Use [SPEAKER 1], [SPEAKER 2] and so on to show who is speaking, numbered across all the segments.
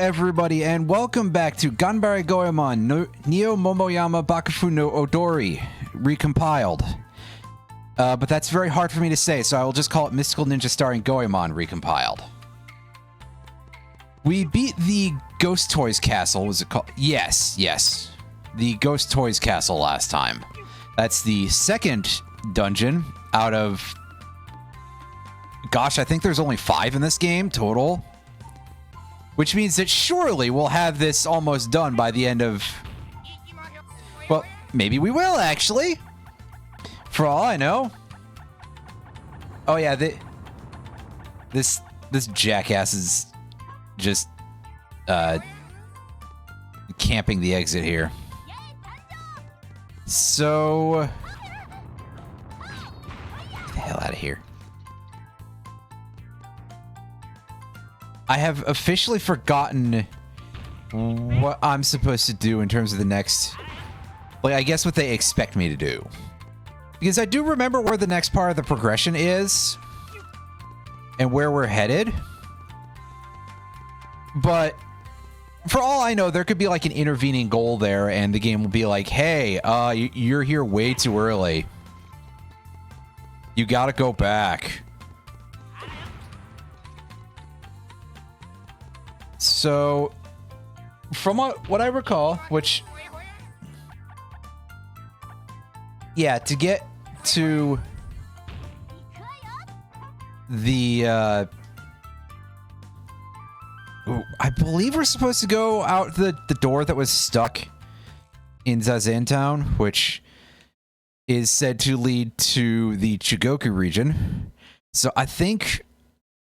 [SPEAKER 1] everybody, and welcome back to Ganbare Goemon no, Neo Momoyama Bakufu no Odori, Recompiled. But that's very hard for me to say, so I will just call it Mystical Ninja Starring Goemon Recompiled. We beat the Ghost Toys Castle, was it called? Yes. The Ghost Toys Castle last time. That's the second dungeon out of... Gosh, I think there's only 5 in this game total. Which means that surely we'll have this almost done by the end of... Well, maybe we will, actually. For all I know. Oh, yeah, this jackass is just camping the exit here. So... Get the hell out of here. I have officially forgotten what I'm supposed to do in terms of the next... Like, I guess what they expect me to do. Because I do remember where the next part of the progression is. And where we're headed. But for all I know, there could be like an intervening goal there. And the game will be like, hey, you're here way too early. You gotta go back. So, from what I recall, which... Yeah, to get to the... I believe we're supposed to go out the door that was stuck in Zazen Town, which is said to lead to the Chugoku region. So I think...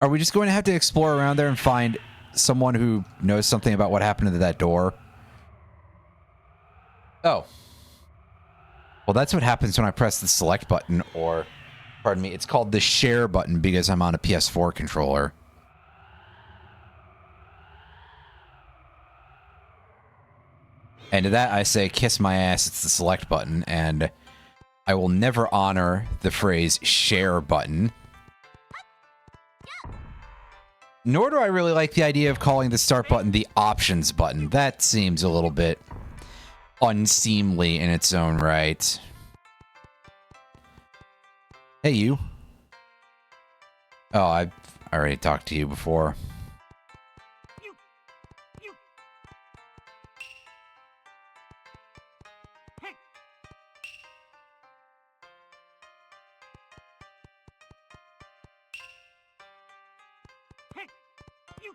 [SPEAKER 1] Are we just going to have to explore around there and find... someone who knows something about what happened to that door? Oh. Well, that's what happens when I press the select button, or, pardon me, it's called the share button because I'm on a PS4 controller. And to that I say, kiss my ass, it's the select button, and I will never honor the phrase share button. Nor do I really like the idea of calling the start button the options button. That seems a little bit unseemly in its own right. Hey, you. Oh, I've already talked to you before.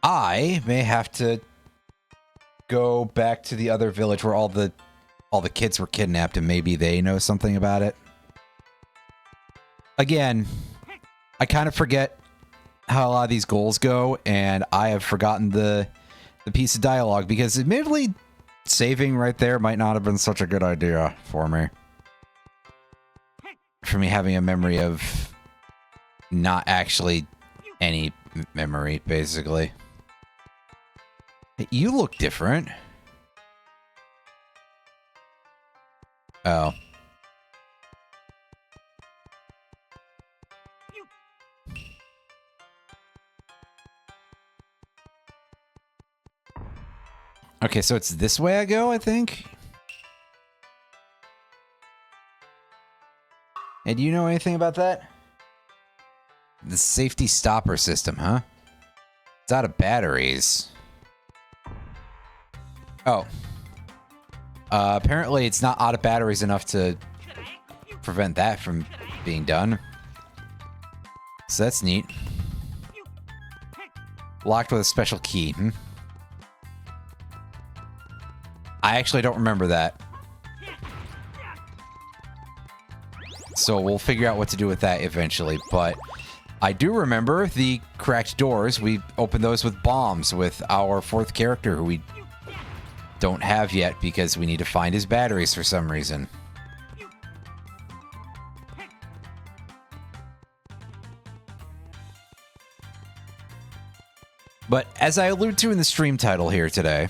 [SPEAKER 1] I may have to go back to the other village where all the kids were kidnapped, and maybe they know something about it. Again, I kind of forget how a lot of these goals go, and I have forgotten the piece of dialogue because admittedly saving right there might not have been such a good idea for me. For me having a memory of not actually any memory, basically. You look different. Oh. Okay, so it's this way I go, I think? And do you know anything about that? The safety stopper system, huh? It's out of batteries. Oh. Apparently it's not out of batteries enough to prevent that from being done. So that's neat. Locked with a special key, hmm? I actually don't remember that. So we'll figure out what to do with that eventually, but I do remember the cracked doors. We opened those with bombs with our 4th character who we don't have yet because we need to find his batteries for some reason. But as I allude to in the stream title here today,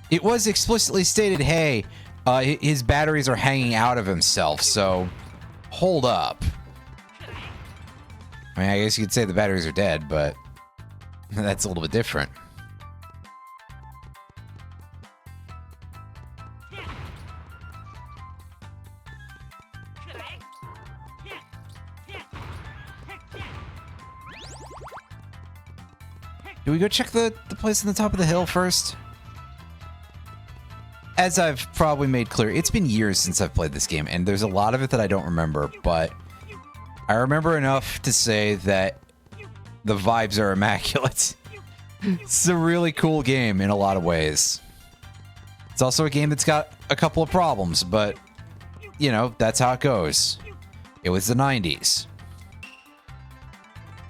[SPEAKER 1] it was explicitly stated, hey, his batteries are hanging out of himself, so hold up. I mean, I guess you could say the batteries are dead, but that's a little bit different. Do we go check the place on the top of the hill first? As I've probably made clear, it's been years since I've played this game, and there's a lot of it that I don't remember, but I remember enough to say that the vibes are immaculate. It's a really cool game in a lot of ways. It's also a game that's got a couple of problems, but, you know, that's how it goes. It was the 90s.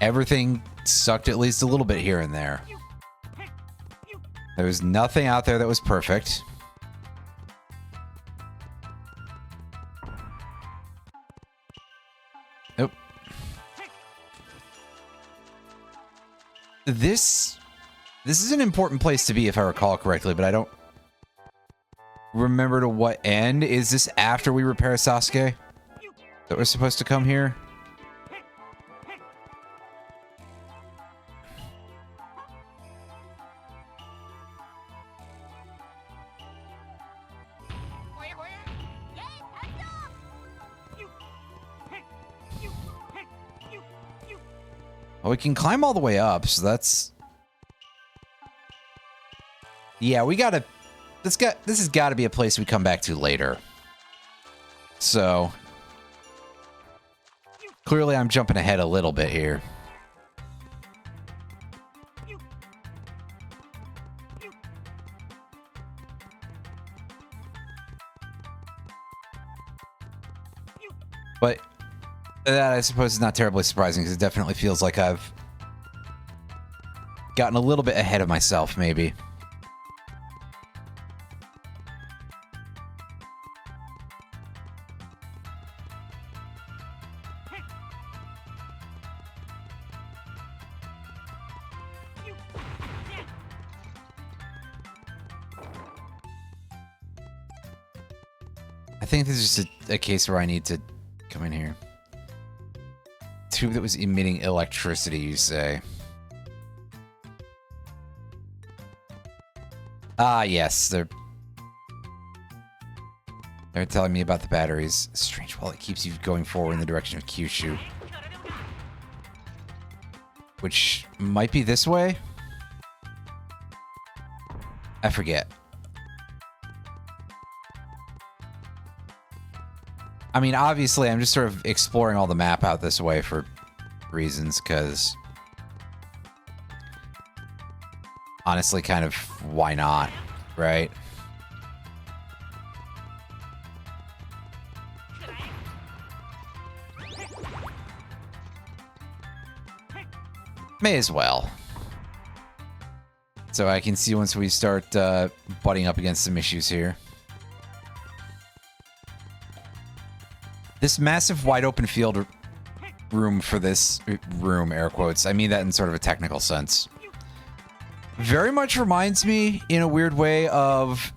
[SPEAKER 1] Everything sucked at least a little bit here and there. There was nothing out there that was perfect. Nope. This is an important place to be, if I recall correctly, but I don't remember to what end. Is this after we repair Sasuke? That we're supposed to come here? Well, we can climb all the way up, so that's... Yeah, we gotta... This has got to be a place we come back to later. So... Clearly I'm jumping ahead a little bit here. But that, I suppose, is not terribly surprising, because it definitely feels like I've gotten a little bit ahead of myself, maybe. I think this is just a case where I need to come in here. Tube that was emitting electricity, you say? Ah, yes. They're telling me about the batteries. Strange wall that keeps you going forward in the direction of Kyushu. Which might be this way? I forget. I mean, obviously, I'm just sort of exploring all the map out this way for reasons, because... Honestly, kind of, why not, right? May as well. So I can see once we start butting up against some issues here. This massive wide open field room for this room, air quotes, I mean that in sort of a technical sense, very much reminds me in a weird way of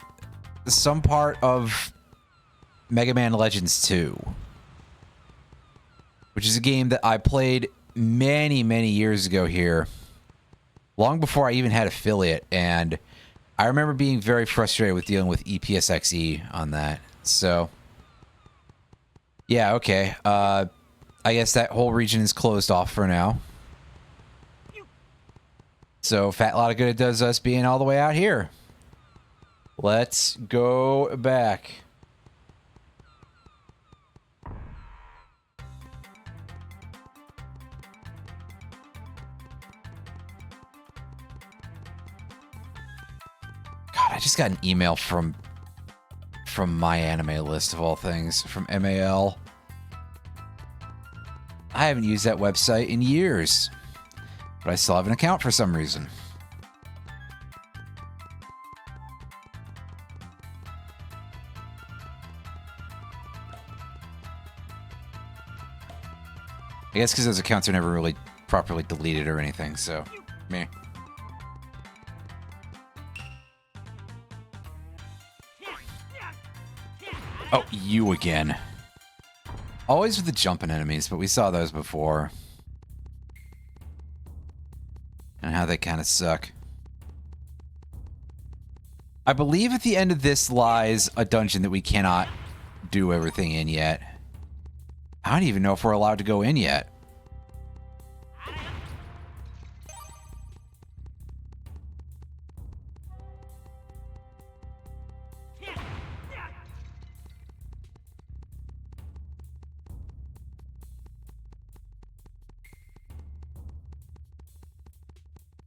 [SPEAKER 1] some part of Mega Man Legends 2, which is a game that I played many, many years ago here, long before I even had affiliate, and I remember being very frustrated with dealing with EPSXE on that. So yeah, okay. I guess that whole region is closed off for now. So, fat lot of good it does us being all the way out here. Let's go back. God, I just got an email from my anime list of all things, from MAL. I haven't used that website in years, but I still have an account for some reason. I guess because those accounts are never really properly deleted or anything, so meh. Oh, you again. Always with the jumping enemies, but we saw those before. And how they kind of suck. I believe at the end of this lies a dungeon that we cannot do everything in yet. I don't even know if we're allowed to go in yet.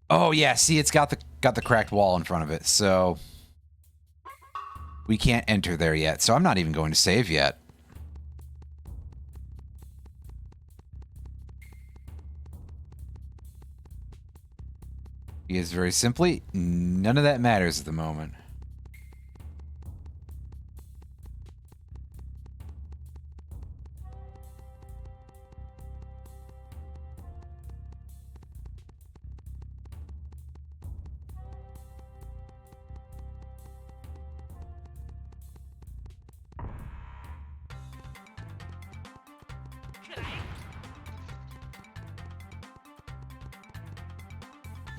[SPEAKER 1] Oh yeah, see, it's got the cracked wall in front of it, so we can't enter there yet. So I'm not even going to save yet. Because very simply, none of that matters at the moment.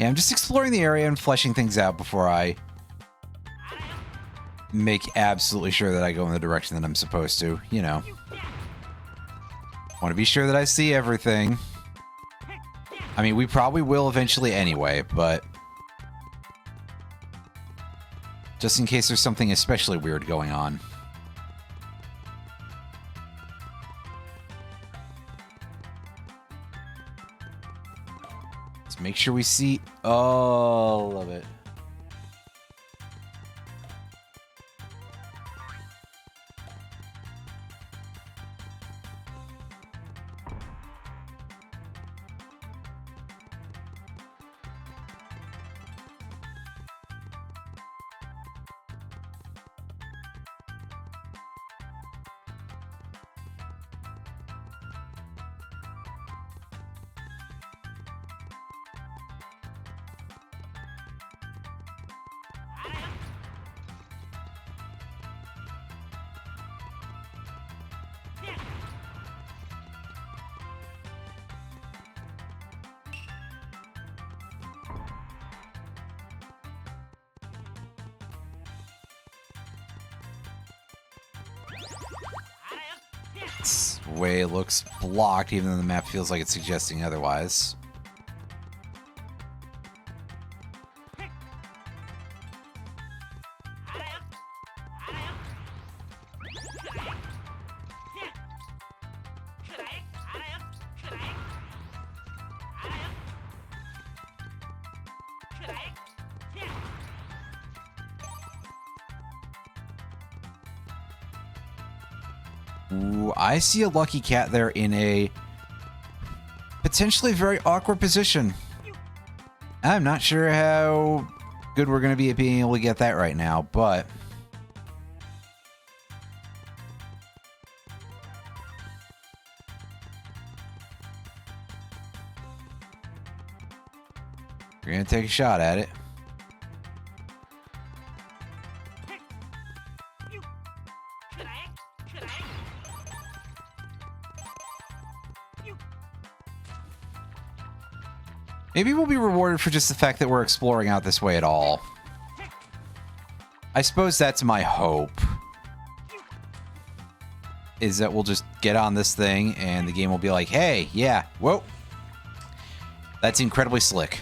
[SPEAKER 1] Yeah, I'm just exploring the area and fleshing things out before I make absolutely sure that I go in the direction that I'm supposed to, you know. Want to be sure that I see everything. I mean, we probably will eventually anyway, but just in case there's something especially weird going on. Let's make sure we see all of it. This way it looks blocked, even though the map feels like it's suggesting otherwise. Ooh, I see a lucky cat there in a potentially very awkward position. I'm not sure how good we're going to be at being able to get that right now, but we're going to take a shot at it. Maybe we'll be rewarded for just the fact that we're exploring out this way at all. I suppose that's my hope. Is that we'll just get on this thing and the game will be like, hey, yeah, whoa. That's incredibly slick.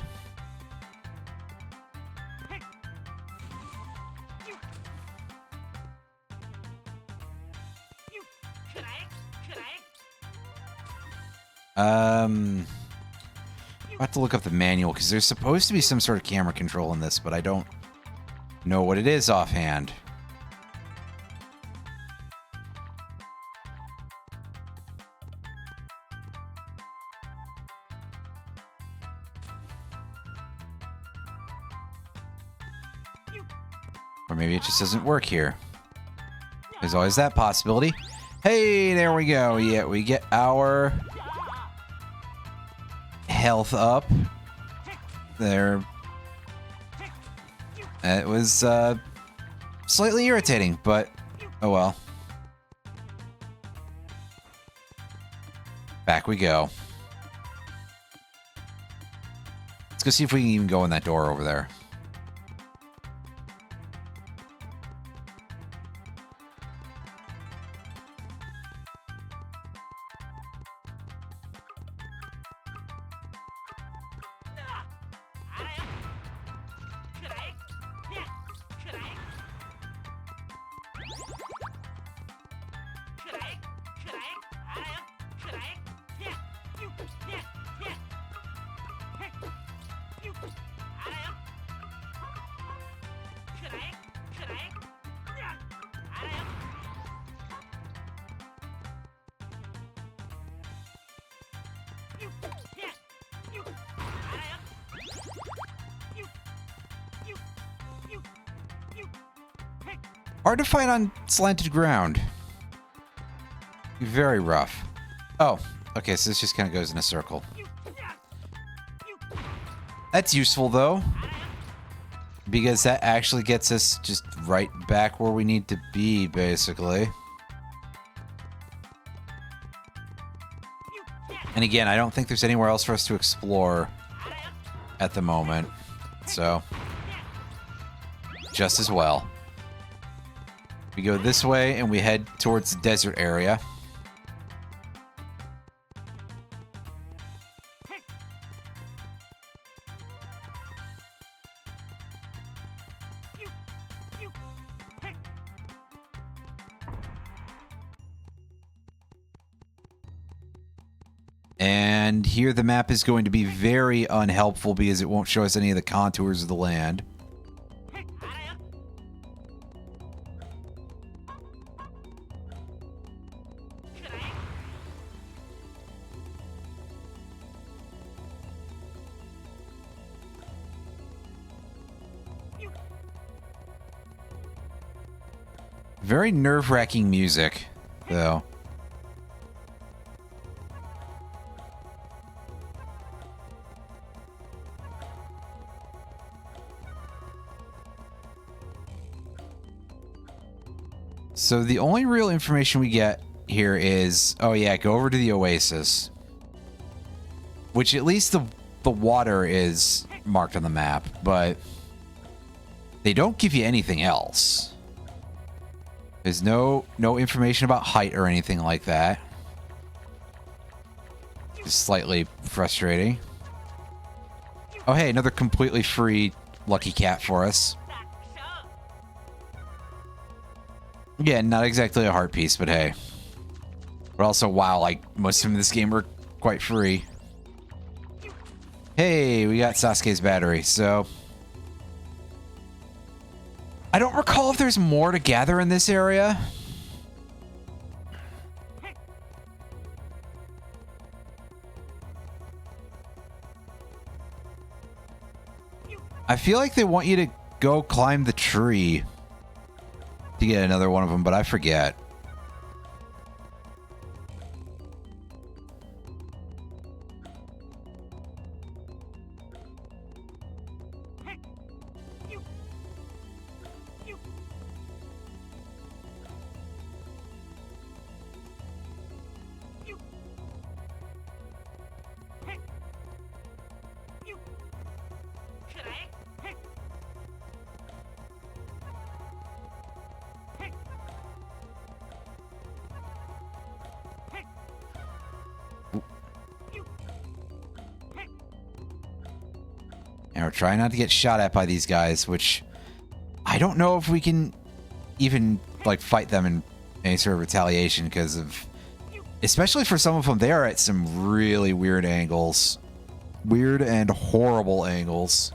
[SPEAKER 1] I have to look up the manual because there's supposed to be some sort of camera control in this, but I don't know what it is offhand. Or maybe it just doesn't work here. There's always that possibility. Hey, there we go. Yeah, we get our health up. There. It was slightly irritating, but oh well. Back we go. Let's go see if we can even go in that door over there. Hard to fight on slanted ground. Very rough. Oh, okay, so this just kind of goes in a circle. That's useful, though. Because that actually gets us just right back where we need to be, basically. And again, I don't think there's anywhere else for us to explore at the moment. So, just as well. We go this way and we head towards the desert area. And here the map is going to be very unhelpful because it won't show us any of the contours of the land. Very nerve-wracking music, though. So the only real information we get here is, oh yeah, go over to the oasis. Which at least the water is marked on the map, but they don't give you anything else. There's no information about height or anything like that. It's slightly frustrating. Oh hey, another completely free lucky cat for us. Yeah, not exactly a heart piece, but hey. But also, wow, like, most of them in this game are quite free. Hey, we got Sasuke's battery, so... I don't recall if there's more to gather in this area. I feel like they want you to go climb the tree to get another one of them, but I forget. And we're trying not to get shot at by these guys, which I don't know if we can even, like, fight them in any sort of retaliation because of... Especially for some of them, they are at some really weird angles. Weird and horrible angles.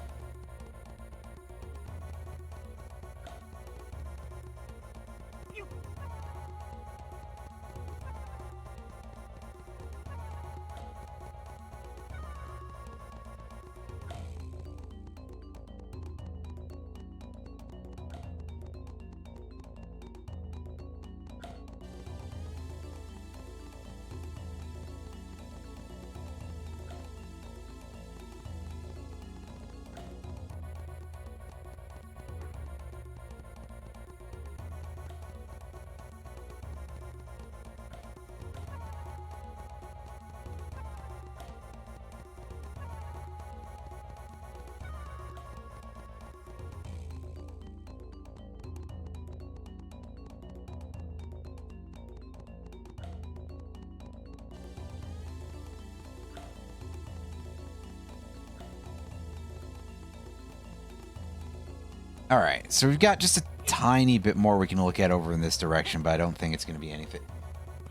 [SPEAKER 1] Alright, so we've got just a tiny bit more we can look at over in this direction, but I don't think it's going to be anything.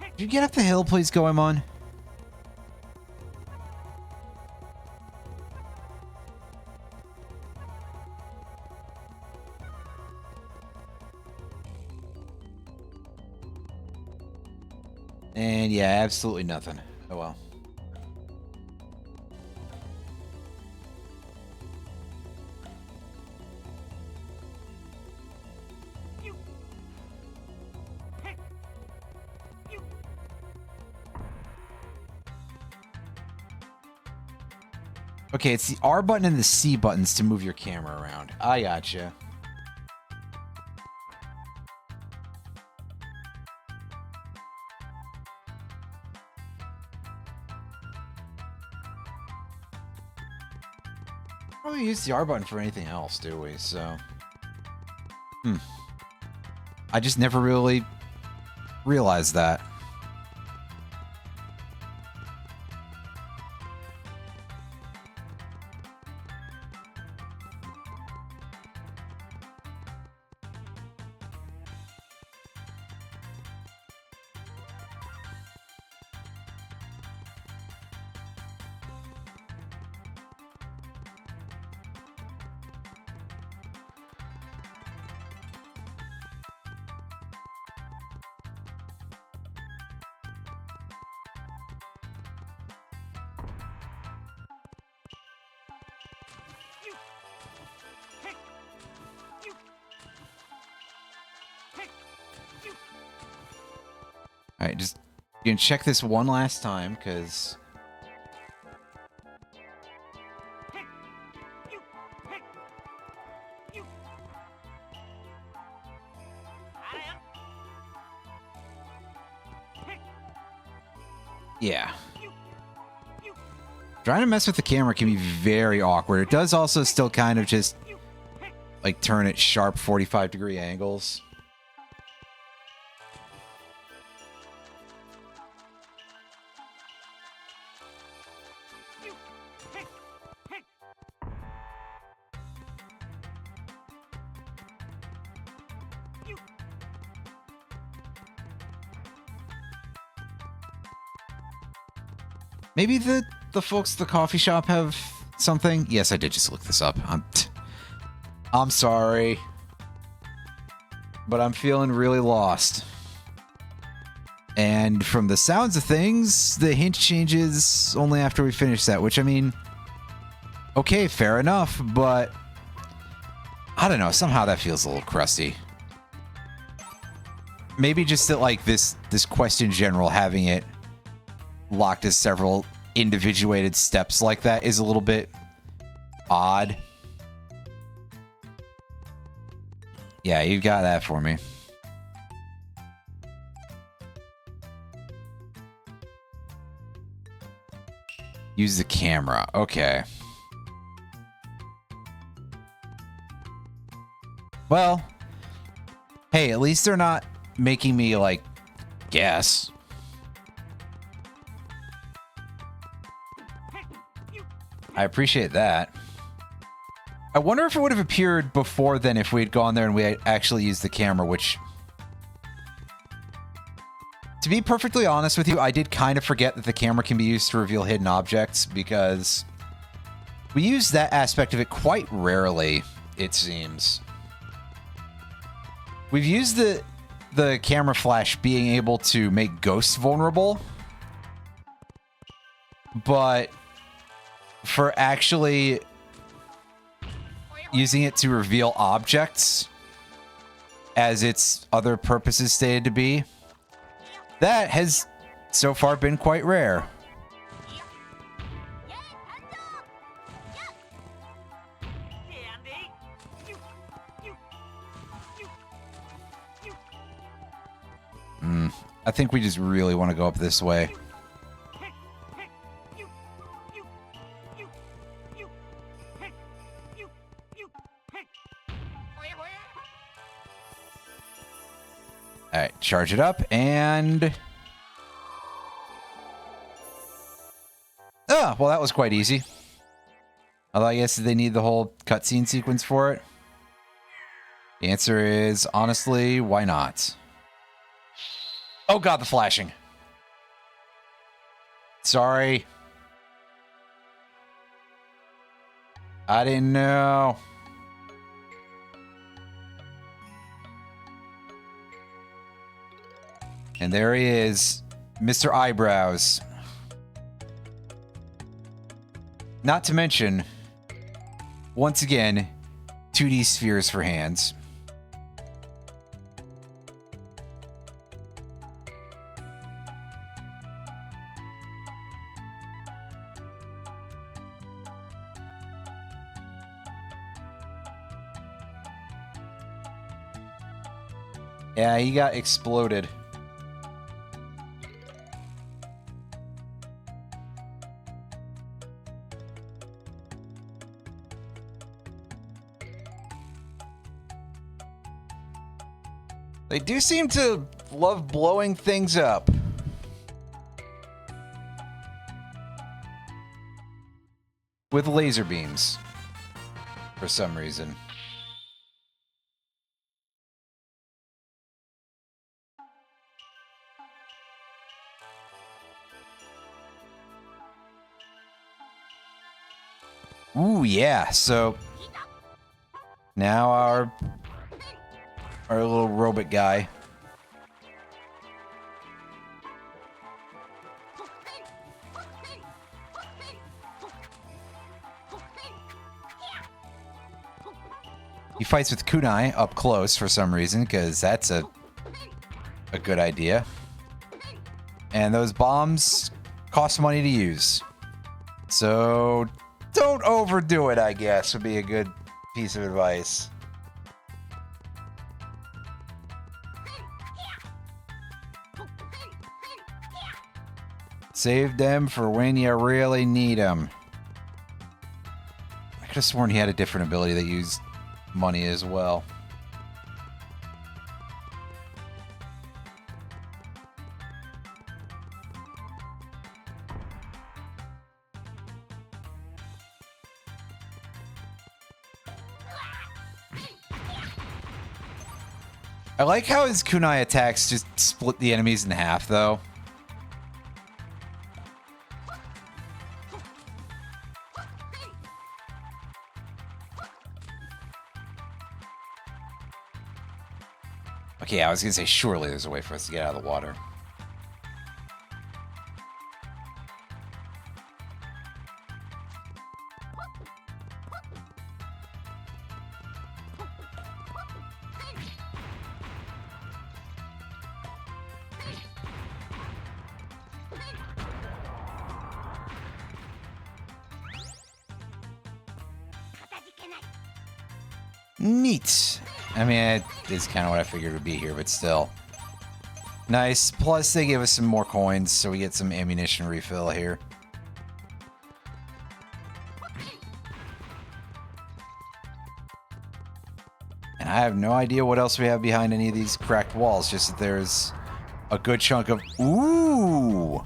[SPEAKER 1] Could you get up the hill, please, Goemon? And yeah, absolutely nothing. Oh well. Okay, it's the R button and the C buttons to move your camera around. I gotcha. Probably use the R button for anything else, do we? So, I just never really realized that. Alright, just you can check this one last time, because yeah. Trying to mess with the camera can be very awkward. It does also still kind of just like turn at sharp 45-degree angles. Maybe the folks at the coffee shop have something? Yes, I did just look this up. I'm sorry. But I'm feeling really lost. And from the sounds of things, the hint changes only after we finish that, which, I mean, okay, fair enough, but I don't know, somehow that feels a little crusty. Maybe just that, like, this quest in general, having it locked as several individuated steps like that is a little bit odd. Yeah, you got that for me. Use the camera. Okay. Well, hey, at least they're not making me, like, guess. I appreciate that. I wonder if it would have appeared before then if we had gone there and we had actually used the camera, which... To be perfectly honest with you, I did kind of forget that the camera can be used to reveal hidden objects, because we use that aspect of it quite rarely, it seems. We've used the camera flash being able to make ghosts vulnerable, but for actually using it to reveal objects as its other purposes stated to be, that has so far been quite rare. I think we just really want to go up this way. Alright, charge it up, and... Oh, well, that was quite easy. Although I guess they need the whole cutscene sequence for it. The answer is, honestly, why not? Oh god, the flashing. Sorry. I didn't know. And there he is, Mr. Eyebrows. Not to mention, once again, 2D spheres for hands. Yeah, he got exploded. They do seem to love blowing things up. With laser beams. For some reason. Ooh, yeah. So now our little robot guy. He fights with kunai up close for some reason, because that's a good idea. And those bombs cost money to use. So don't overdo it, I guess, would be a good piece of advice. Save them for when you really need them. I could have sworn he had a different ability that used money as well. I like how his kunai attacks just split the enemies in half, though. Okay, I was gonna say, surely there's a way for us to get out of the water. Neat. I mean, it is kind of what I figured would be here, but still. Nice. Plus, they give us some more coins, so we get some ammunition refill here. And I have no idea what else we have behind any of these cracked walls, just that there's a good chunk of... Ooh!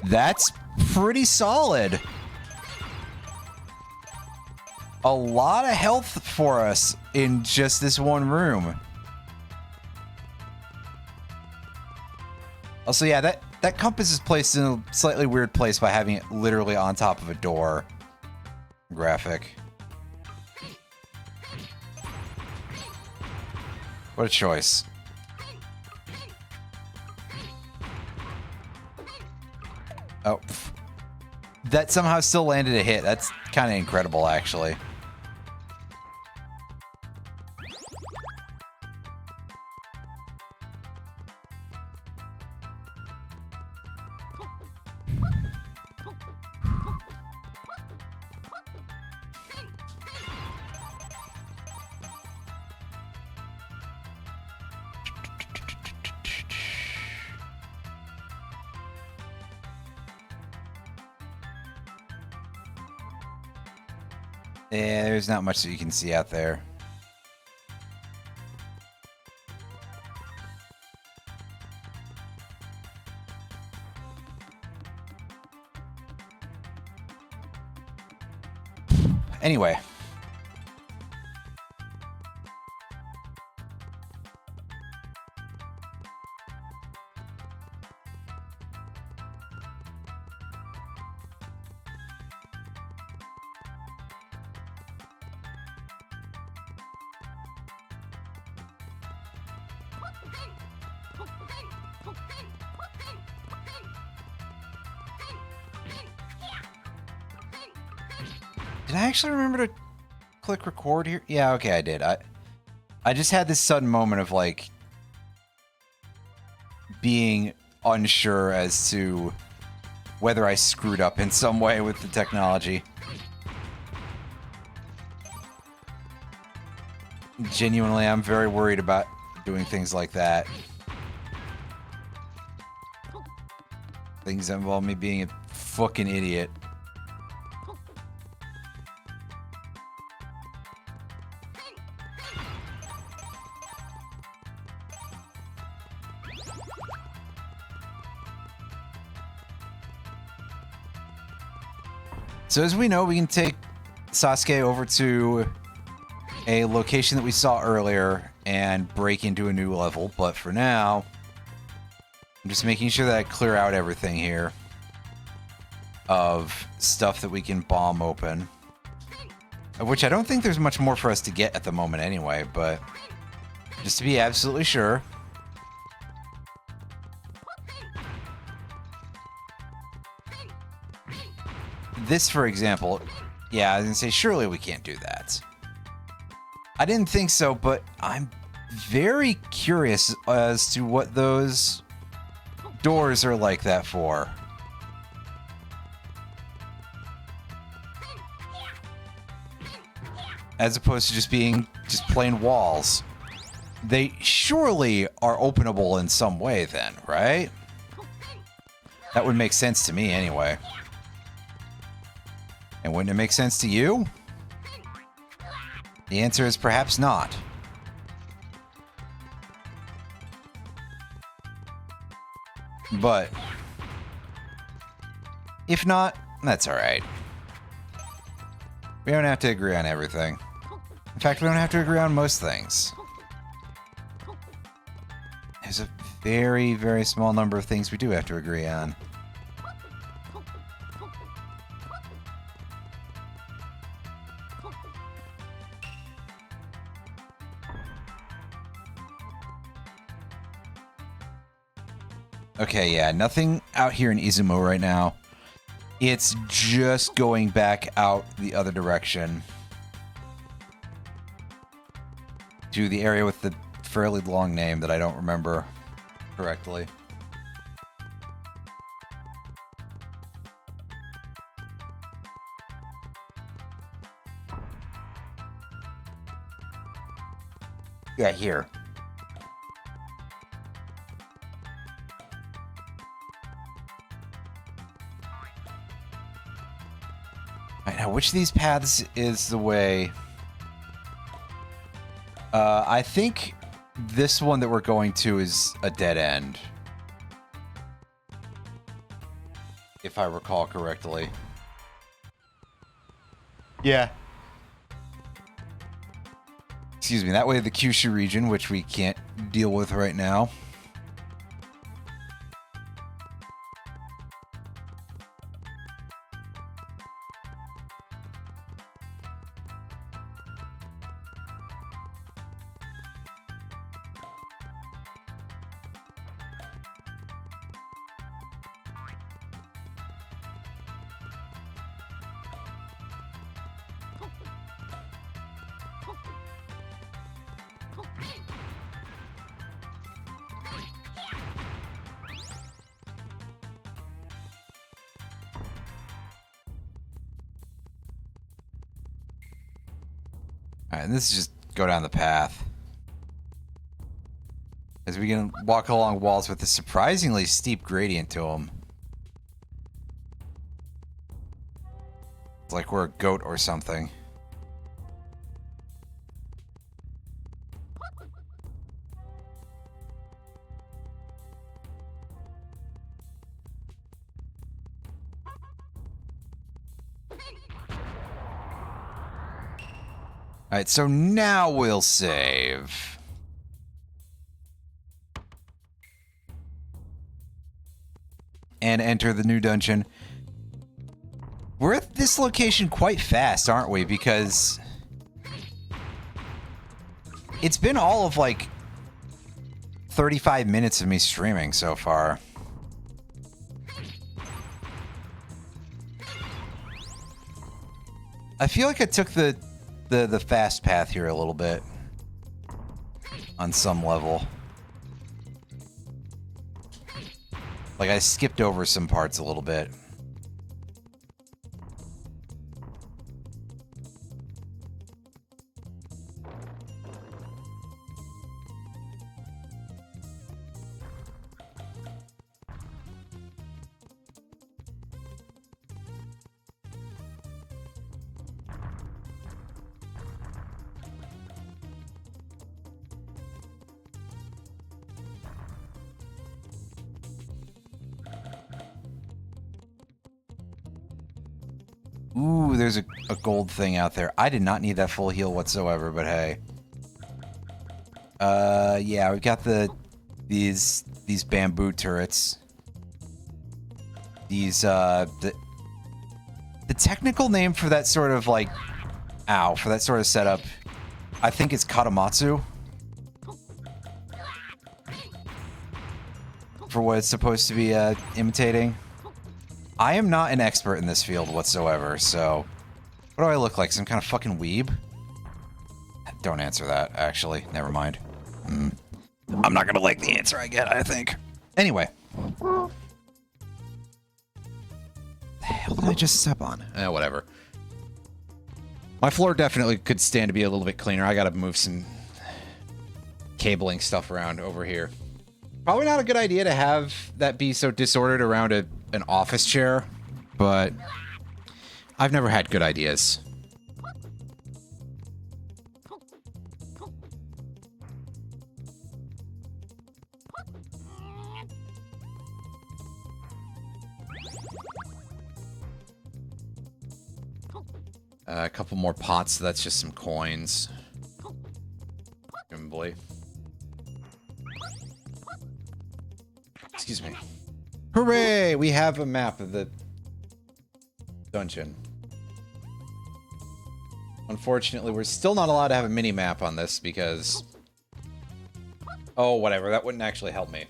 [SPEAKER 1] That's pretty solid. A lot of health for us in just this one room. Also, yeah, that compass is placed in a slightly weird place by having it literally on top of a door. Graphic. What a choice. Oh. That somehow still landed a hit. That's kind of incredible, actually. Yeah, there's not much that you can see out there. Anyway. Did I actually remember to click record here? Yeah, okay, I did. I just had this sudden moment of, like, being unsure as to whether I screwed up in some way with the technology. Genuinely, I'm very worried about doing things like that. Things that involve me being a fucking idiot. So as we know, we can take Sasuke over to a location that we saw earlier and break into a new level, but for now, I'm just making sure that I clear out everything here of stuff that we can bomb open. Of which I don't think there's much more for us to get at the moment anyway, but just to be absolutely sure. This, for example, yeah, I was gonna say, surely we can't do that. I didn't think so, but I'm very curious as to what those doors are like that for. As opposed to just being just plain walls. They surely are openable in some way then, right? That would make sense to me anyway. And wouldn't it make sense to you? The answer is perhaps not. But if not, that's alright. We don't have to agree on everything. In fact, we don't have to agree on most things. There's a very, very small number of things we do have to agree on. Okay, yeah, nothing out here in Izumo right now. It's just going back out the other direction. To the area with the fairly long name that I don't remember correctly. Yeah, here. Alright, now which of these paths is the way? I think this one that we're going to is a dead end. If I recall correctly. Yeah. Excuse me, that way the Kyushu region, which we can't deal with right now. Alright, and this is just go down the path. As we can walk along walls with a surprisingly steep gradient to them. It's like we're a goat or something. Alright, so now we'll save. And enter the new dungeon. We're at this location quite fast, aren't we? Because it's been all of like 35 minutes of me streaming so far. I feel like I took the fast path here a little bit on some level. Like I skipped over some parts a little bit. Ooh, there's a gold thing out there. I did not need that full heal whatsoever, but hey. Yeah, we've got these bamboo turrets. These, the technical name for that sort of, like, for that sort of setup, I think it's Katamatsu. For what it's supposed to be, imitating. I am not an expert in this field whatsoever, so... What do I look like? Some kind of fucking weeb? Don't answer that, actually. Never mind. I'm not gonna like the answer I get, I think. Anyway. The hell did I just step on? Whatever. My floor definitely could stand to be a little bit cleaner. I gotta move some cabling stuff around over here. Probably not a good idea to have that be so disordered around an office chair, but I've never had good ideas. A couple more pots, so that's just some coins. Presumably. Excuse me. Hooray! We have a map of the dungeon. Unfortunately, we're still not allowed to have a mini-map on this because... Oh, whatever. That wouldn't actually help me.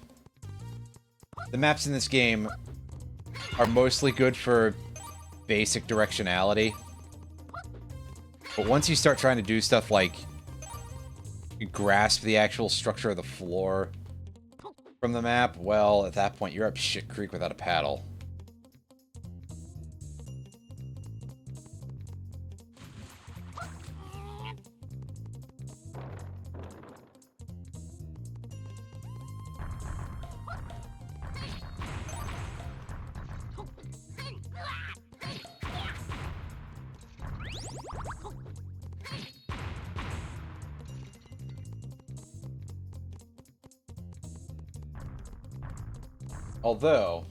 [SPEAKER 1] The maps in this game are mostly good for basic directionality. But once you start trying to do stuff like grasp the actual structure of the floor from the map, well, at that point, you're up shit creek without a paddle. Although,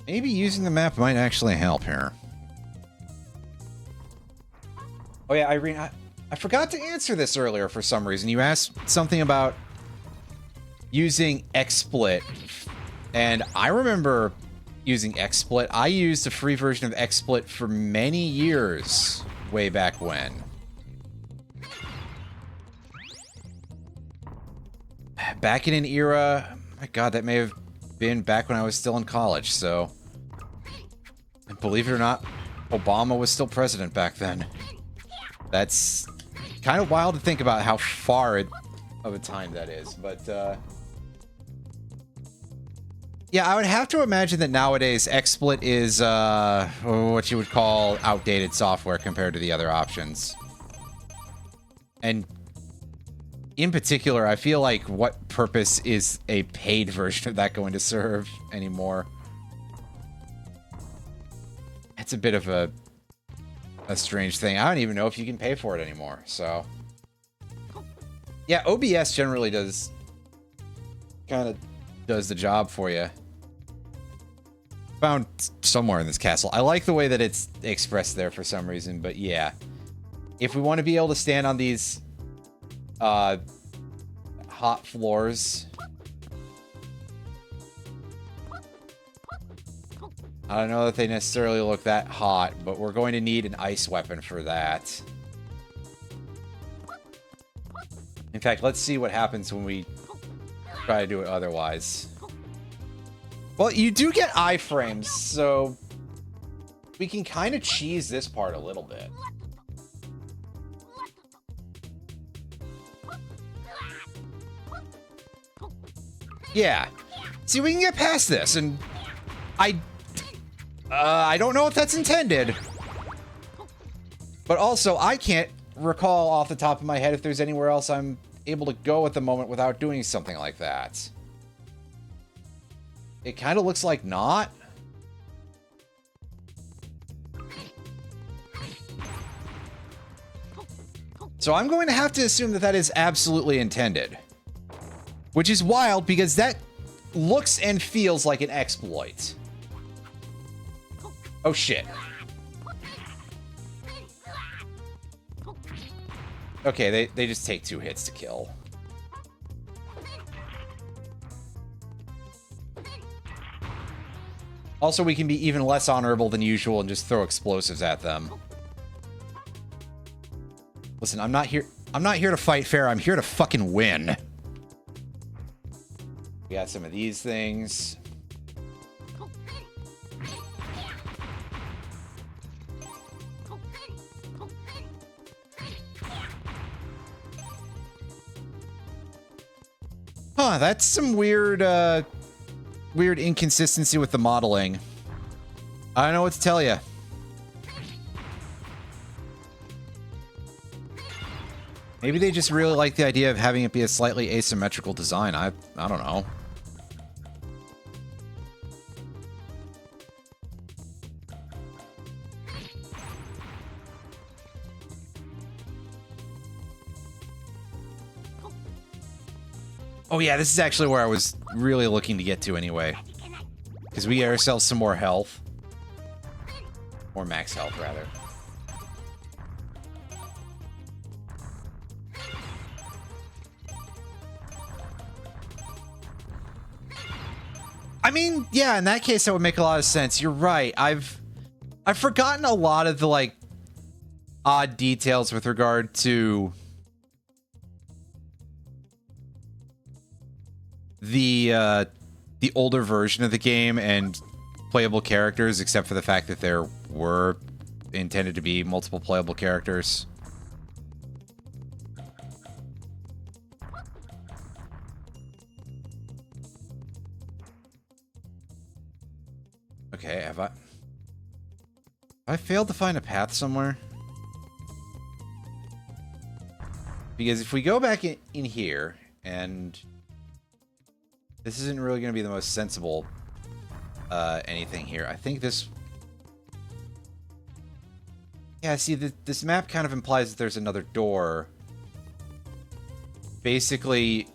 [SPEAKER 1] maybe using the map might actually help here. Oh yeah, Irene, I forgot to answer this earlier for some reason. You asked something about using XSplit, and I remember using XSplit. I used a free version of XSplit for many years, way back when. Back in an era... My God, that may have been back when I was still in college, so... And believe it or not, Obama was still president back then. That's kind of wild to think about how far of a time that is, but, yeah, I would have to imagine that nowadays XSplit is, what you would call outdated software compared to the other options. And... in particular, I feel like what purpose is a paid version of that going to serve anymore? It's a bit of a strange thing. I don't even know if you can pay for it anymore, so... Yeah, OBS generally does... kind of does the job for you. Found somewhere in this castle. I like the way that it's expressed there for some reason, but yeah. If we want to be able to stand on these... hot floors. I don't know that they necessarily look that hot, but we're going to need an ice weapon for that. In fact, let's see what happens when we try to do it otherwise. Well, you do get iframes, so we can kind of cheese this part a little bit. Yeah. See, we can get past this, and I don't know if that's intended. But also, I can't recall off the top of my head if there's anywhere else I'm able to go at the moment without doing something like that. It kind of looks like not. So I'm going to have to assume that that is absolutely intended. Which is wild, because that looks and feels like an exploit. Oh, shit. Okay, they just take 2 hits to kill. Also, we can be even less honorable than usual and just throw explosives at them. Listen, I'm not here to fight fair. I'm here to fucking win. We got some of these things. Huh, that's some weird inconsistency with the modeling. I don't know what to tell you. Maybe they just really like the idea of having it be a slightly asymmetrical design. I don't know. Oh yeah, this is actually where I was really looking to get to anyway. Because we get ourselves some more health. Or max health, rather. I mean, yeah, in that case, that would make a lot of sense. You're right. I've forgotten a lot of the, like, odd details with regard to the older version of the game and playable characters, except for the fact that there were intended to be multiple playable characters. Okay, have I failed to find a path somewhere? Because if we go back in here, and this isn't really going to be the most sensible anything here. I think this... Yeah, see, this map kind of implies that there's another door. Basically,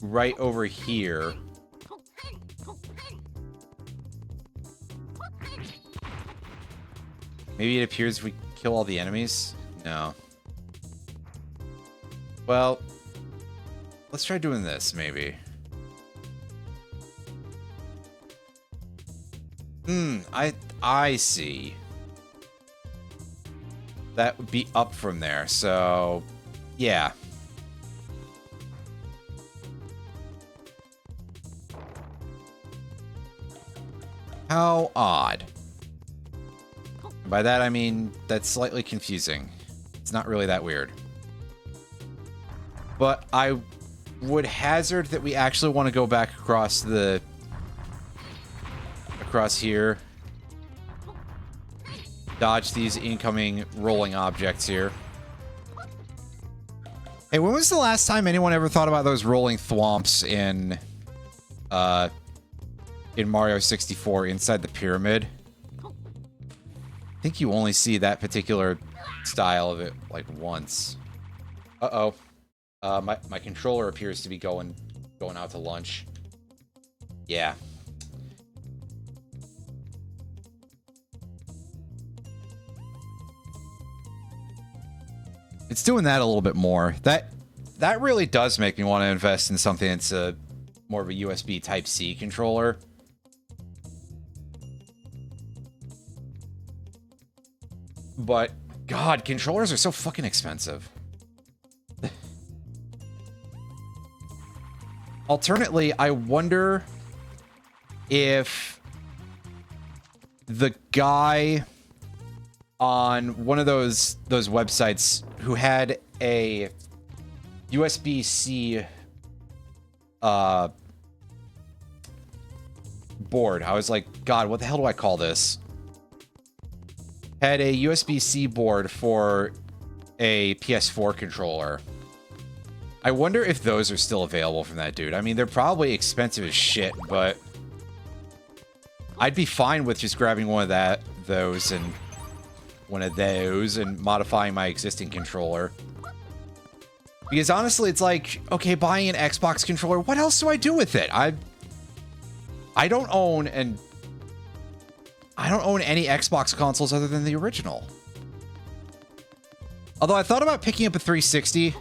[SPEAKER 1] right over here. Maybe it appears if we kill all the enemies? No. Well, let's try doing this, maybe. I see. That would be up from there, so... yeah. How odd. By that, I mean, that's slightly confusing. It's not really that weird. But I would hazard that we actually want to go back across the... across here. Dodge these incoming rolling objects here. Hey, when was the last time anyone ever thought about those rolling thwomps in Mario 64 inside the pyramid? I think you only see that particular style of it, like, once. Uh-oh. My controller appears to be going out to lunch. Yeah. It's doing that a little bit more. That really does make me want to invest in something that's more of a USB Type-C controller. But, God, controllers are so fucking expensive. Alternately, I wonder if the guy on one of those websites who had a USB-C board, I was like, God, what the hell do I call this? Had a USB-C board for a PS4 controller. I wonder if those are still available from that dude. I mean, they're probably expensive as shit, but I'd be fine with just grabbing one of those and modifying my existing controller. Because honestly, it's like, okay, buying an Xbox controller, what else do I do with it? I don't own an I don't own any Xbox consoles other than the original. Although I thought about picking up a 360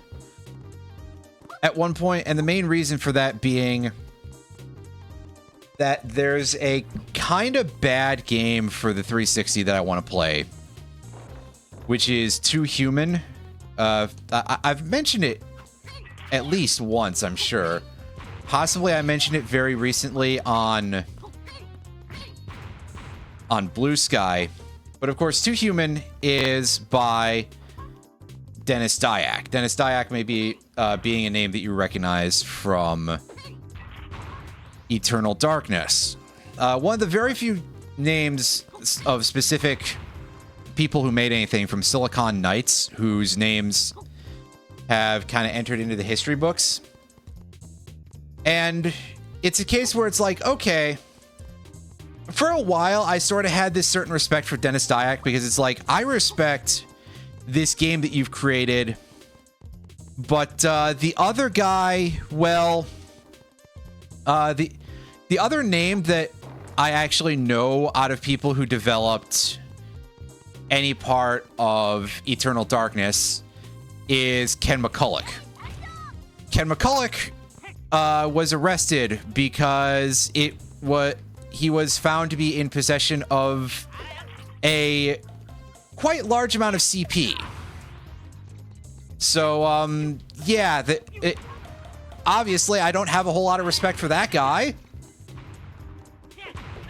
[SPEAKER 1] at one point, and the main reason for that being that there's a kind of bad game for the 360 that I want to play, which is Too Human. I've mentioned it at least once, I'm sure. Possibly I mentioned it very recently on Blue Sky. But of course, Too Human is by Dennis Dyack. Dennis Dyack may be being a name that you recognize from Eternal Darkness. One of the very few names of specific people who made anything from Silicon Knights whose names have kind of entered into the history books. And it's a case where it's like, okay, for a while I sort of had this certain respect for Dennis Dyack because it's like, I respect this game that you've created, but the other guy, well, the other name that I actually know out of people who developed any part of Eternal Darkness is Ken McCulloch. Ken McCulloch was arrested because he was found to be in possession of a quite large amount of CP. So, yeah, obviously I don't have a whole lot of respect for that guy.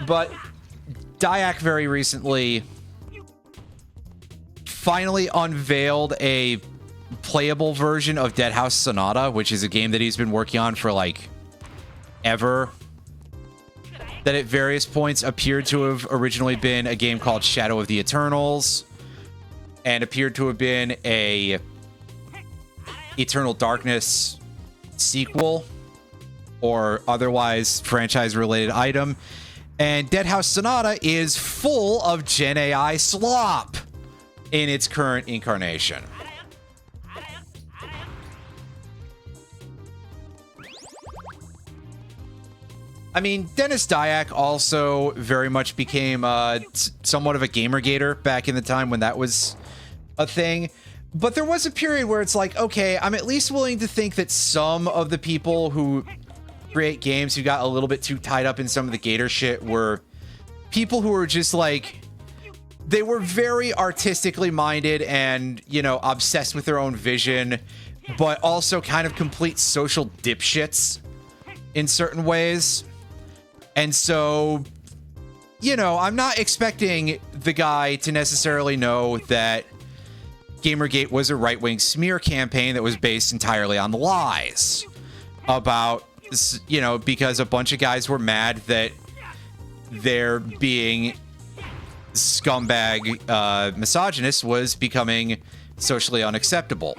[SPEAKER 1] But Dyack very recently finally unveiled a playable version of Dead House Sonata, which is a game that he's been working on for like ever. That at various points appeared to have originally been a game called Shadow of the Eternals, and appeared to have been a Eternal Darkness sequel or otherwise franchise-related item. And Dead House Sonata is full of Gen AI slop in its current incarnation. I mean, Dennis Dyack also very much became somewhat of a Gamergator back in the time when that was a thing. But there was a period where it's like, okay, I'm at least willing to think that some of the people who create games who got a little bit too tied up in some of the Gator shit were people who were just like, they were very artistically minded and, you know, obsessed with their own vision, but also kind of complete social dipshits in certain ways. And so, you know, I'm not expecting the guy to necessarily know that Gamergate was a right-wing smear campaign that was based entirely on lies about, you know, because a bunch of guys were mad that their being scumbag misogynist was becoming socially unacceptable.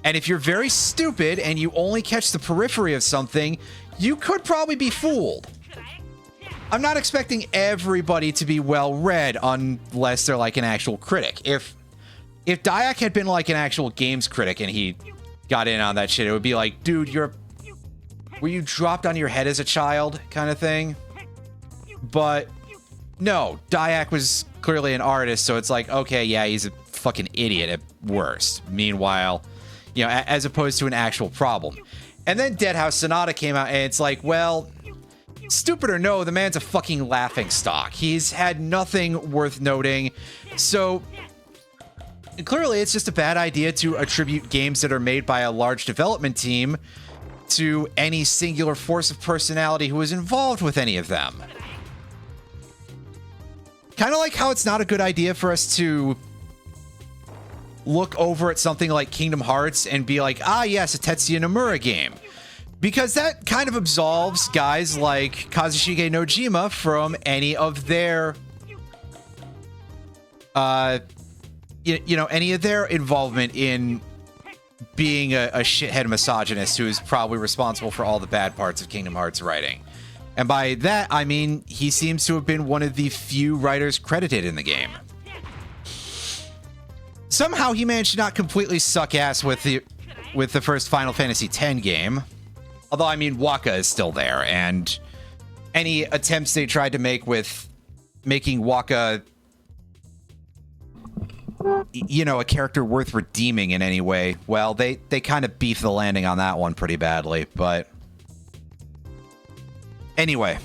[SPEAKER 1] And if you're very stupid and you only catch the periphery of something, you could probably be fooled. I'm not expecting everybody to be well-read unless they're like an actual critic. If Dyack had been like an actual games critic and he got in on that shit, it would be like, dude, were you dropped on your head as a child kind of thing? But no, Dyack was clearly an artist, so it's like, okay, yeah, he's a fucking idiot at worst. Meanwhile, you know, as opposed to an actual problem. And then Dead House Sonata came out, and it's like, well, stupid or no, the man's a fucking laughingstock. He's had nothing worth noting. So clearly it's just a bad idea to attribute games that are made by a large development team to any singular force of personality who is involved with any of them. Kind of like how it's not a good idea for us to look over at something like Kingdom Hearts and be like, ah, yes, a Tetsuya Nomura game. Because that kind of absolves guys like Kazushige Nojima from any of their, you know, any of their involvement in being a shithead misogynist who is probably responsible for all the bad parts of Kingdom Hearts writing. And by that, I mean, he seems to have been one of the few writers credited in the game. Somehow he managed to not completely suck ass with the first Final Fantasy X game. Although, I mean, Waka is still there, and any attempts they tried to make with making Waka, you know, a character worth redeeming in any way. Well, they kind of beefed the landing on that one pretty badly, but anyway.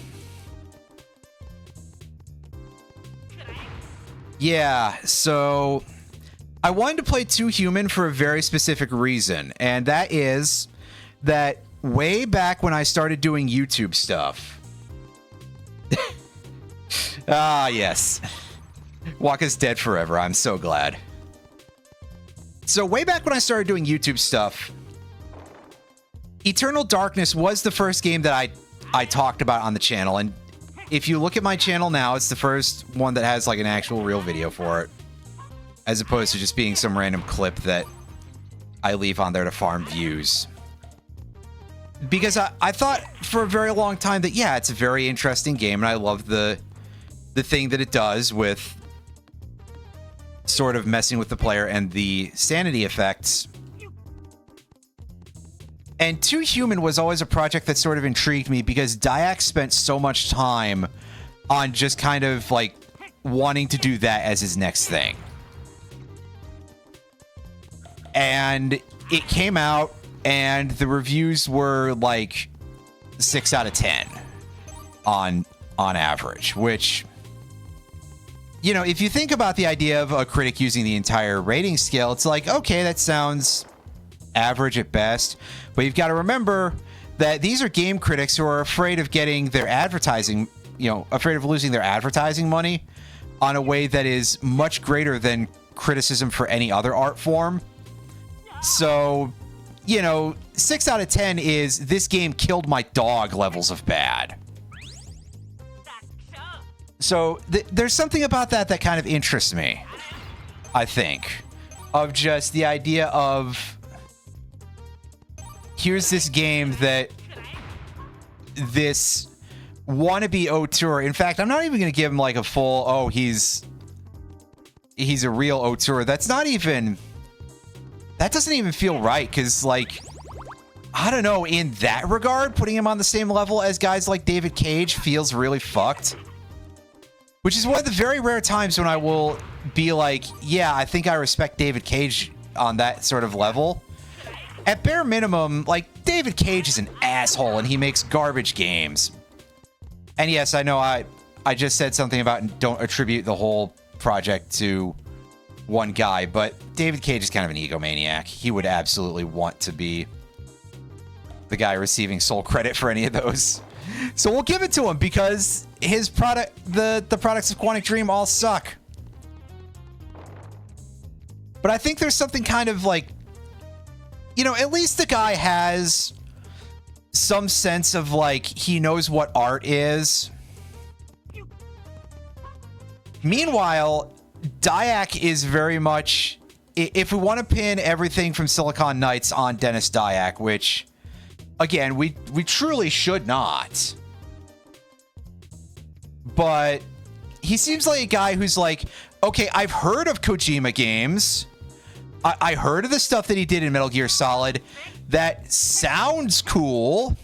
[SPEAKER 1] Yeah, so I wanted to play 2 Human for a very specific reason, and that is that way back when I started doing YouTube stuff. Ah, yes. Waka's dead forever. I'm so glad. So way back when I started doing YouTube stuff, Eternal Darkness was the first game that I talked about on the channel, and if you look at my channel now, it's the first one that has like an actual real video for it, as opposed to just being some random clip that I leave on there to farm views. Because I thought for a very long time that, yeah, it's a very interesting game, and I love the thing that it does with sort of messing with the player and the sanity effects. And 2 Human was always a project that sort of intrigued me because Dyack spent so much time on just kind of like wanting to do that as his next thing. And it came out and the reviews were like 6 out of 10 on average, which, you know, if you think about the idea of a critic using the entire rating scale, it's like, okay, that sounds average at best. But you've got to remember that these are game critics who are afraid of getting their advertising, you know, afraid of losing their advertising money on a way that is much greater than criticism for any other art form. So, you know, 6 out of 10 is this game killed my dog levels of bad. So there's something about that that kind of interests me, I think, of just the idea of here's this game that this wannabe auteur. In fact, I'm not even going to give him like a full, oh, he's a real auteur. That's not even, that doesn't even feel right. Because, like, I don't know, in that regard, putting him on the same level as guys like David Cage feels really fucked. Which is one of the very rare times when I will be like, yeah, I think I respect David Cage on that sort of level. At bare minimum, like, David Cage is an asshole and he makes garbage games. And yes, I know I just said something about don't attribute the whole project to one guy, but David Cage is kind of an egomaniac. He would absolutely want to be the guy receiving sole credit for any of those. So we'll give it to him because his product, the products of Quantic Dream all suck. But I think there's something kind of like, you know, at least the guy has some sense of like, he knows what art is. Meanwhile, Dyack is very much, if we want to pin everything from Silicon Knights on Dennis Dyack, which, again, we truly should not. But he seems like a guy who's like, okay, I've heard of Kojima games. I heard of the stuff that he did in Metal Gear Solid. That sounds cool,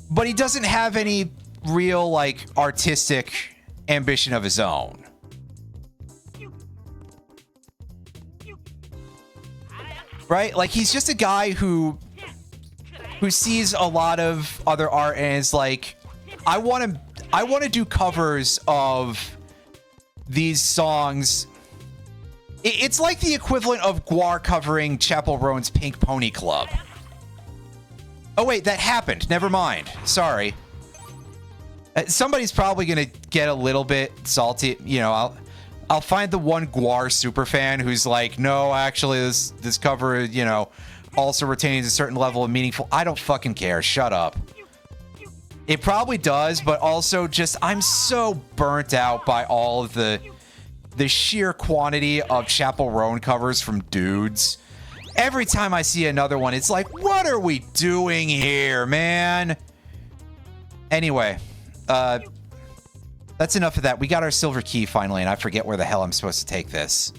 [SPEAKER 1] but he doesn't have any real, like, artistic ambition of his own. Right? Like, he's just a guy who sees a lot of other art and is like, I want to do covers of these songs. It's like the equivalent of Guar covering Chappell Roan's Pink Pony Club. Oh wait, that happened. Never mind. Sorry. Somebody's probably gonna get a little bit salty. You know, I'll find the one Guar superfan who's like, no, actually, this cover, you know, also retains a certain level of meaningful. I don't fucking care. Shut up. It probably does, but also just I'm so burnt out by all of the sheer quantity of Chappell Roan covers from dudes. Every time I see another one, it's like, what are we doing here, man? Anyway, that's enough of that. We got our silver key finally, and I forget where the hell I'm supposed to take this.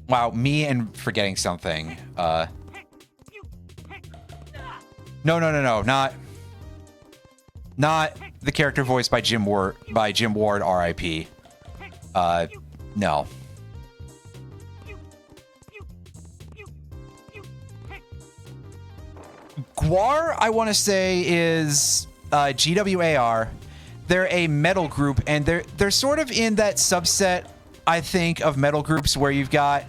[SPEAKER 1] Wow, me and forgetting something. No, not the character voiced by Jim Ward, R.I.P. No. Gwar, I want to say, is GWAR. They're a metal group, and they're sort of in that subset, I think, of metal groups where you've got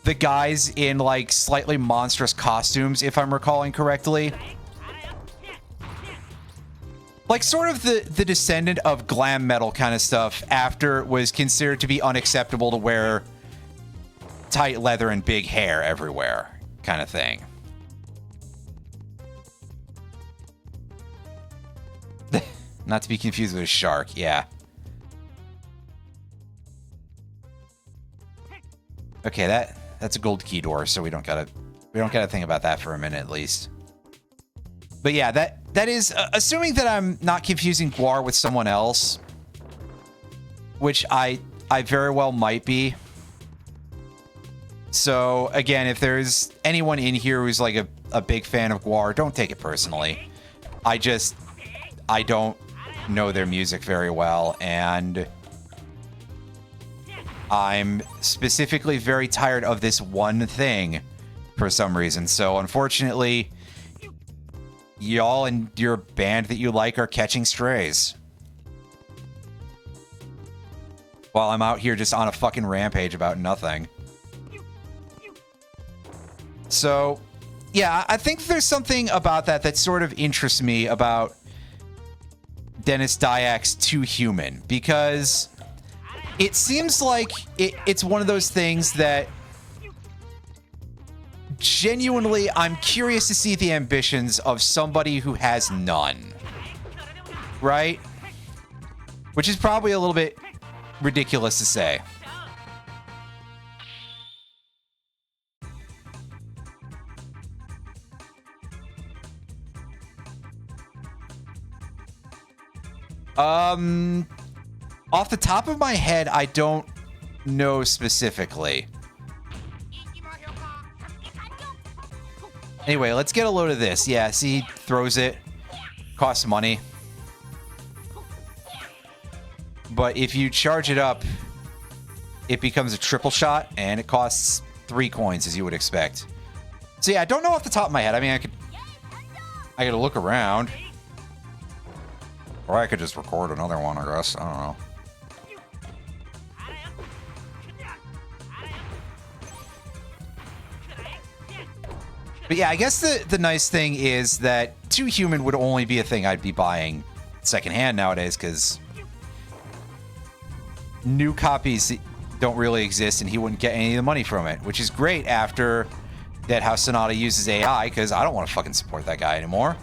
[SPEAKER 1] the guys in like slightly monstrous costumes, if I'm recalling correctly. Like sort of the descendant of glam metal kind of stuff after it was considered to be unacceptable to wear tight leather and big hair everywhere kind of thing. Not to be confused with a shark, yeah. Okay, that's a gold key door, so we don't gotta think about that for a minute at least. But yeah, that is assuming that I'm not confusing Gwar with someone else, which I very well might be. So again, if there's anyone in here who's like a big fan of Gwar, don't take it personally. I don't know their music very well, and I'm specifically very tired of this one thing for some reason. So unfortunately, y'all and your band that you like are catching strays, while I'm out here just on a fucking rampage about nothing. So yeah, I think there's something about that sort of interests me about Dennis Dyak's Too Human, because it seems like it's one of those things that genuinely I'm curious to see the ambitions of somebody who has none, right? Which is probably a little bit ridiculous to say. Off the top of my head, I don't know specifically. Anyway, let's get a load of this. Yeah, see, throws it. Costs money. But if you charge it up, it becomes a triple shot, and it costs 3 coins, as you would expect. So yeah, I don't know off the top of my head. I mean, I gotta look around. Or I could just record another one, I guess. I don't know. But yeah, I guess the nice thing is that Too Human would only be a thing I'd be buying secondhand nowadays, because new copies don't really exist, and he wouldn't get any of the money from it, which is great after that how Sonata uses AI, because I don't want to fucking support that guy anymore.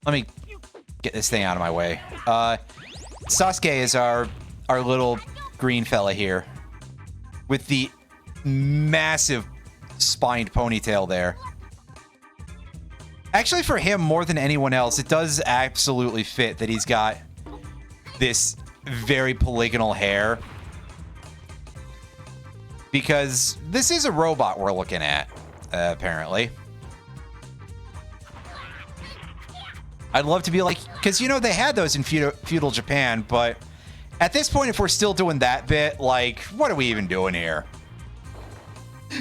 [SPEAKER 1] Let me get this thing out of my way. Sasuke is our little green fella here with the massive spined ponytail there. Actually, for him more than anyone else, it does absolutely fit that he's got this very polygonal hair, because this is a robot we're looking at, apparently. I'd love to be like, because, you know, they had those in feudal Japan, but at this point, if we're still doing that bit, like, what are we even doing here?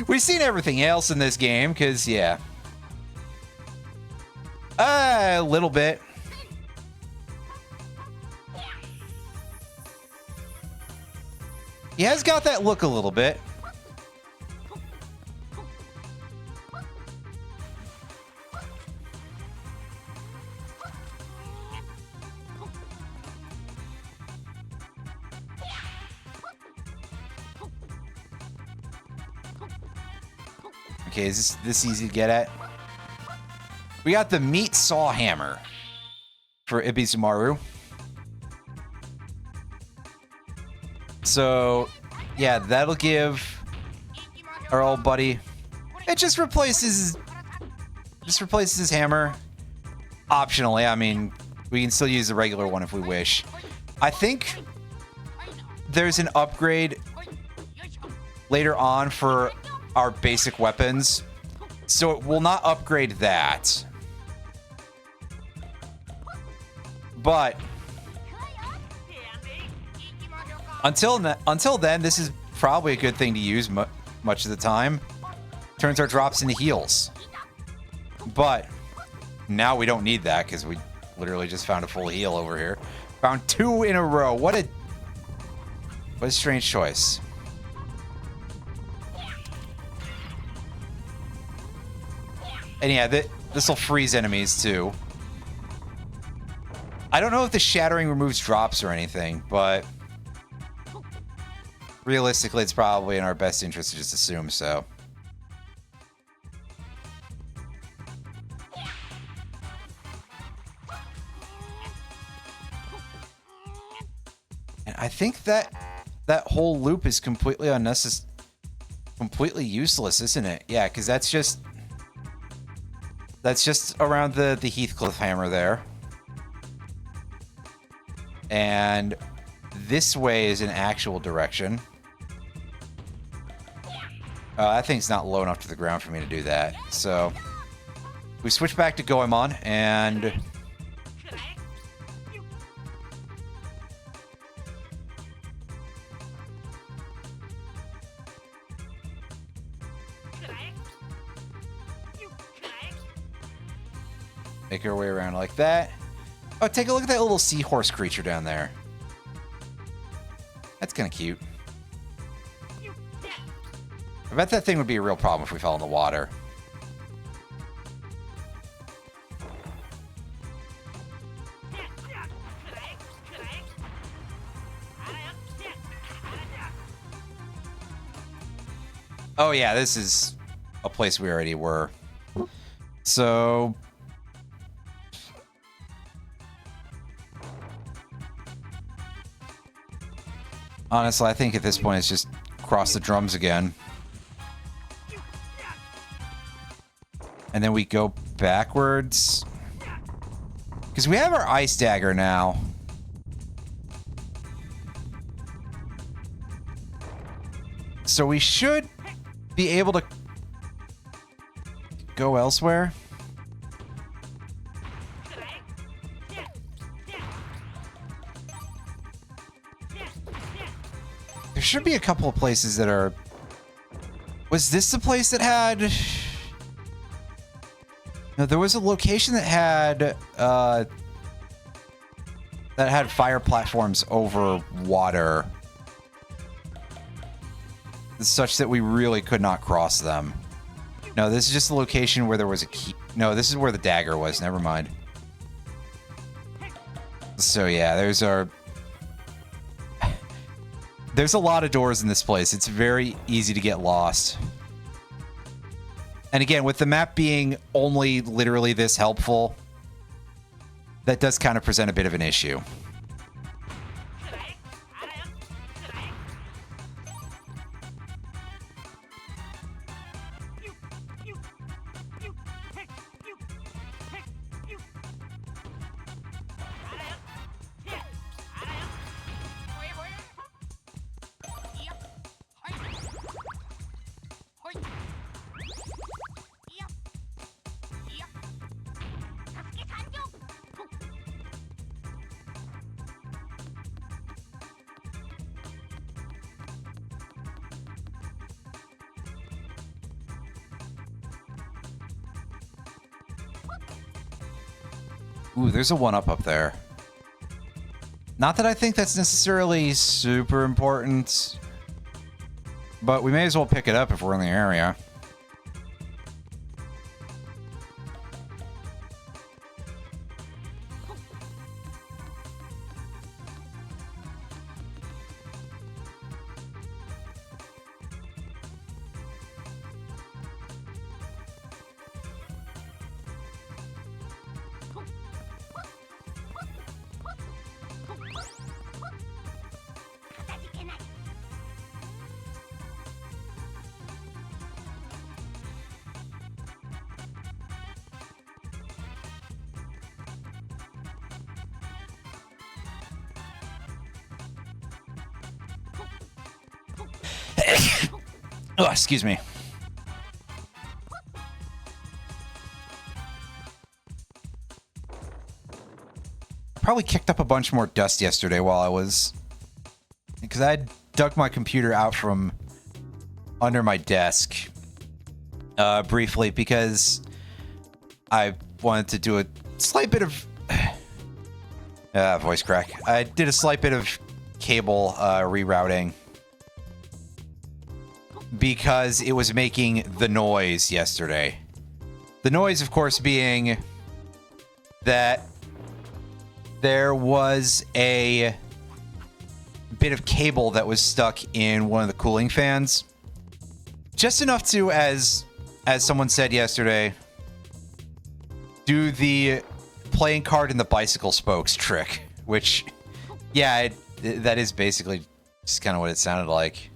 [SPEAKER 1] We've seen everything else in this game, because, yeah. A little bit. He has got that look a little bit. Okay, is this easy to get at? We got the meat saw hammer for Ibizumaru. So, yeah, that'll give our old buddy. It just replaces his hammer. Optionally, I mean, we can still use the regular one if we wish. I think there's an upgrade later on for our basic weapons, so it will not upgrade that. But until then, this is probably a good thing to use much of the time. Turns our drops into heals. But now we don't need that because we literally just found a full heal over here. Found 2 in a row. What a strange choice. And yeah, this will freeze enemies too. I don't know if the shattering removes drops or anything, but realistically, it's probably in our best interest to just assume so. And I think that whole loop is completely unnecessary, completely useless, isn't it? Yeah, because that's just around the Heathcliff hammer there. And this way is an actual direction. That thing's not low enough to the ground for me to do that. So we switch back to Goemon and make our way around like that. Oh, take a look at that little seahorse creature down there. That's kind of cute. I bet that thing would be a real problem if we fell in the water. Oh yeah, this is a place we already were. So honestly, I think at this point it's just cross the drums again. And then we go backwards. Because we have our ice dagger now. So we should be able to go elsewhere. There should be a couple of places that are... Was this the place that had... No, there was a location that had fire platforms over water, such that we really could not cross them. No, this is just a location where there was a key. No, this is where the dagger was. Never mind. So yeah, there's a lot of doors in this place. It's very easy to get lost. And again, with the map being only literally this helpful, that does kind of present a bit of an issue. Ooh, there's a 1-up up there. Not that I think that's necessarily super important, but we may as well pick it up if we're in the area. Oh, excuse me. Probably kicked up a bunch more dust yesterday while I was... Because I had dug my computer out from under my desk briefly because I wanted to do a slight bit of... voice crack. I did a slight bit of cable rerouting because it was making the noise yesterday. The noise, of course, being that there was a bit of cable that was stuck in one of the cooling fans. Just enough to, as someone said yesterday, do the playing card in the bicycle spokes trick, which, yeah, that is basically just kind of what it sounded like.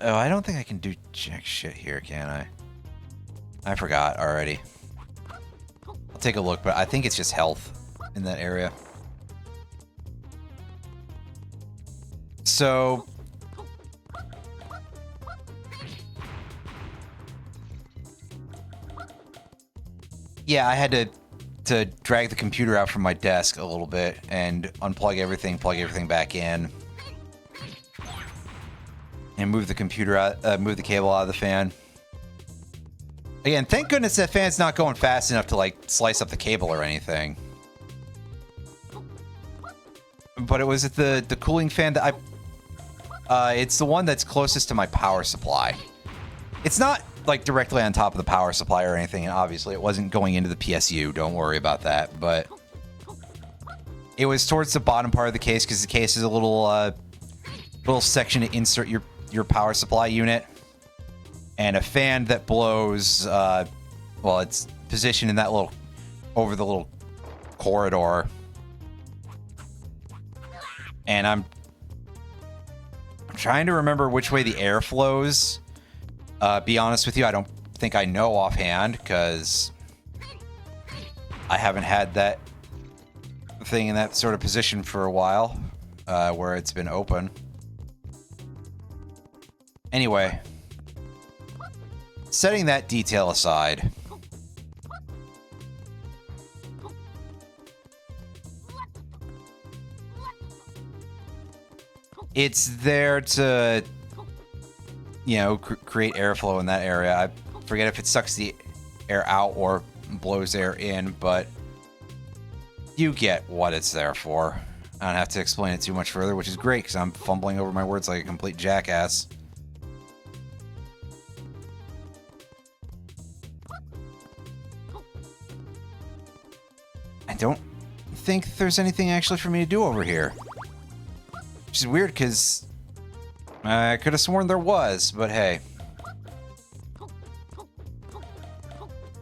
[SPEAKER 1] Oh, I don't think I can do jack shit here, can I? I forgot already. I'll take a look, but I think it's just health in that area. So... yeah, I had to drag the computer out from my desk a little bit and unplug everything, plug everything back in, and move the computer out, move the cable out of the fan. Again, thank goodness that fan's not going fast enough to like slice up the cable or anything. But it was at the cooling fan that it's the one that's closest to my power supply. It's not like directly on top of the power supply or anything, and obviously it wasn't going into the PSU, don't worry about that, but it was towards the bottom part of the case because the case is a little section to insert your power supply unit, and a fan that blows, well, it's positioned in that little, over the little corridor, and I'm trying to remember which way the air flows. Be honest with you, I don't think I know offhand, because I haven't had that thing in that sort of position for a while, where it's been open. Anyway, setting that detail aside, it's there to, you know, create airflow in that area. I forget if it sucks the air out or blows air in, but you get what it's there for. I don't have to explain it too much further, which is great because I'm fumbling over my words like a complete jackass. I don't think there's anything actually for me to do over here, which is weird because I could have sworn there was, but hey.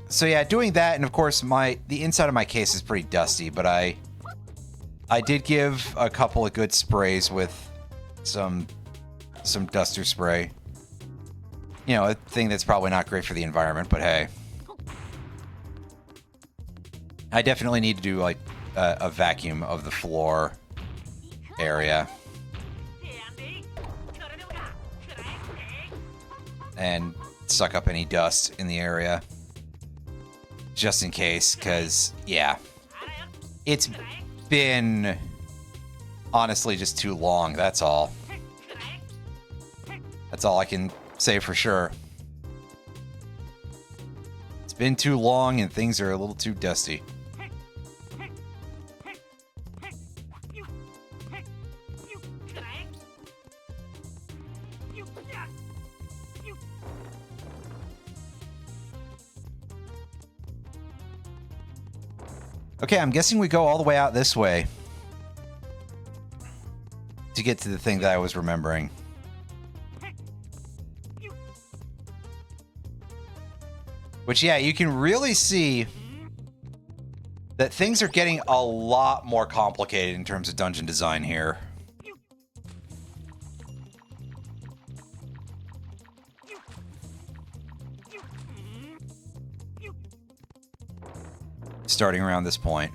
[SPEAKER 1] So yeah, doing that, and of course the inside of my case is pretty dusty, but I did give a couple of good sprays with some duster spray. You know, a thing that's probably not great for the environment, but hey. I definitely need to do like a vacuum of the floor area. And suck up any dust in the area. Just in case, because, yeah. It's been, honestly, just too long, that's all. That's all I can say for sure. It's been too long and things are a little too dusty. Okay, I'm guessing we go all the way out this way to get to the thing that I was remembering. Which, yeah, you can really see that things are getting a lot more complicated in terms of dungeon design here. Starting around this point.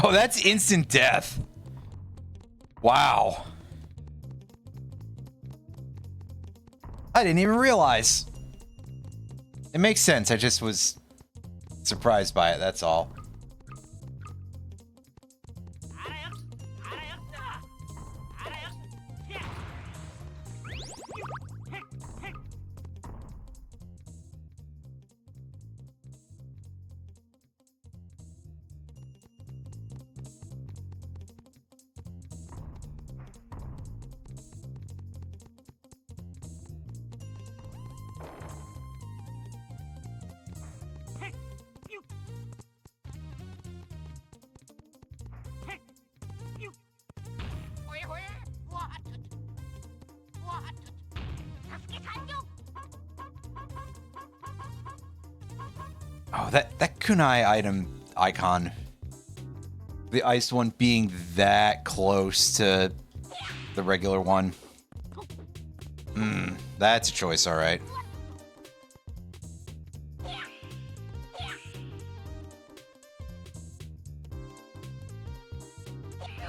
[SPEAKER 1] Oh, that's instant death. Wow. I didn't even realize. It makes sense. I just was surprised by it, that's all. Oh, that kunai item icon. The iced one being that close to the regular one. That's a choice, alright.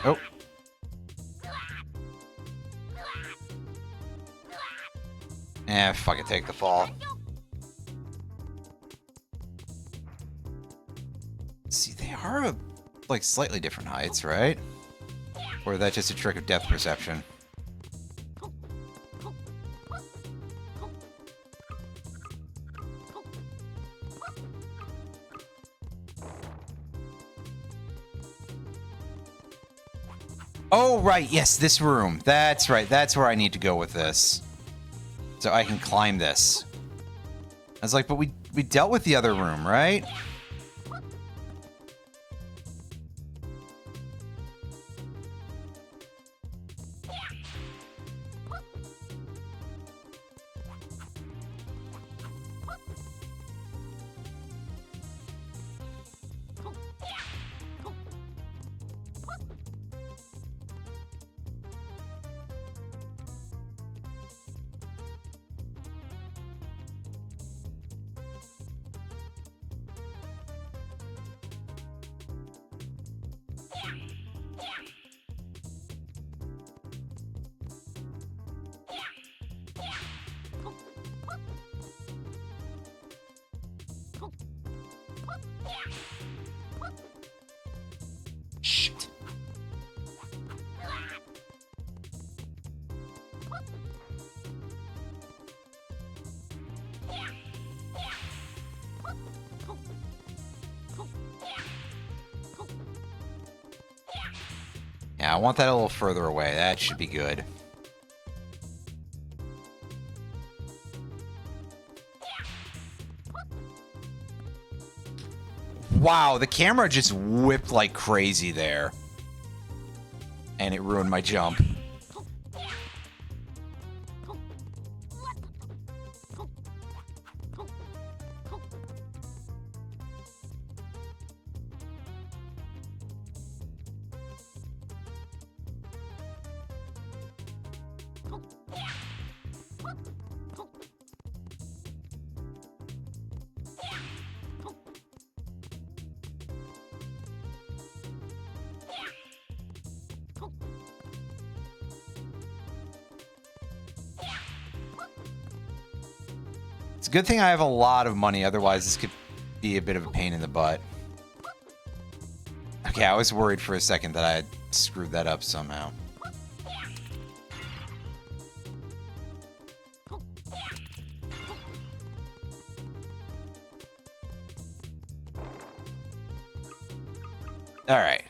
[SPEAKER 1] Oh. Fuck it, take the fall. See, they are like slightly different heights, right? Or is that just a trick of depth perception? Oh, right, yes, this room. That's right, that's where I need to go with this. So I can climb this. I was like, but we dealt with the other room, right? Shit. Yeah, I want that a little further away. That should be good. Wow, the camera just whipped like crazy there. And it ruined my jump. It's a good thing I have a lot of money, otherwise this could be a bit of a pain in the butt. Okay, I was worried for a second that I had screwed that up somehow. All right.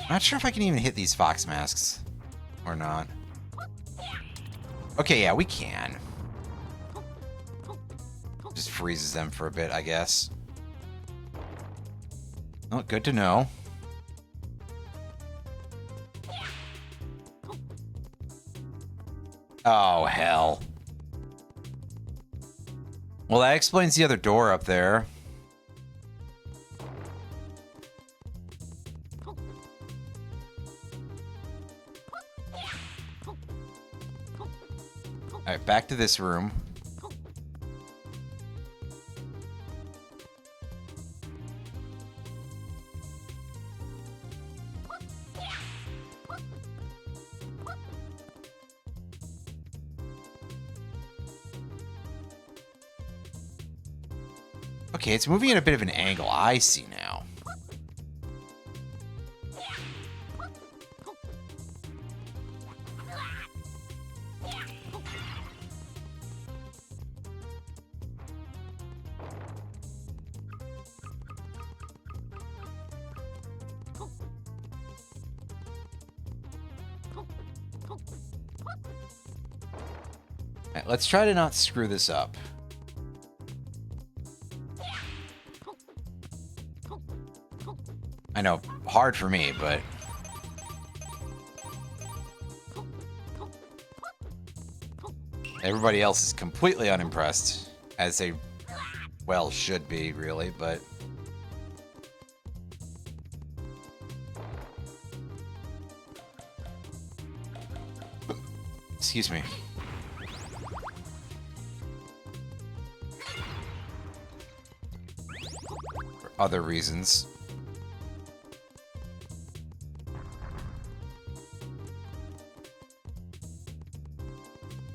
[SPEAKER 1] Not sure if I can even hit these fox masks or not. Okay, yeah, we can. Just freezes them for a bit, I guess. Oh, good to know. Oh, hell. Well, that explains the other door up there. Alright, back to this room. Okay, it's moving at a bit of an angle. I see now. Alright, let's try to not screw this up. I know, hard for me, but... everybody else is completely unimpressed, as they, well, should be, really, but... excuse me. For other reasons.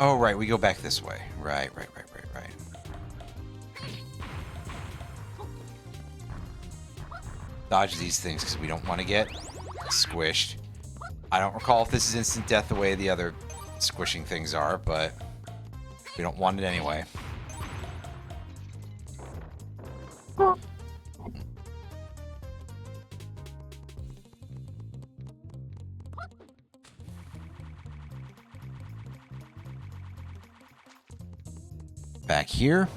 [SPEAKER 1] Oh, right, we go back this way. Right. Dodge these things because we don't want to get squished. I don't recall if this is instant death the way the other squishing things are, but we don't want it anyway. Back here.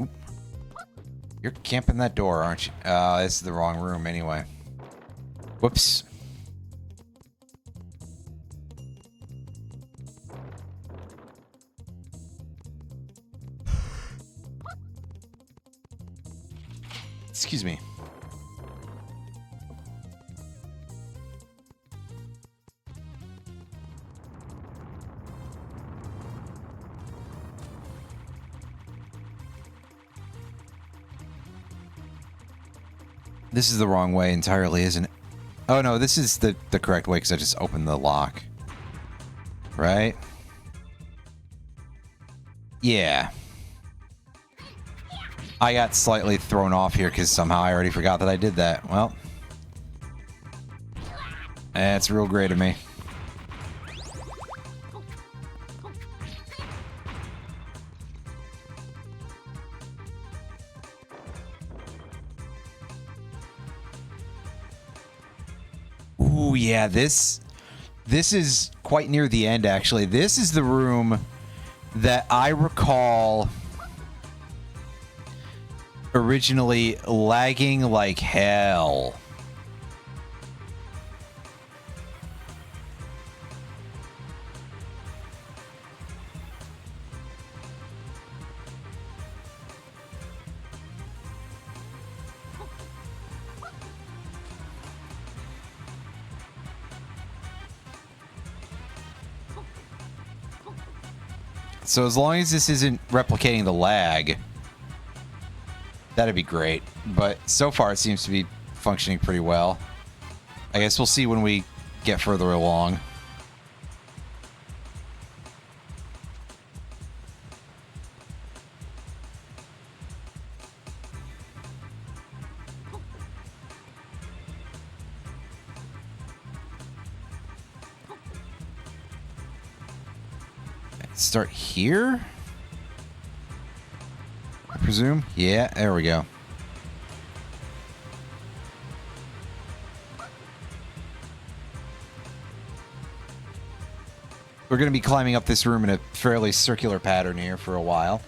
[SPEAKER 1] Oop. You're camping that door, aren't you? This is the wrong room anyway. Whoops. Excuse me. This is the wrong way entirely, isn't it? Oh no, this is the correct way because I just opened the lock. Right? Yeah. I got slightly thrown off here because somehow I already forgot that I did that. Well. That's real great of me. Ooh, yeah, this is quite near the end, actually. This is the room that I recall originally lagging like hell. So as long as this isn't replicating the lag, that'd be great. But so far it seems to be functioning pretty well. I guess we'll see when we get further along. Start here? I presume? Yeah, there we go. We're going to be climbing up this room in a fairly circular pattern here for a while.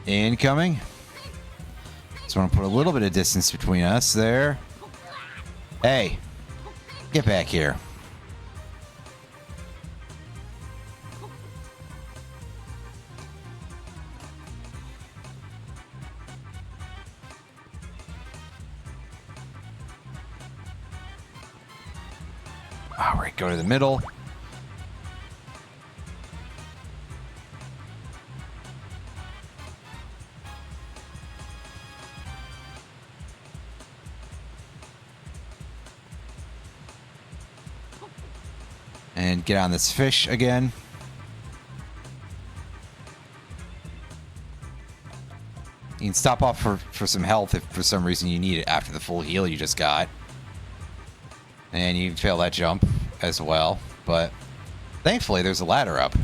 [SPEAKER 1] Incoming. Just want to put a little bit of distance between us there. Hey, get back here. All right, go to the middle. And get on this fish again. You can stop off for some health if for some reason you need it after the full heal you just got. And you can fail that jump as well. But thankfully there's a ladder up.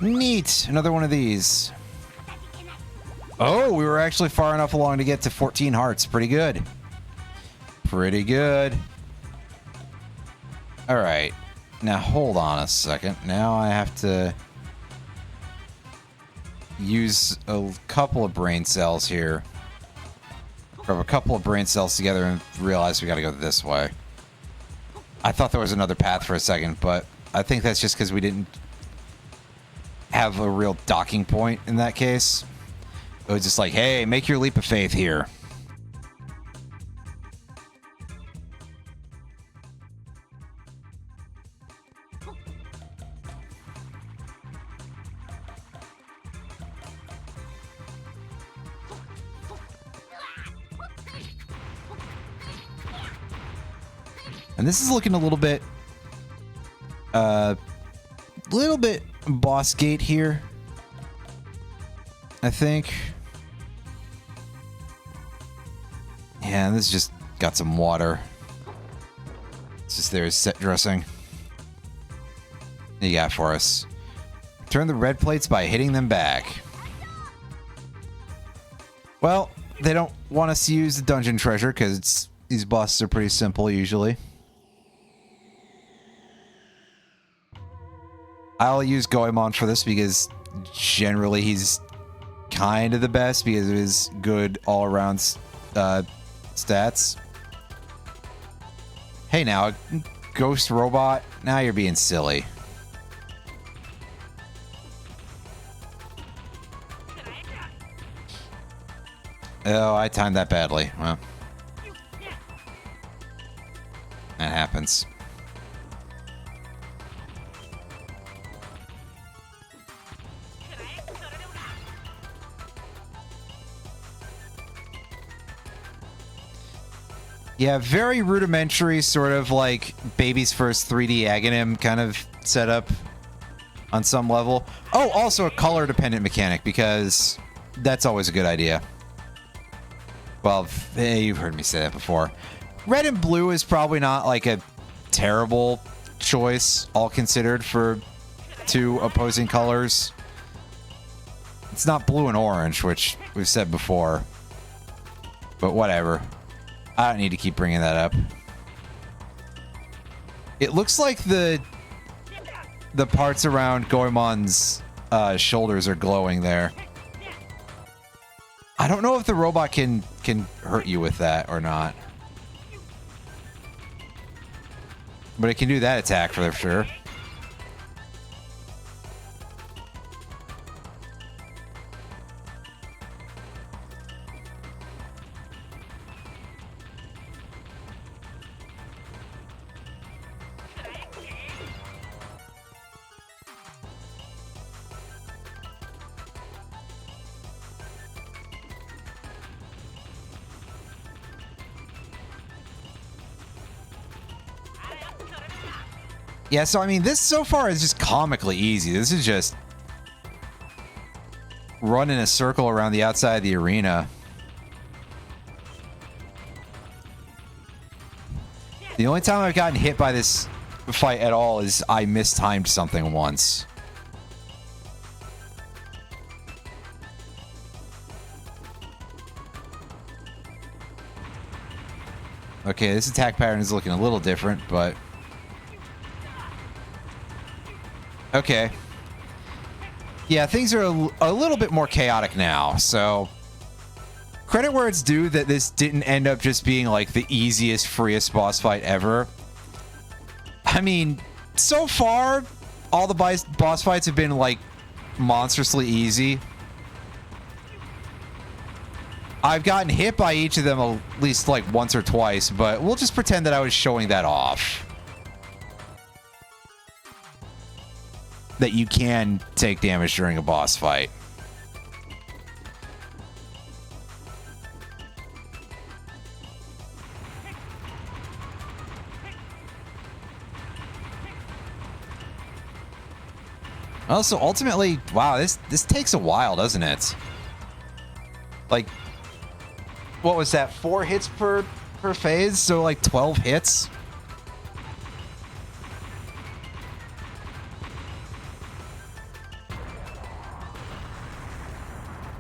[SPEAKER 1] Neat! Another one of these. Oh, we were actually far enough along to get to 14 hearts. Pretty good. Pretty good. Alright. Now, hold on a second. Now I have to use a couple of brain cells here. Grab a couple of brain cells together and realize we gotta go this way. I thought there was another path for a second, but I think that's just because we didn't have a real docking point in that case. It was just like, hey, make your leap of faith here. And this is looking a little bit boss gate here, I think. Yeah, this just got some water. It's just there is set dressing. What you got for us? Turn the red plates by hitting them back. Well, they don't want us to use the dungeon treasure because these bosses are pretty simple usually. I'll use Goemon for this because generally he's kind of the best because of his good all-around stats. Hey now, ghost robot, now you're being silly. Oh, I timed that badly. Well, that happens. Yeah, very rudimentary, sort of like baby's first 3D Aghanim kind of setup on some level. Oh, also a color-dependent mechanic, because that's always a good idea. Well, you've heard me say that before. Red and blue is probably not like a terrible choice, all considered, for two opposing colors. It's not blue and orange, which we've said before. But whatever. I don't need to keep bringing that up. It looks like the parts around Goemon's shoulders are glowing there. I don't know if the robot can hurt you with that or not. But it can do that attack for sure. Yeah, so I mean, this so far is just comically easy. This is just run in a circle around the outside of the arena. The only time I've gotten hit by this fight at all is I mistimed something once. Okay, this attack pattern is looking a little different, but... Okay. Yeah, things are a little bit more chaotic now, so... Credit where it's due that this didn't end up just being, like, the easiest, freest boss fight ever. I mean, so far, all the boss fights have been, like, monstrously easy. I've gotten hit by each of them at least, like, once or twice, but we'll just pretend that I was showing that off. That you can take damage during a boss fight. Also, ultimately, wow, this takes a while, doesn't it? Like, what was that? 4 hits per phase, so like 12 hits.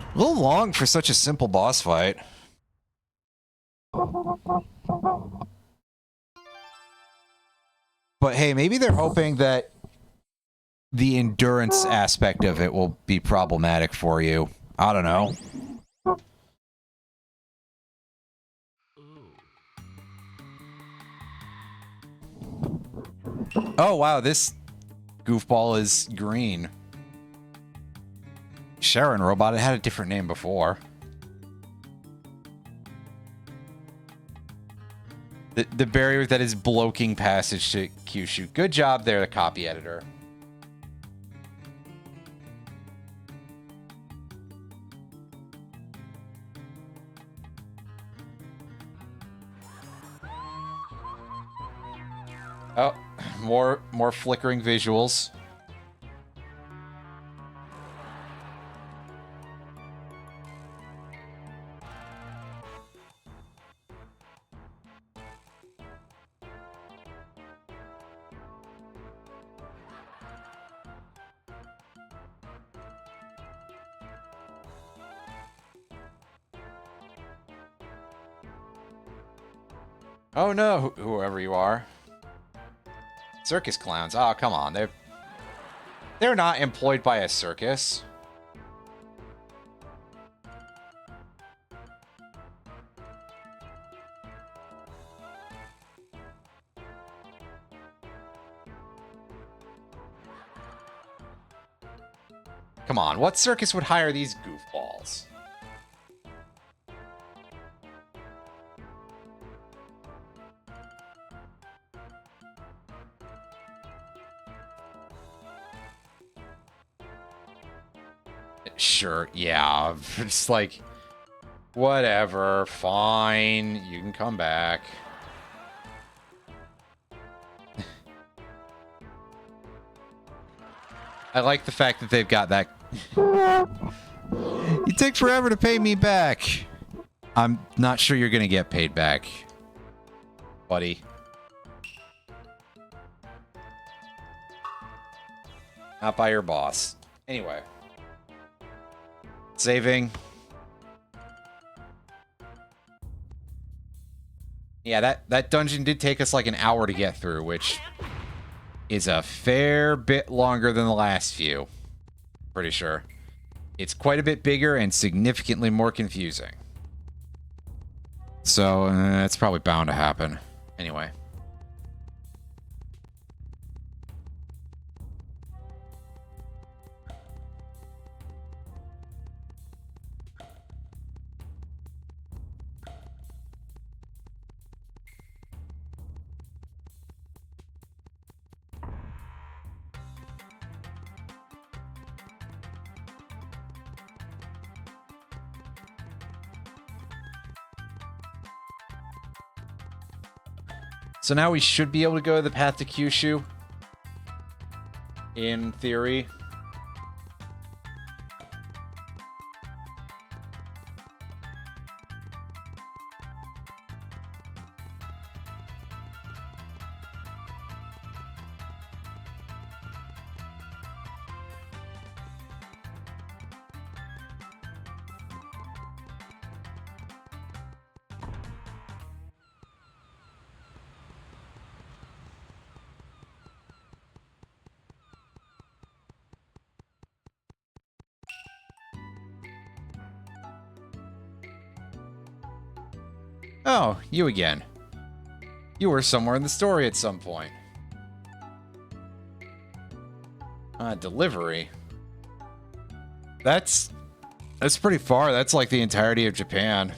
[SPEAKER 1] A little long for such a simple boss fight. But hey, maybe they're hoping that the endurance aspect of it will be problematic for you. I don't know. Oh, wow, this goofball is green. Sharon Robot, it had a different name before. The barrier that is blocking passage to Kyushu. Good job there, the copy editor. Oh, more flickering visuals. Oh no, whoever you are. Circus clowns. Oh, come on. They're not employed by a circus. Come on, what circus would hire these goofballs? Sure, yeah. It's like, whatever, fine. You can come back. I like the fact that they've got that. You take forever to pay me back. I'm not sure you're gonna get paid back, buddy. Not by your boss. Anyway. Saving. Yeah, that dungeon did take us like an hour to get through, which is a fair bit longer than the last few. Pretty sure. It's quite a bit bigger and significantly more confusing. So, that's probably bound to happen. Anyway. So now we should be able to go to the path to Kyushu. in theory. Oh, you again. You were somewhere in the story at some point. Delivery. That's pretty far. That's like the entirety of Japan.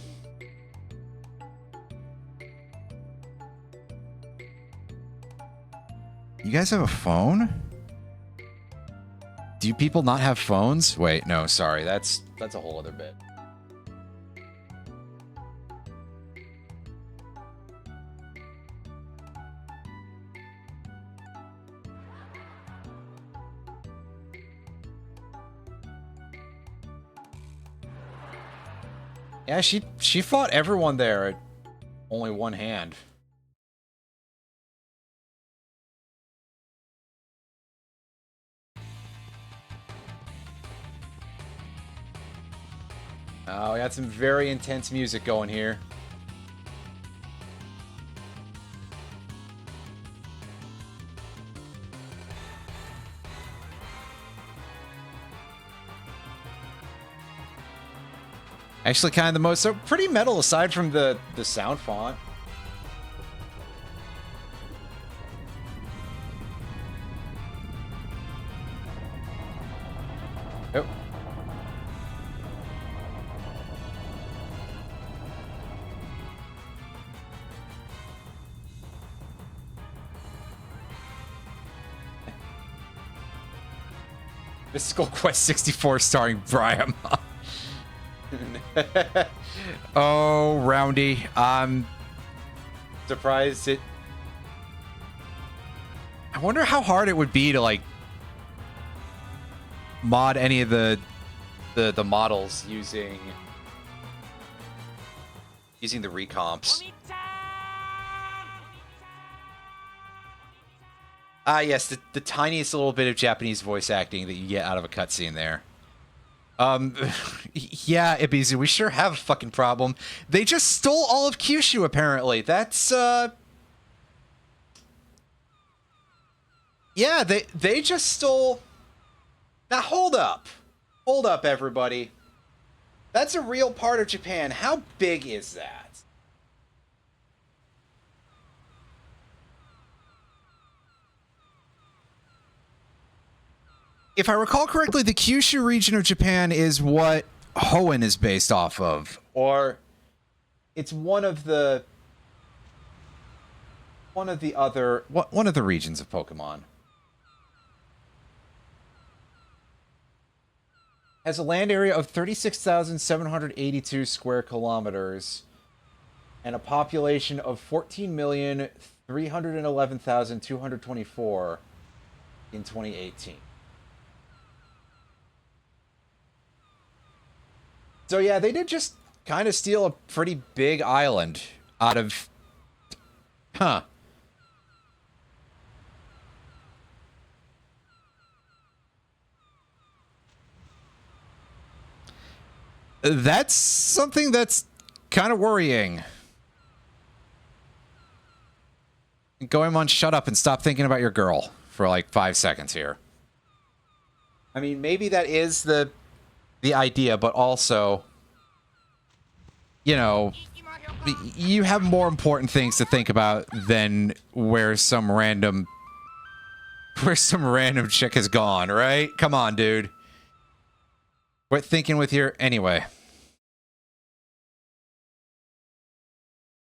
[SPEAKER 1] You guys have a phone? Do you people not have phones? Wait, no, sorry. That's a whole other bit. Yeah, she fought everyone there at only one hand. Oh, we got some very intense music going here. Actually, kind of the most, so pretty metal aside from the sound font. Oh. Mystical Quest 64 starring Brian. Oh, Roundy. I'm surprised it... I wonder how hard it would be to, like, mod any of the models using the recomps. Ah, yes, the tiniest little bit of Japanese voice acting that you get out of a cutscene there. Yeah, Ibizu, we sure have a fucking problem. They just stole all of Kyushu, apparently. That's, yeah, they just stole... Now, hold up. Hold up, everybody. That's a real part of Japan. How big is that? If I recall correctly, the Kyushu region of Japan is what Hoenn is based off of. Or it's one of the regions of Pokemon. Has a land area of 36,782 square kilometers and a population of 14,311,224 in 2018. So yeah, they did just kind of steal a pretty big island out of... Huh. That's something that's kind of worrying. Goemon, shut up and stop thinking about your girl for like 5 seconds here. I mean, maybe that is the idea, but also, you know, you have more important things to think about than where some random chick has gone, right? Come on, dude. Quit thinking with your... Anyway.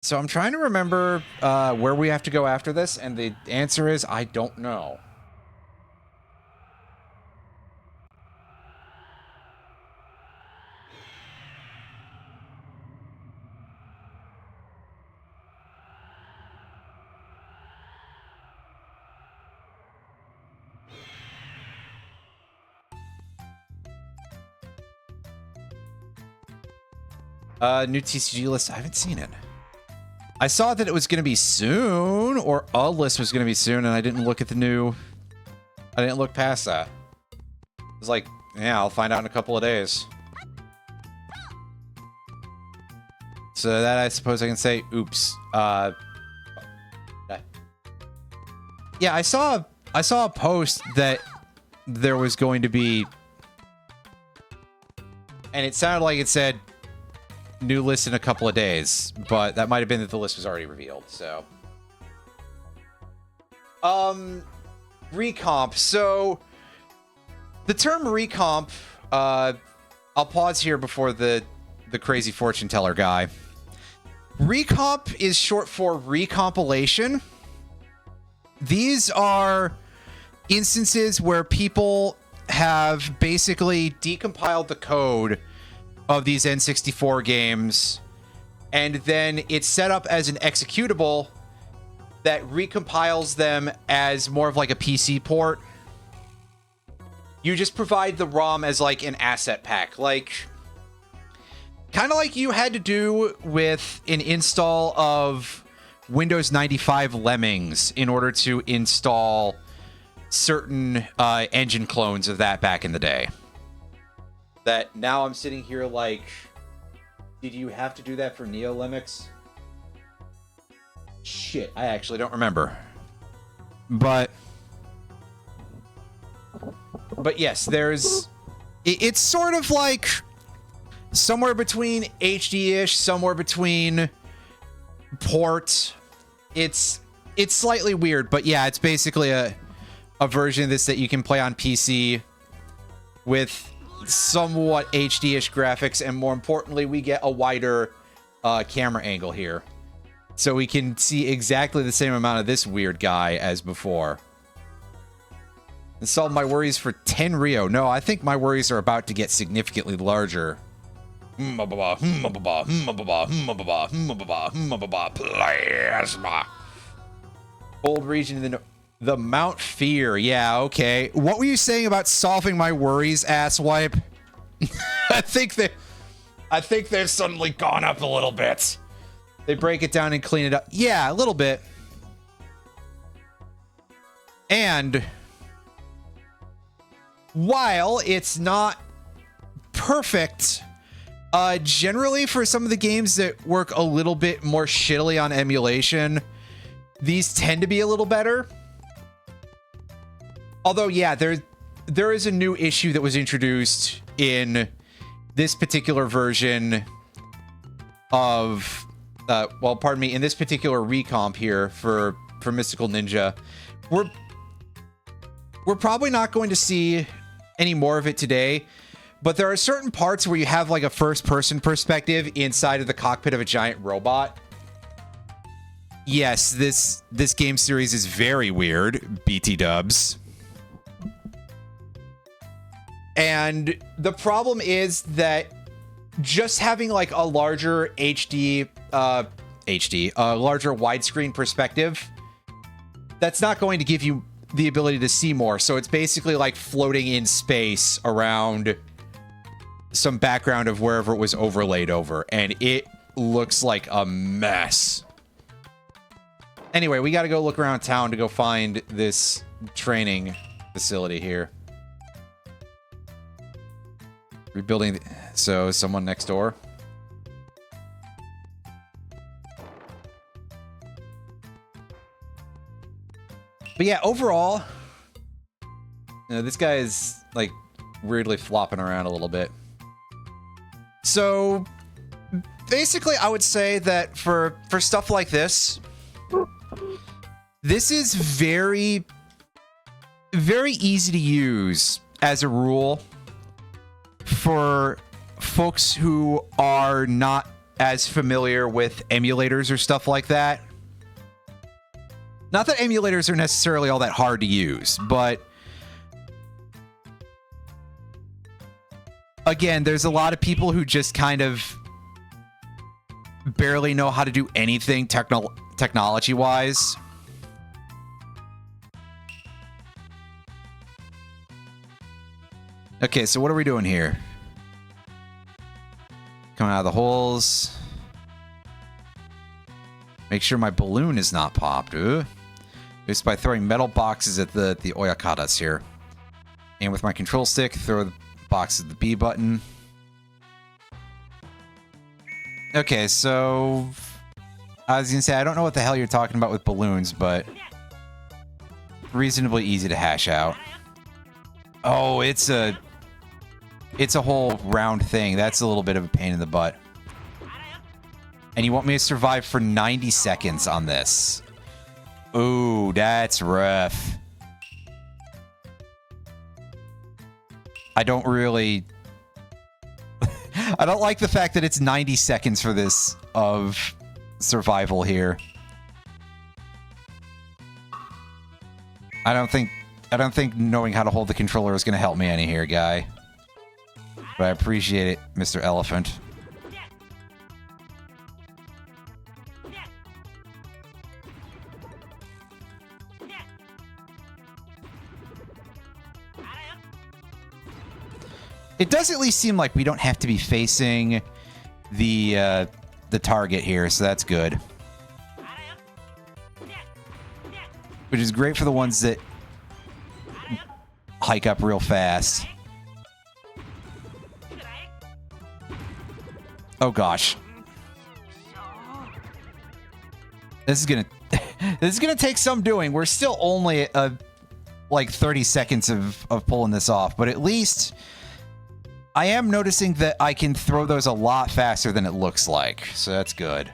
[SPEAKER 1] So I'm trying to remember where we have to go after this, and the answer is I don't know. New TCG list. I haven't seen it. I saw that it was going to be soon, or a list was going to be soon, and I didn't look at the new... I didn't look past that. It was like, yeah, I'll find out in a couple of days. So that, I suppose I can say, oops. Yeah, I saw a post that there was going to be... And it sounded like it said... new list in a couple of days, but that might have been that the list was already revealed, so. Recomp. So, the term recomp, I'll pause here before the crazy fortune teller guy. Recomp is short for recompilation. These are instances where people have basically decompiled the code of these N64 games, and then it's set up as an executable that recompiles them as more of like a PC port. You just provide the ROM as like an asset pack, like kind of like you had to do with an install of Windows 95 Lemmings in order to install certain engine clones of that back in the day. That now I'm sitting here like, did you have to do that for Neo Lemix? Shit, I actually don't remember. But yes, there's... It's sort of like somewhere between HD-ish, somewhere between port. It's slightly weird, but yeah, it's basically a version of this that you can play on PC with somewhat HD-ish graphics, and more importantly, we get a wider camera angle here. So we can see exactly the same amount of this weird guy as before. And solve my worries for 10 Rio. No, I think my worries are about to get significantly larger. Plasma. Old region in the... The Mount Fear. Yeah, okay. What were you saying about solving my worries, asswipe? I think they've suddenly gone up a little bit. They break it down and clean it up. Yeah, a little bit. And while it's not perfect, generally for some of the games that work a little bit more shittily on emulation, these tend to be a little better. Although, yeah, there is a new issue that was introduced in this particular version of, well, pardon me, in this particular recomp here for Mystical Ninja. We're probably not going to see any more of it today, but there are certain parts where you have like a first-person perspective inside of the cockpit of a giant robot. Yes, this game series is very weird, BT dubs. And the problem is that just having like a larger larger widescreen perspective, that's not going to give you the ability to see more. So it's basically like floating in space around some background of wherever it was overlaid over, and it looks like a mess. Anyway, we got to go look around town to go find this training facility here. Rebuilding, so someone next door. But yeah, overall, you know, this guy is like weirdly flopping around a little bit. So basically, I would say that for stuff like this, this is very, very easy to use as a rule for folks who are not as familiar with emulators or stuff like that. Not that emulators are necessarily all that hard to use, but again, there's a lot of people who just kind of barely know how to do anything technology-wise. Okay, so what are we doing here? coming out of the holes. Make sure my balloon is not popped. Ooh. Just by throwing metal boxes at the Oyakatas here. And with my control stick, throw the box at the B button. Okay, so I was gonna say, I don't know what the hell you're talking about with balloons, but reasonably easy to hash out. Oh, it's a whole round thing. That's a little bit of a pain in the butt. And you want me to survive for 90 seconds on this? Ooh, that's rough. I don't really... I don't like the fact that it's 90 seconds for this of survival here. I don't think knowing how to hold the controller is going to help me any here, guy. But I appreciate it, Mr. Elephant. It does at least seem like we don't have to be facing the target here, so that's good. Which is great for the ones that hike up real fast. Oh gosh. This is gonna take some doing. We're still only like 30 seconds of pulling this off, but at least I am noticing that I can throw those a lot faster than it looks like, so that's good.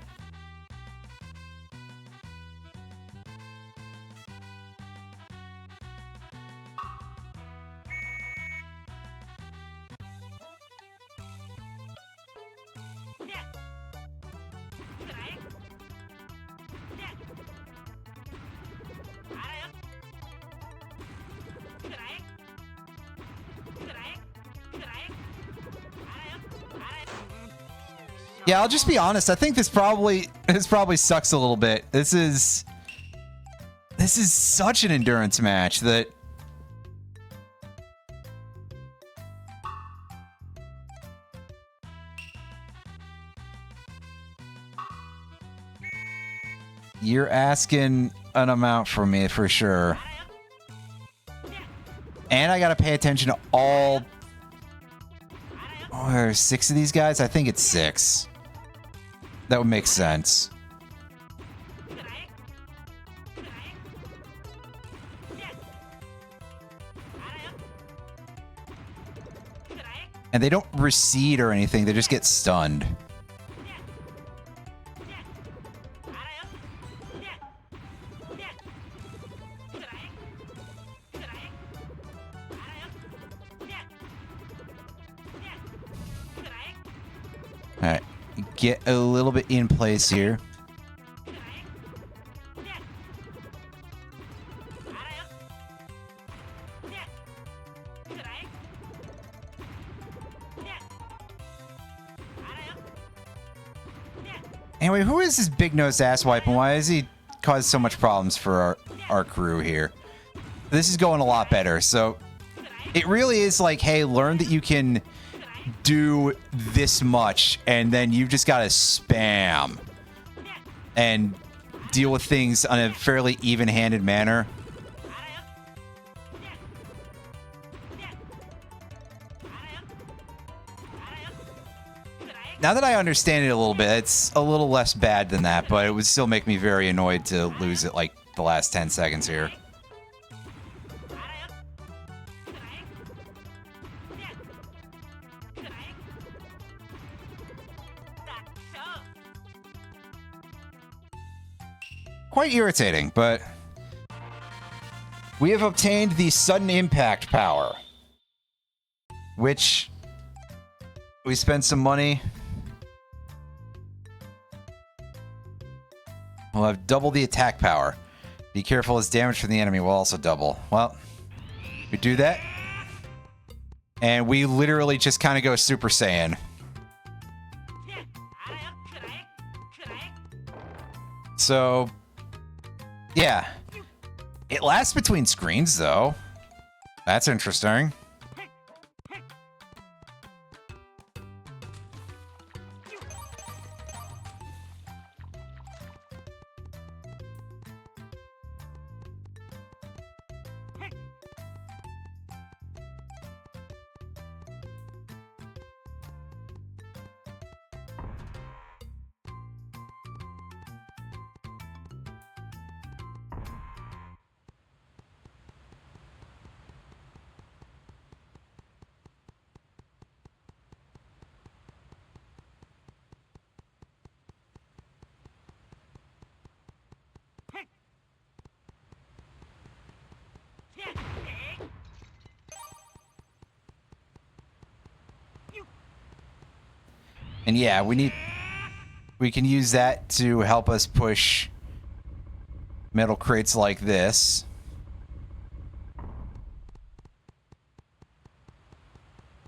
[SPEAKER 1] Yeah, I'll just be honest. I think this probably sucks a little bit. This is such an endurance match that you're asking an amount from me for sure. And I gotta pay attention to all... Oh, there's 6 of these guys? I think it's 6. That would make sense. And they don't recede or anything, they just get stunned. Alright, get a little bit in place here. Anyway, who is this big-nosed asswipe and why has he caused so much problems for our crew here? This is going a lot better, so it really is like, hey, learn that you can do this much and then you just gotta spam and deal with things on a fairly even-handed manner. Now that I understand it a little bit, it's a little less bad than that, but it would still make me very annoyed to lose it like the last 10 seconds here. Quite irritating, but we have obtained the sudden impact power, which we spent some money. We'll have double the attack power. Be careful as damage from the enemy will also double. Well, we do that. And we literally just kind of go Super Saiyan. So, yeah. It lasts between screens, though. That's interesting. And yeah, we can use that to help us push metal crates like this.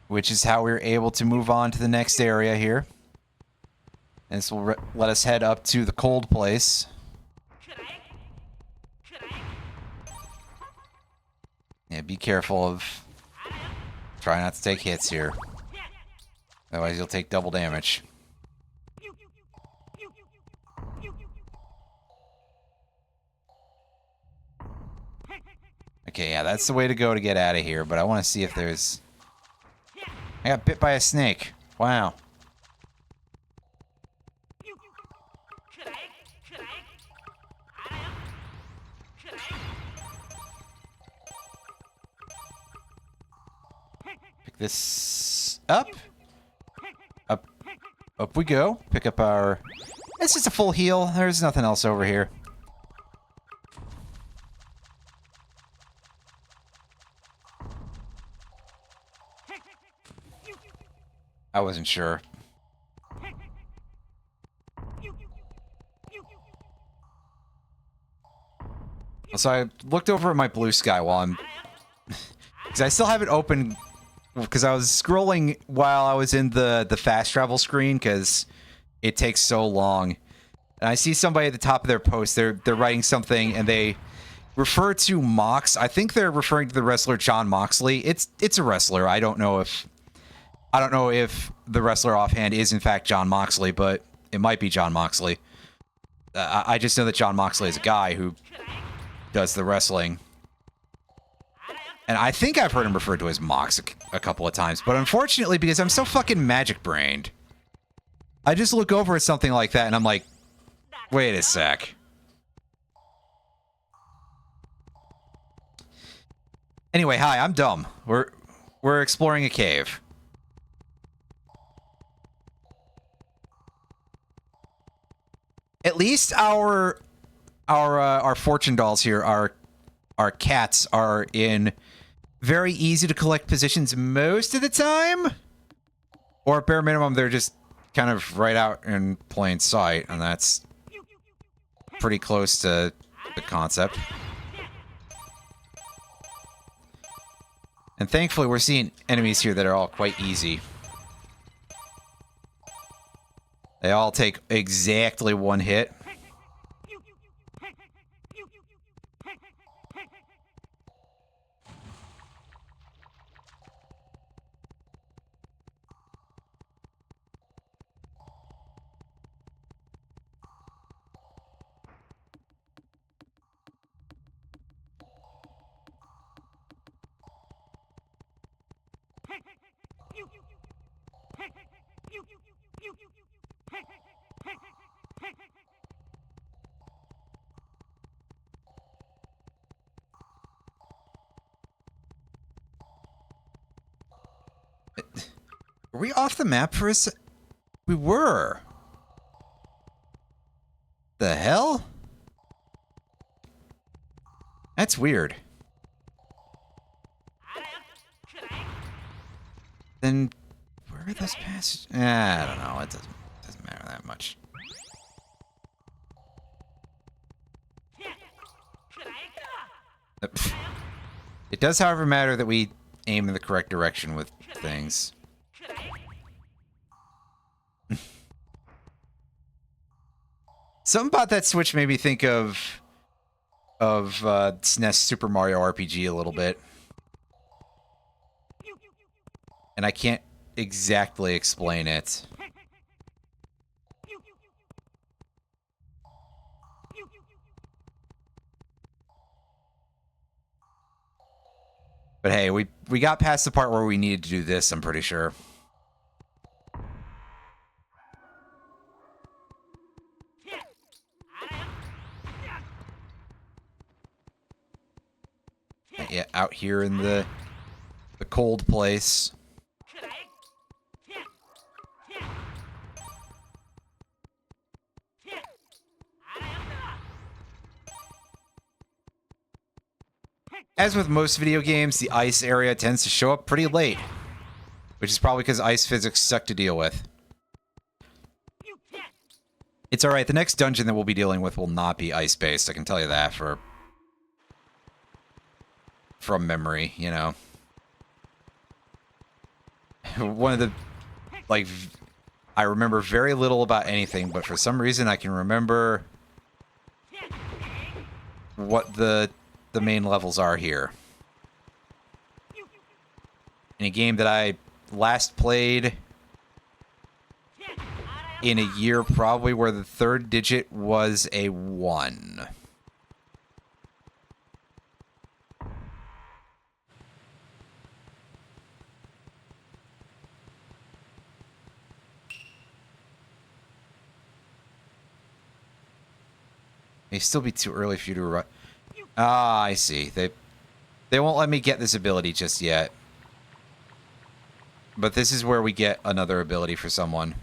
[SPEAKER 1] Which is how we're able to move on to the next area here. And this will let us head up to the cold place. Yeah, be careful of... Try not to take hits here. Otherwise you'll take double damage. Okay, yeah, that's the way to go to get out of here, but I want to see if there's... I got bit by a snake. Wow. Pick this up. Up we go. Pick up our... It's just a full heal. There's nothing else over here. I wasn't sure. So I looked over at my blue sky while I'm... Because I still have it open... Because I was scrolling while I was in the fast travel screen, because it takes so long. And I see somebody at the top of their post, they're writing something, and they refer to Mox. I think they're referring to the wrestler Jon Moxley. It's a wrestler. I don't know if the wrestler offhand is in fact Jon Moxley, but it might be Jon Moxley. I just know that Jon Moxley is a guy who does the wrestling. And I think I've heard him referred to as Mox a couple of times, but unfortunately, because I'm so fucking magic-brained, I just look over at something like that and I'm like, wait a sec. Anyway, hi, I'm dumb. We're exploring a cave. At least our fortune dolls here, our cats, are in very easy to collect positions most of the time. Or at bare minimum, they're just kind of right out in plain sight, and that's pretty close to the concept. And thankfully, we're seeing enemies here that are all quite easy. They all take exactly one hit. Were we off the map for a sec? We were. The hell? That's weird. Then where are those passages? I don't know. It doesn't matter that much. It does, however, matter that we aim in the correct direction with things. Something about that switch made me think of SNES Super Mario RPG a little bit. And I can't exactly explain it. But hey, we got past the part where we needed to do this, I'm pretty sure. Yeah, out here in the cold place. As with most video games, the ice area tends to show up pretty late, which is probably because ice physics suck to deal with. It's alright, the next dungeon that we'll be dealing with will not be ice-based, I can tell you that from memory, you know. One of the, like, I remember very little about anything, but for some reason I can remember what the main levels are here. In a game that I last played in a year probably where the third digit was a 1. May still be too early for you to run. Ah, I see. They won't let me get this ability just yet. But this is where we get another ability for someone.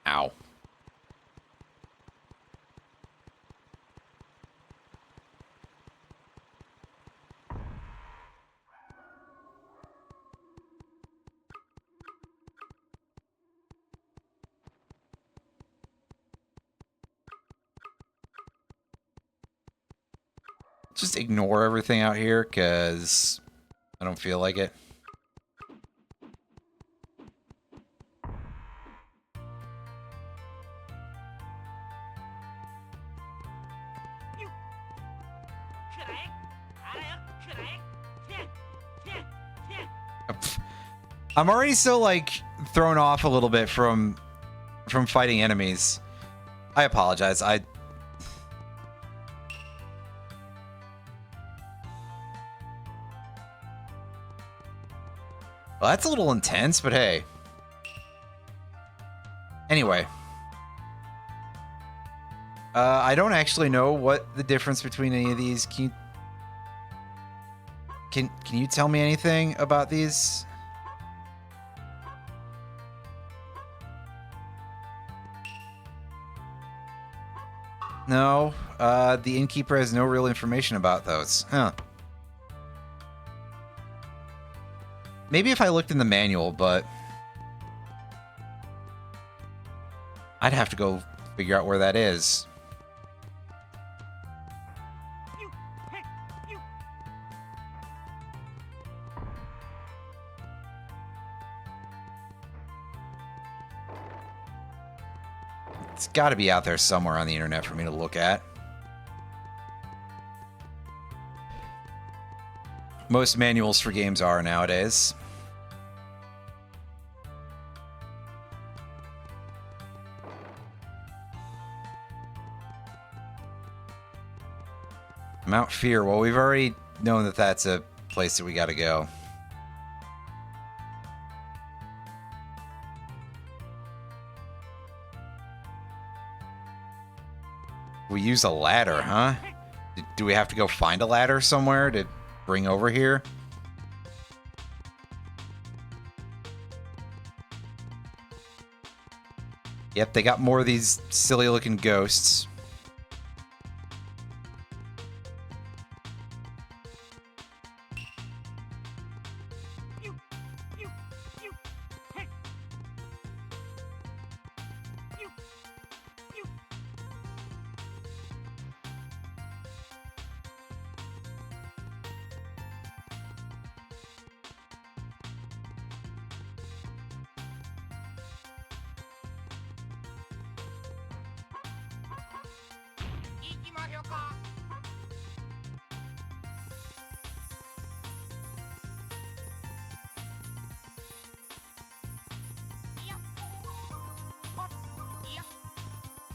[SPEAKER 1] Ow. Just ignore everything out here, because I don't feel like it. I'm already so, like, thrown off a little bit from fighting enemies. I apologize. Well, that's a little intense, but hey. Anyway. I don't actually know what the difference between any of these. Can you tell me anything about these? No, the innkeeper has no real information about those. Huh. Maybe if I looked in the manual, but I'd have to go figure out where that is. It's got to be out there somewhere on the internet for me to look at. Most manuals for games are nowadays. Mount Fear. Well, we've already known that that's a place that we got to go. We use a ladder, huh? Do we have to go find a ladder somewhere to bring over here? Yep, they got more of these silly-looking ghosts.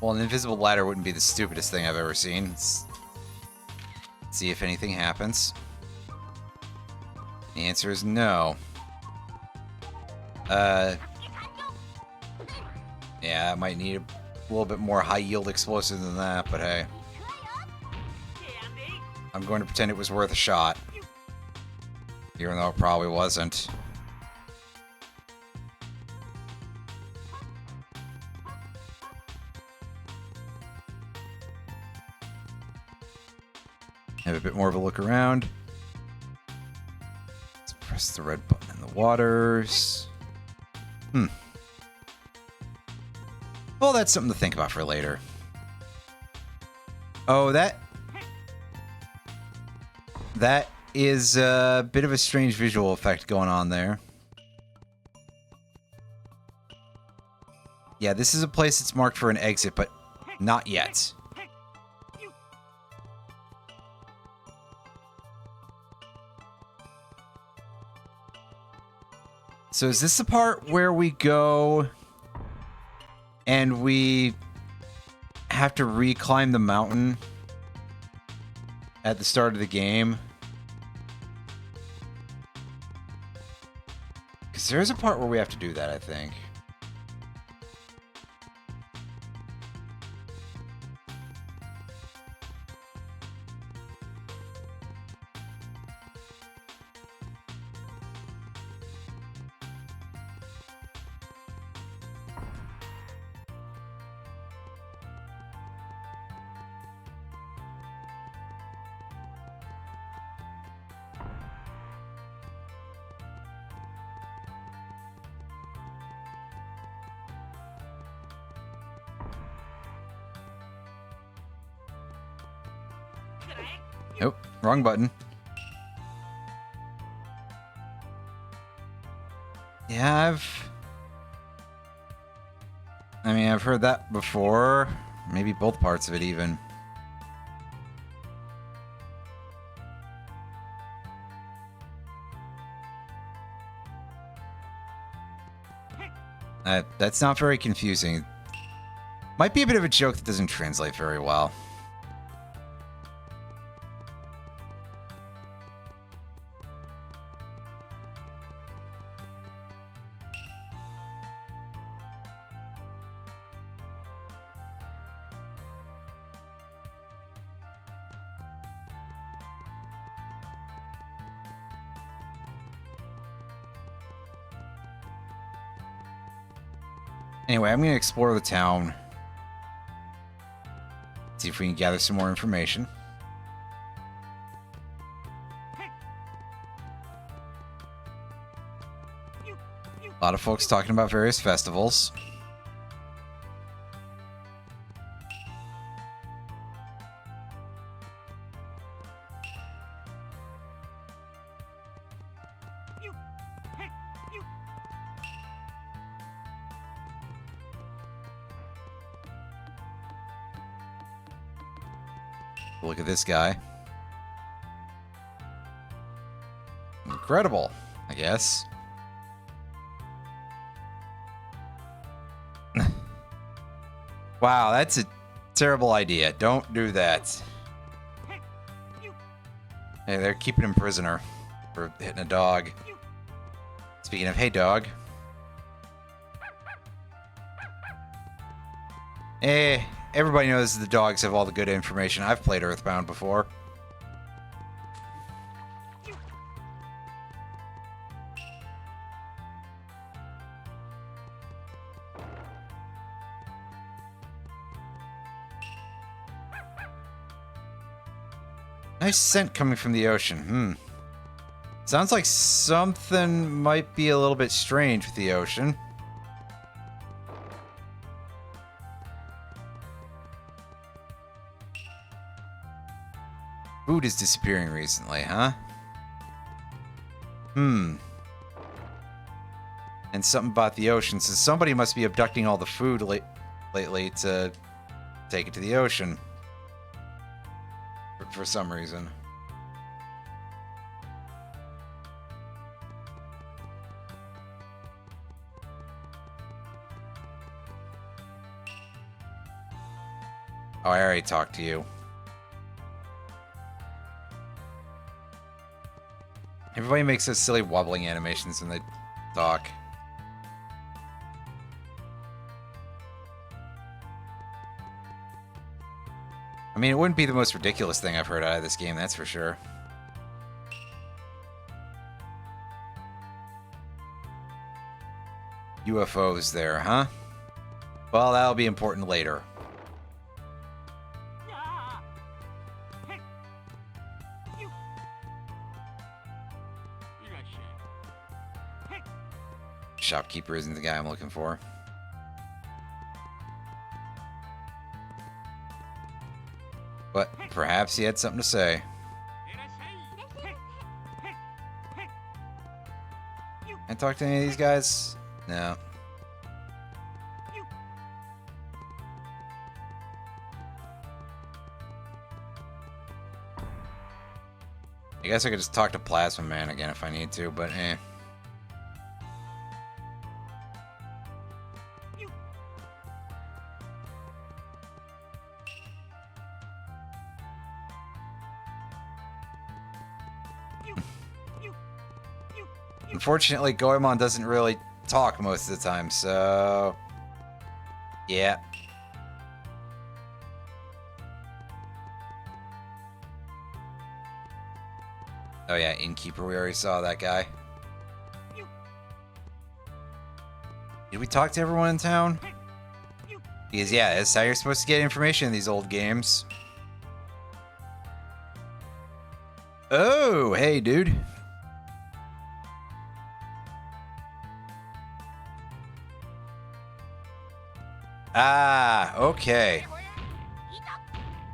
[SPEAKER 1] Well, an invisible ladder wouldn't be the stupidest thing I've ever seen. Let's see if anything happens. The answer is no. Yeah, I might need a little bit more high-yield explosive than that, but hey. I'm going to pretend it was worth a shot. Even though it probably wasn't. Have a bit more of a look around. Let's press the red button in the waters. Well, that's something to think about for later. Oh, that is a bit of a strange visual effect going on there. Yeah, this is a place that's marked for an exit, but not yet. So is this the part where we go and we have to reclimb the mountain at the start of the game? Because there's a part where we have to do that, I think. Nope, wrong button. Yeah, I've heard that before. Maybe both parts of it even. That's not very confusing. Might be a bit of a joke that doesn't translate very well. Anyway, I'm going to explore the town. See if we can gather some more information. A lot of folks talking about various festivals. Look at this guy. Incredible, I guess. Wow, that's a terrible idea. Don't do that. Hey, they're keeping him prisoner for hitting a dog. Speaking of, hey, dog. Eh, everybody knows the dogs have all the good information. I've played Earthbound before. Nice scent coming from the ocean. Sounds like something might be a little bit strange with the ocean. Food is disappearing recently, huh? And something about the ocean. So somebody must be abducting all the food lately to take it to the ocean. For some reason. Oh, I already talked to you. Everybody makes those silly wobbling animations when they talk. I mean, it wouldn't be the most ridiculous thing I've heard out of this game, that's for sure. UFOs there, huh? Well, that'll be important later. Shopkeeper isn't the guy I'm looking for. But perhaps he had something to say. Can I talk to any of these guys? No. I guess I could just talk to Plasma Man again if I need to, but eh. Unfortunately, Goemon doesn't really talk most of the time, so... yeah. Oh yeah, Innkeeper, we already saw that guy. Did we talk to everyone in town? Because yeah, that's how you're supposed to get information in these old games. Oh, hey dude. Ah, okay.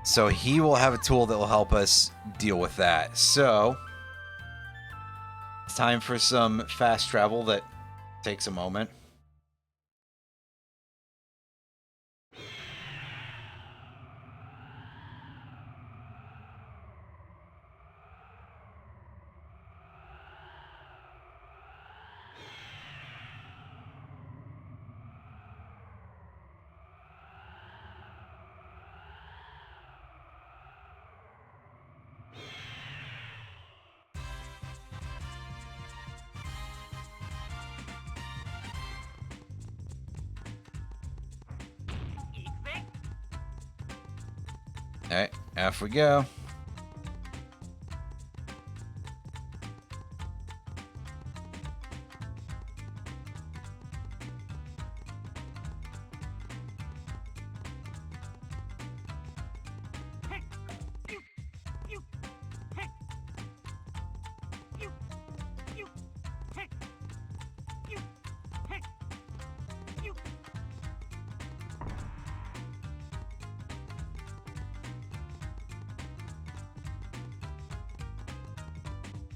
[SPEAKER 1] So he will have a tool that will help us deal with that. So, it's time for some fast travel that takes a moment. Alright, off we go.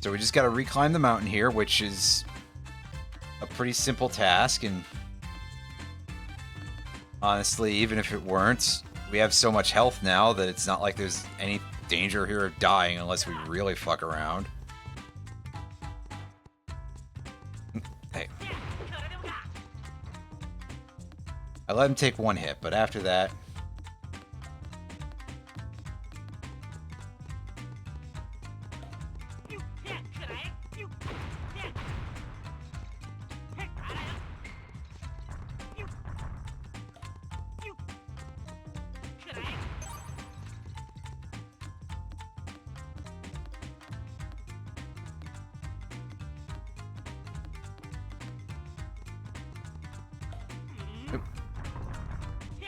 [SPEAKER 1] So we just got to reclimb the mountain here, which is a pretty simple task, and honestly, even if it weren't, we have so much health now that it's not like there's any danger here of dying unless we really fuck around. Hey. I let him take one hit, but after that...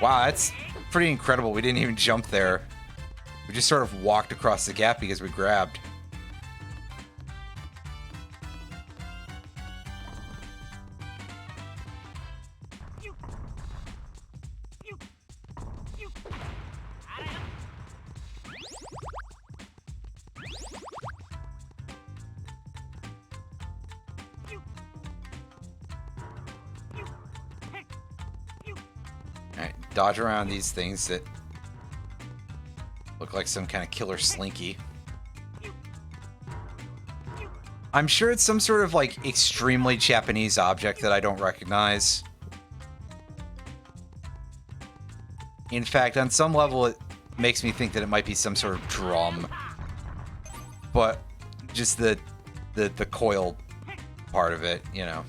[SPEAKER 1] Wow, that's pretty incredible. We didn't even jump there. We just sort of walked across the gap because we grabbed. Dodge around these things that look like some kind of killer slinky. I'm sure it's some sort of like extremely Japanese object that I don't recognize. In fact, on some level it makes me think that it might be some sort of drum. But just the coil part of it, you know.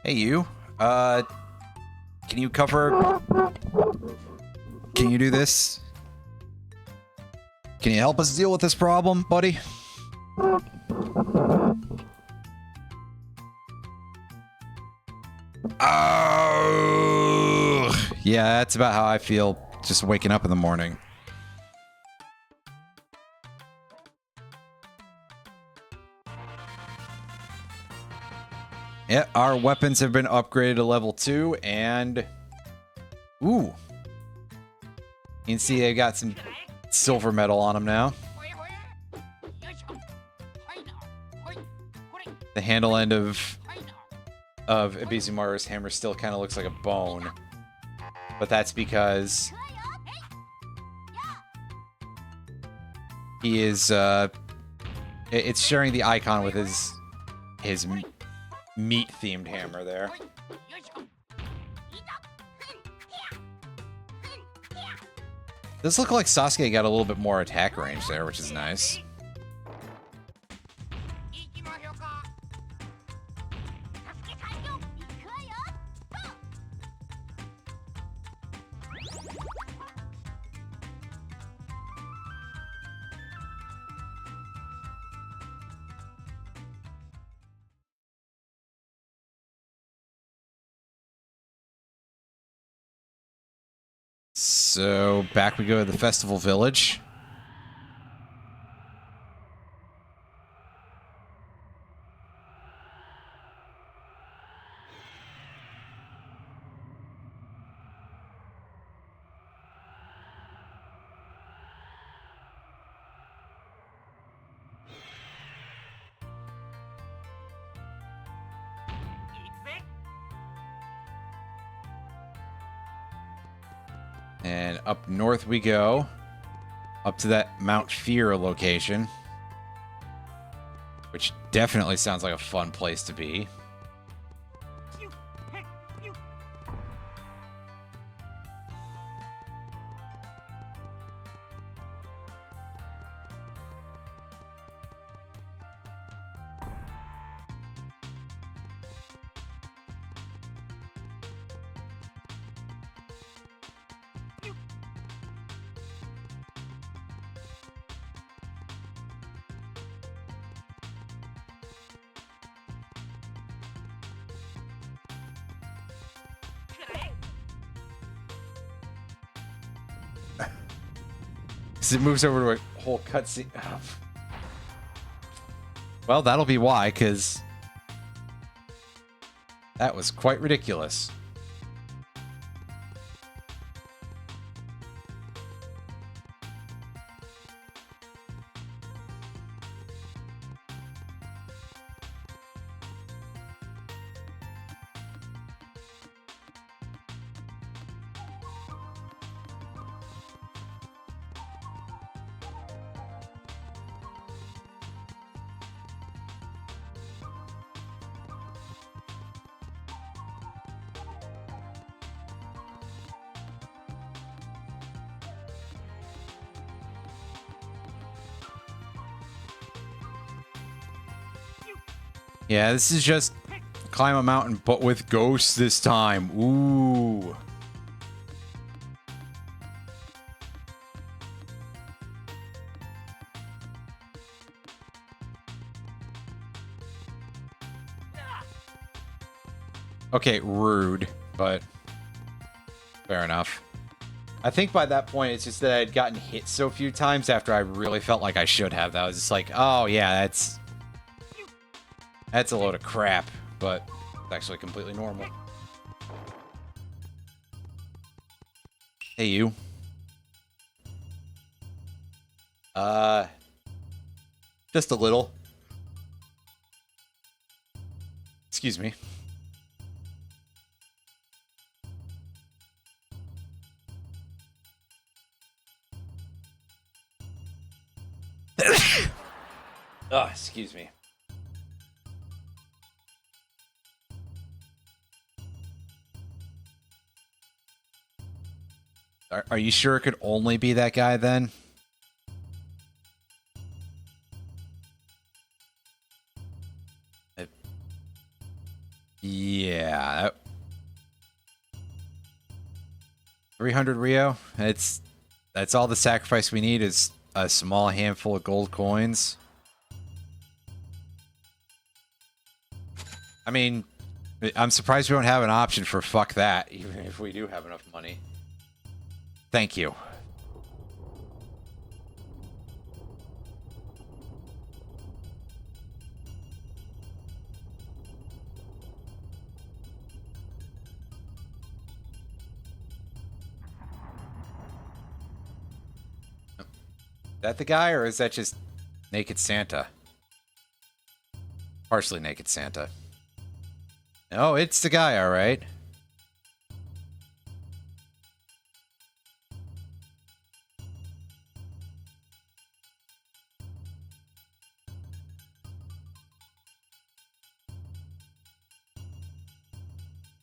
[SPEAKER 1] Hey, you. Can you cover... Can you do this? Can you help us deal with this problem, buddy? Oh, yeah, that's about how I feel just waking up in the morning. Yeah, our weapons have been upgraded to level 2, and... Ooh. You can see they've got some silver metal on them now. The handle end of Ibizumaru's hammer still kind of looks like a bone. But that's because... he is, it's sharing the icon with his meat-themed hammer there. Does look like Sasuke got a little bit more attack range there, which is nice. So, back we go to the festival village. And up north we go. Up to that Mount Fear location. Which definitely sounds like a fun place to be. It moves over to a whole cutscene. Oh. Well, that'll be why, because that was quite ridiculous. Yeah, this is just climb a mountain, but with ghosts this time. Ooh. Okay, rude, but fair enough. I think by that point, it's just that I'd gotten hit so few times after I really felt like I should have. That was just like, oh yeah, that's a load of crap, but it's actually completely normal. Hey, you. Just a little. Excuse me. Oh, excuse me. Are you sure it could only be that guy then? Yeah. 300 Rio. That's all the sacrifice we need is a small handful of gold coins. I mean, I'm surprised we don't have an option for fuck that, even if we do have enough money. Thank you. Is that the guy, or is that just Naked Santa? Partially Naked Santa. Oh, it's the guy, all right.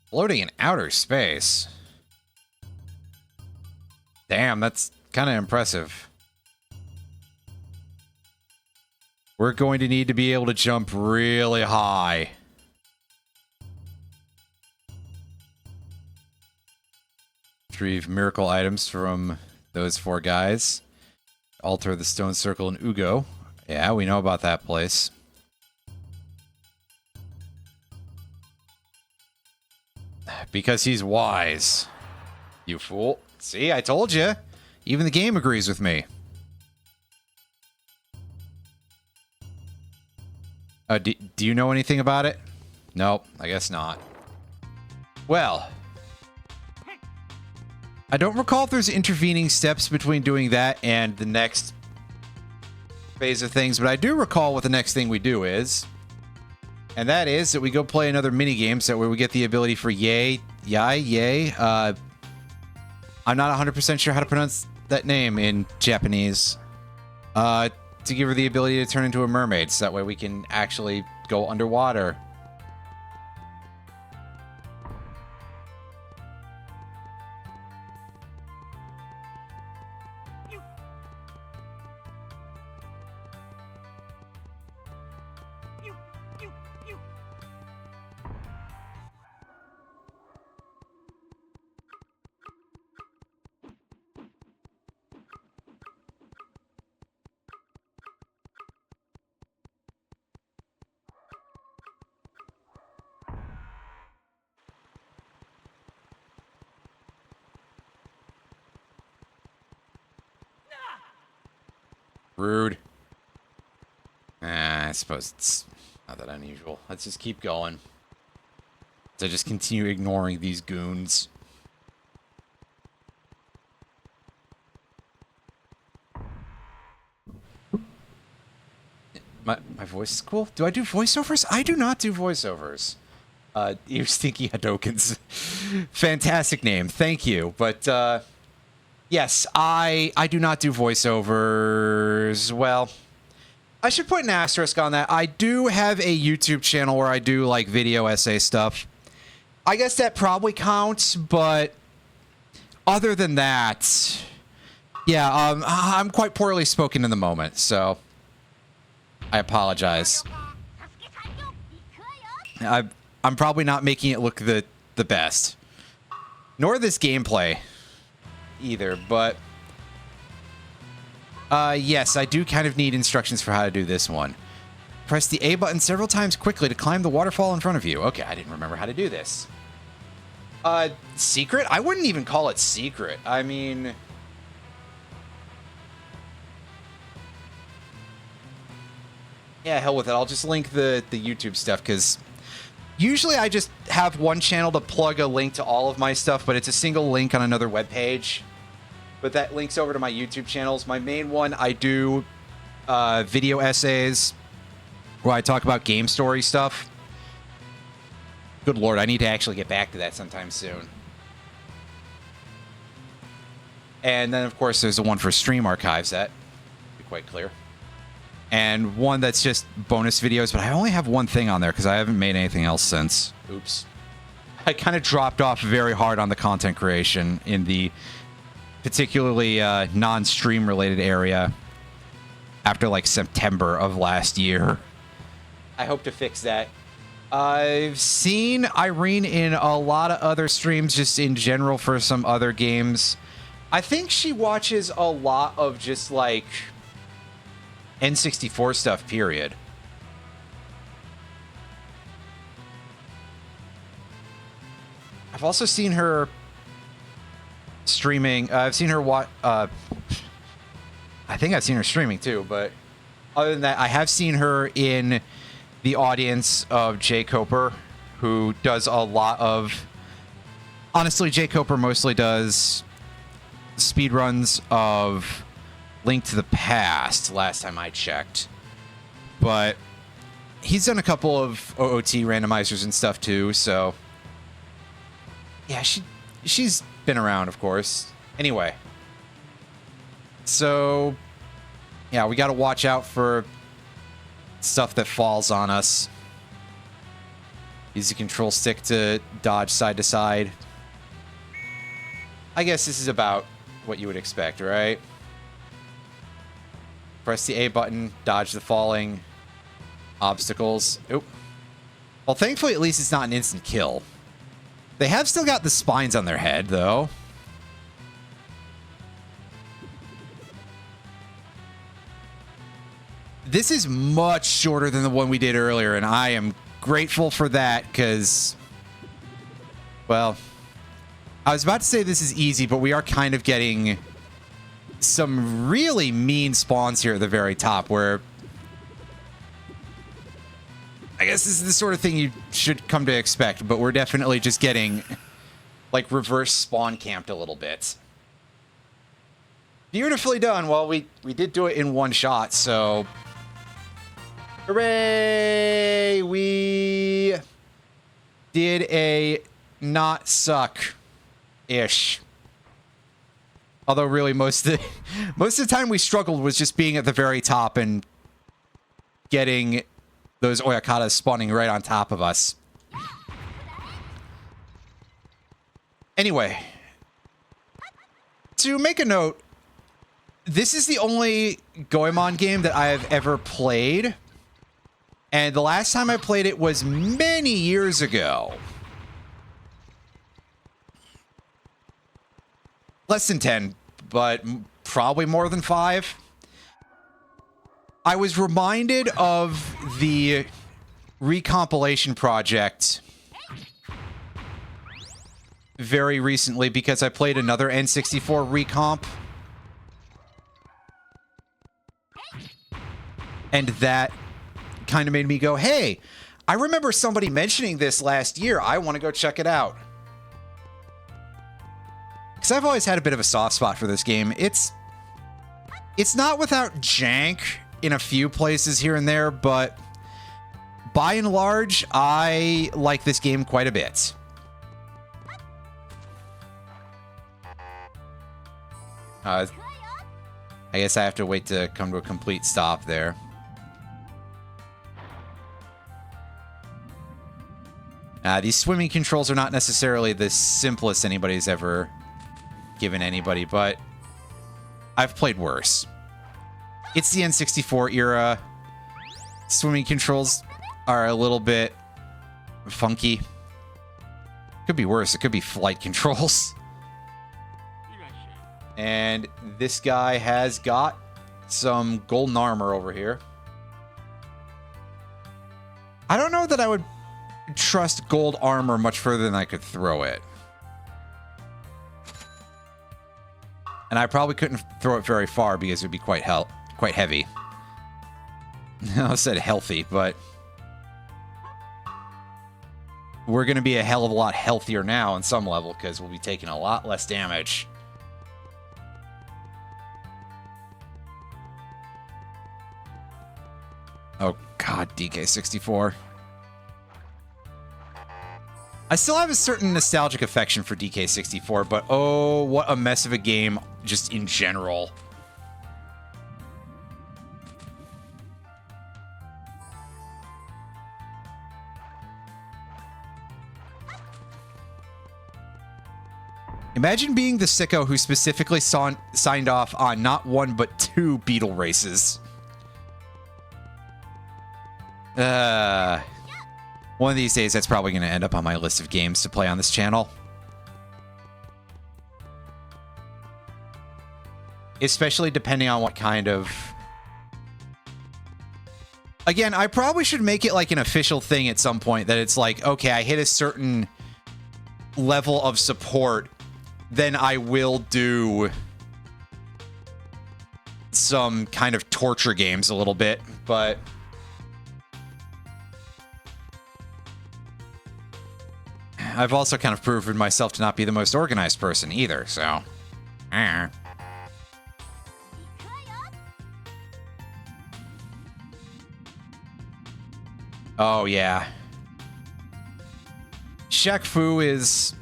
[SPEAKER 1] Floating in outer space. Damn, that's kind of impressive. We're going to need to be able to jump really high. Retrieve miracle items from those 4 guys. Alter the stone circle in Ugo. Yeah, we know about that place. Because he's wise. You fool. See, I told you. Even the game agrees with me. Do you know anything about it? Nope, I guess not. Well, I don't recall if there's intervening steps between doing that and the next phase of things, but I do recall what the next thing we do is. And that is that we go play another minigame so where we get the ability for Yay. I'm not 100% sure how to pronounce that name in Japanese. To give her the ability to turn into a mermaid, so that way we can actually go underwater. Rude. I suppose it's not that unusual. Let's just keep going. So just continue ignoring these goons. My voice is cool. Do I do voiceovers? I do not do voiceovers. You Stinky Hadokens. Fantastic name. Thank you. But, yes, I do not do voiceovers. Well, I should put an asterisk on that. I do have a YouTube channel where I do, like, video essay stuff. I guess that probably counts, but other than that, yeah, I'm quite poorly spoken in the moment, so I apologize. I'm probably not making it look the best. Nor this gameplay either, but yes, I do kind of need instructions for how to do this one. Press the A button several times quickly to climb the waterfall in front of you. Okay, I didn't remember how to do this. Secret? I wouldn't even call it secret. I mean, yeah, hell with it. I'll just link the YouTube stuff, because usually I just have one channel to plug a link to all of my stuff, but it's a single link on another web page. But that links over to my YouTube channels. My main one, I do video essays where I talk about game story stuff. Good lord, I need to actually get back to that sometime soon. And then, of course, there's the one for stream archives, that be quite clear. And one that's just bonus videos, but I only have one thing on there because I haven't made anything else since. Oops. I kind of dropped off very hard on the content creation in the particularly non-stream related area after like September of last year. I hope to fix that I've seen Irene in a lot of other streams, just in general for some other games. I think she watches a lot of just like N64 stuff, period. I've also seen her streaming. I've seen her watch. I think I've seen her streaming too, but other than that, I have seen her in the audience of Jay Coper, who does a lot of... Honestly, Jay Coper mostly does speedruns of Link to the Past, last time I checked. But he's done a couple of OOT randomizers and stuff too, so... Yeah, she's been around, of course. Anyway. So... Yeah, we gotta watch out for stuff that falls on us. Use the control stick to dodge side to side. I guess this is about what you would expect, right? Press the A button, dodge the falling obstacles. Oop. Well, thankfully, at least it's not an instant kill. They have still got the spines on their head, though. This is much shorter than the one we did earlier, and I am grateful for that, because... Well... I was about to say this is easy, but we are kind of getting some really mean spawns here at the very top, where... I guess this is the sort of thing you should come to expect, but we're definitely just getting, like, reverse spawn camped a little bit. Beautifully done. Well, we did do it in one shot, so... Hooray! We did a not suck-ish. Although really most of the time we struggled was just being at the very top and getting those Oyakatas spawning right on top of us. Anyway, to make a note, this is the only Goemon game that I have ever played. And the last time I played it was many years ago. Less than 10, but probably more than 5. I was reminded of the Recompilation project very recently because I played another N64 recomp. And that kind of made me go, hey, I remember somebody mentioning this last year. I want to go check it out. Because I've always had a bit of a soft spot for this game. It's not without jank in a few places here and there, but by and large, I like this game quite a bit. I guess I have to wait to come to a complete stop there. These swimming controls are not necessarily the simplest anybody's ever given anybody, but I've played worse. It's the N64 era. Swimming controls are a little bit funky. Could be worse. It could be flight controls. And this guy has got some golden armor over here. I don't know that I would trust gold armor much further than I could throw it. And I probably couldn't throw it very far because it would be quite heavy. I said healthy, but we're going to be a hell of a lot healthier now on some level because we'll be taking a lot less damage. Oh god, DK64. I still have a certain nostalgic affection for DK64, but oh, what a mess of a game just in general. Imagine being the sicko who specifically signed off on not one but 2 Beetle races. One of these days, that's probably going to end up on my list of games to play on this channel. Especially depending on what kind of... Again, I probably should make it like an official thing at some point that it's like, okay, I hit a certain level of support, then I will do some kind of torture games a little bit, but... I've also kind of proven myself to not be the most organized person either, so... Oh, yeah. Shaq Fu is...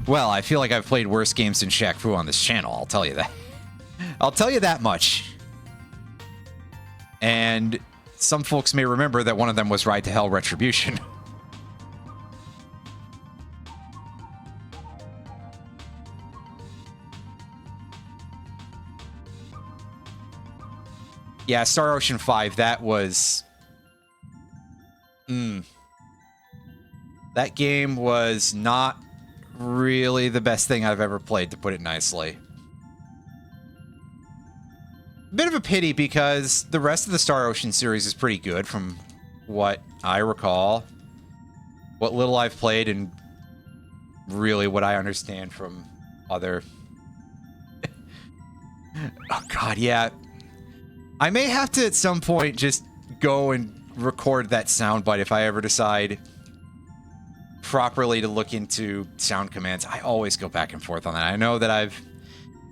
[SPEAKER 1] Well, I feel like I've played worse games than Shaq Fu on this channel, I'll tell you that. I'll tell you that much. And some folks may remember that one of them was Ride to Hell Retribution. Yeah, Star Ocean 5, that was... That game was not really the best thing I've ever played, to put it nicely. Bit of a pity, because the rest of the Star Ocean series is pretty good, from what I recall. What little I've played, and really what I understand from other... Oh, God, yeah. I may have to, at some point, just go and record that soundbite if I ever decide properly to look into sound commands. I always go back and forth on that. I know that I've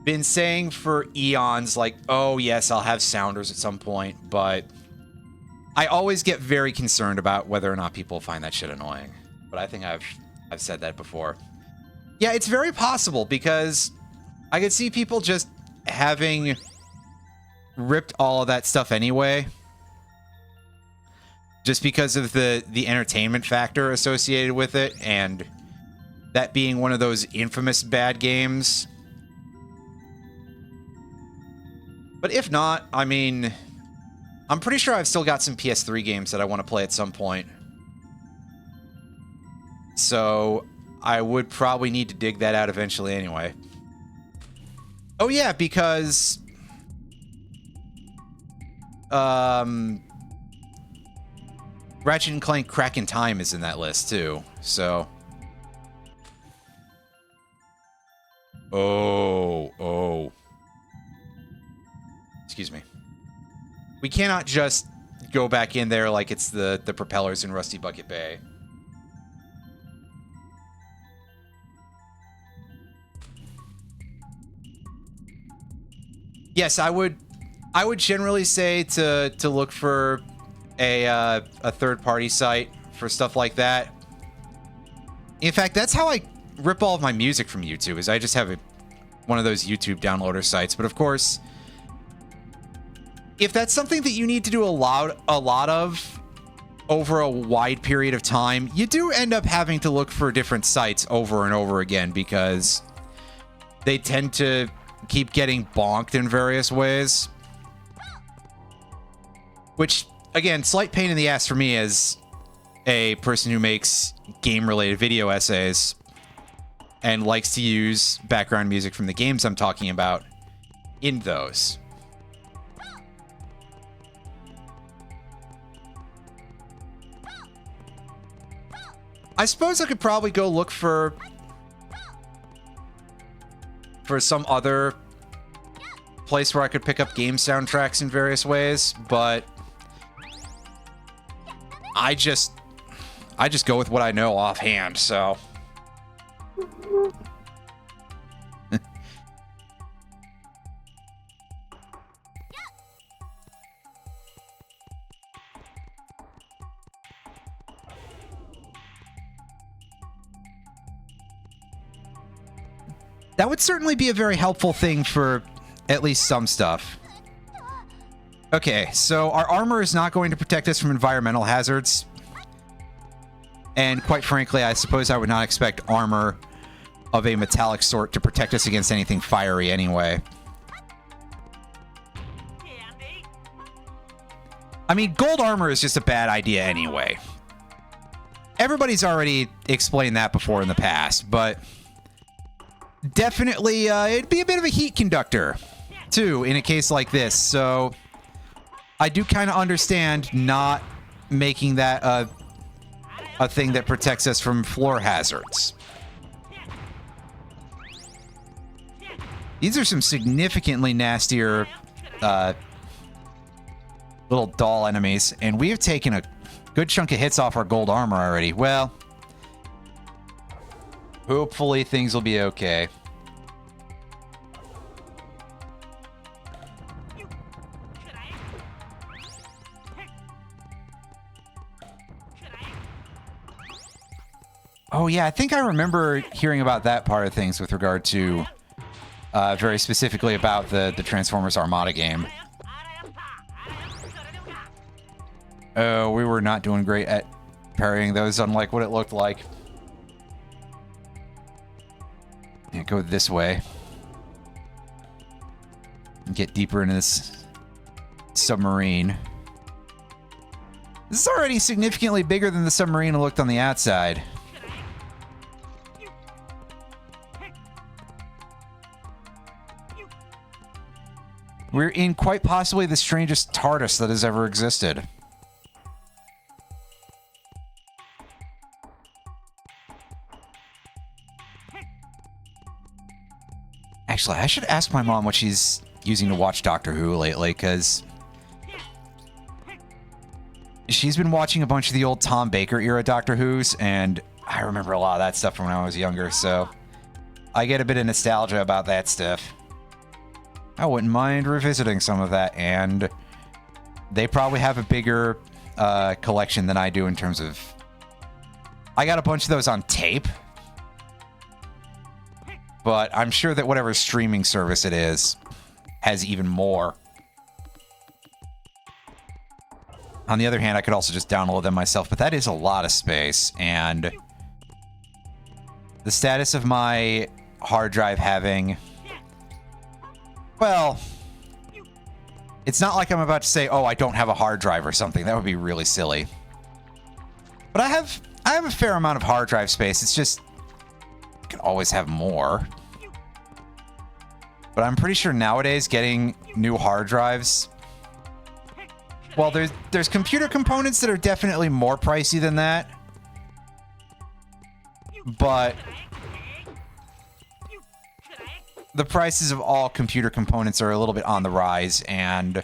[SPEAKER 1] been saying for eons, like, oh, yes, I'll have sounders at some point, but I always get very concerned about whether or not people find that shit annoying. But I think I've said that before. Yeah, it's very possible, because I could see people just having... ripped all of that stuff anyway, just because of the entertainment factor associated with it, and that being one of those infamous bad games. But if not, I mean, I'm pretty sure I've still got some PS3 games that I want to play at some point, so I would probably need to dig that out eventually anyway. Oh yeah, because Ratchet and Clank Crack in Time is in that list too, so... Oh. Excuse me. We cannot just go back in there like it's the propellers in Rusty Bucket Bay. Yes, I would generally say to look for a third-party site for stuff like that. In fact, that's how I rip all of my music from YouTube, is I just have one of those YouTube downloader sites. But of course, if that's something that you need to do a lot of over a wide period of time, you do end up having to look for different sites over and over again, because they tend to keep getting bonked in various ways. Which, again, slight pain in the ass for me as a person who makes game-related video essays and likes to use background music from the games I'm talking about in those. I suppose I could probably go look for some other place where I could pick up game soundtracks in various ways, but I just go with what I know offhand, so... That would certainly be a very helpful thing for at least some stuff. Okay, so our armor is not going to protect us from environmental hazards. And quite frankly, I suppose I would not expect armor of a metallic sort to protect us against anything fiery anyway. I mean, gold armor is just a bad idea anyway. Everybody's already explained that before in the past, but definitely it'd be a bit of a heat conductor, too, in a case like this. So I do kind of understand not making that a thing that protects us from floor hazards. These are some significantly nastier little doll enemies, and we have taken a good chunk of hits off our gold armor already. Well, hopefully things will be okay. Oh yeah, I think I remember hearing about that part of things with regard to very specifically about the Transformers Armada game. Oh, we were not doing great at parrying those, unlike what it looked like. Yeah, go this way. And get deeper into this submarine. This is already significantly bigger than the submarine it looked on the outside. We're in quite possibly the strangest TARDIS that has ever existed. Actually, I should ask my mom what she's using to watch Doctor Who lately, because she's been watching a bunch of the old Tom Baker era Doctor Who's, and I remember a lot of that stuff from when I was younger, so I get a bit of nostalgia about that stuff. I wouldn't mind revisiting some of that, and they probably have a bigger collection than I do in terms of... I got a bunch of those on tape, but I'm sure that whatever streaming service it is has even more. On the other hand, I could also just download them myself, but that is a lot of space, and the status of my hard drive having... Well, it's not like I'm about to say, oh, I don't have a hard drive or something. That would be really silly. But I have a fair amount of hard drive space. It's just, I can always have more. But I'm pretty sure nowadays getting new hard drives... Well, there's computer components that are definitely more pricey than that. But the prices of all computer components are a little bit on the rise, and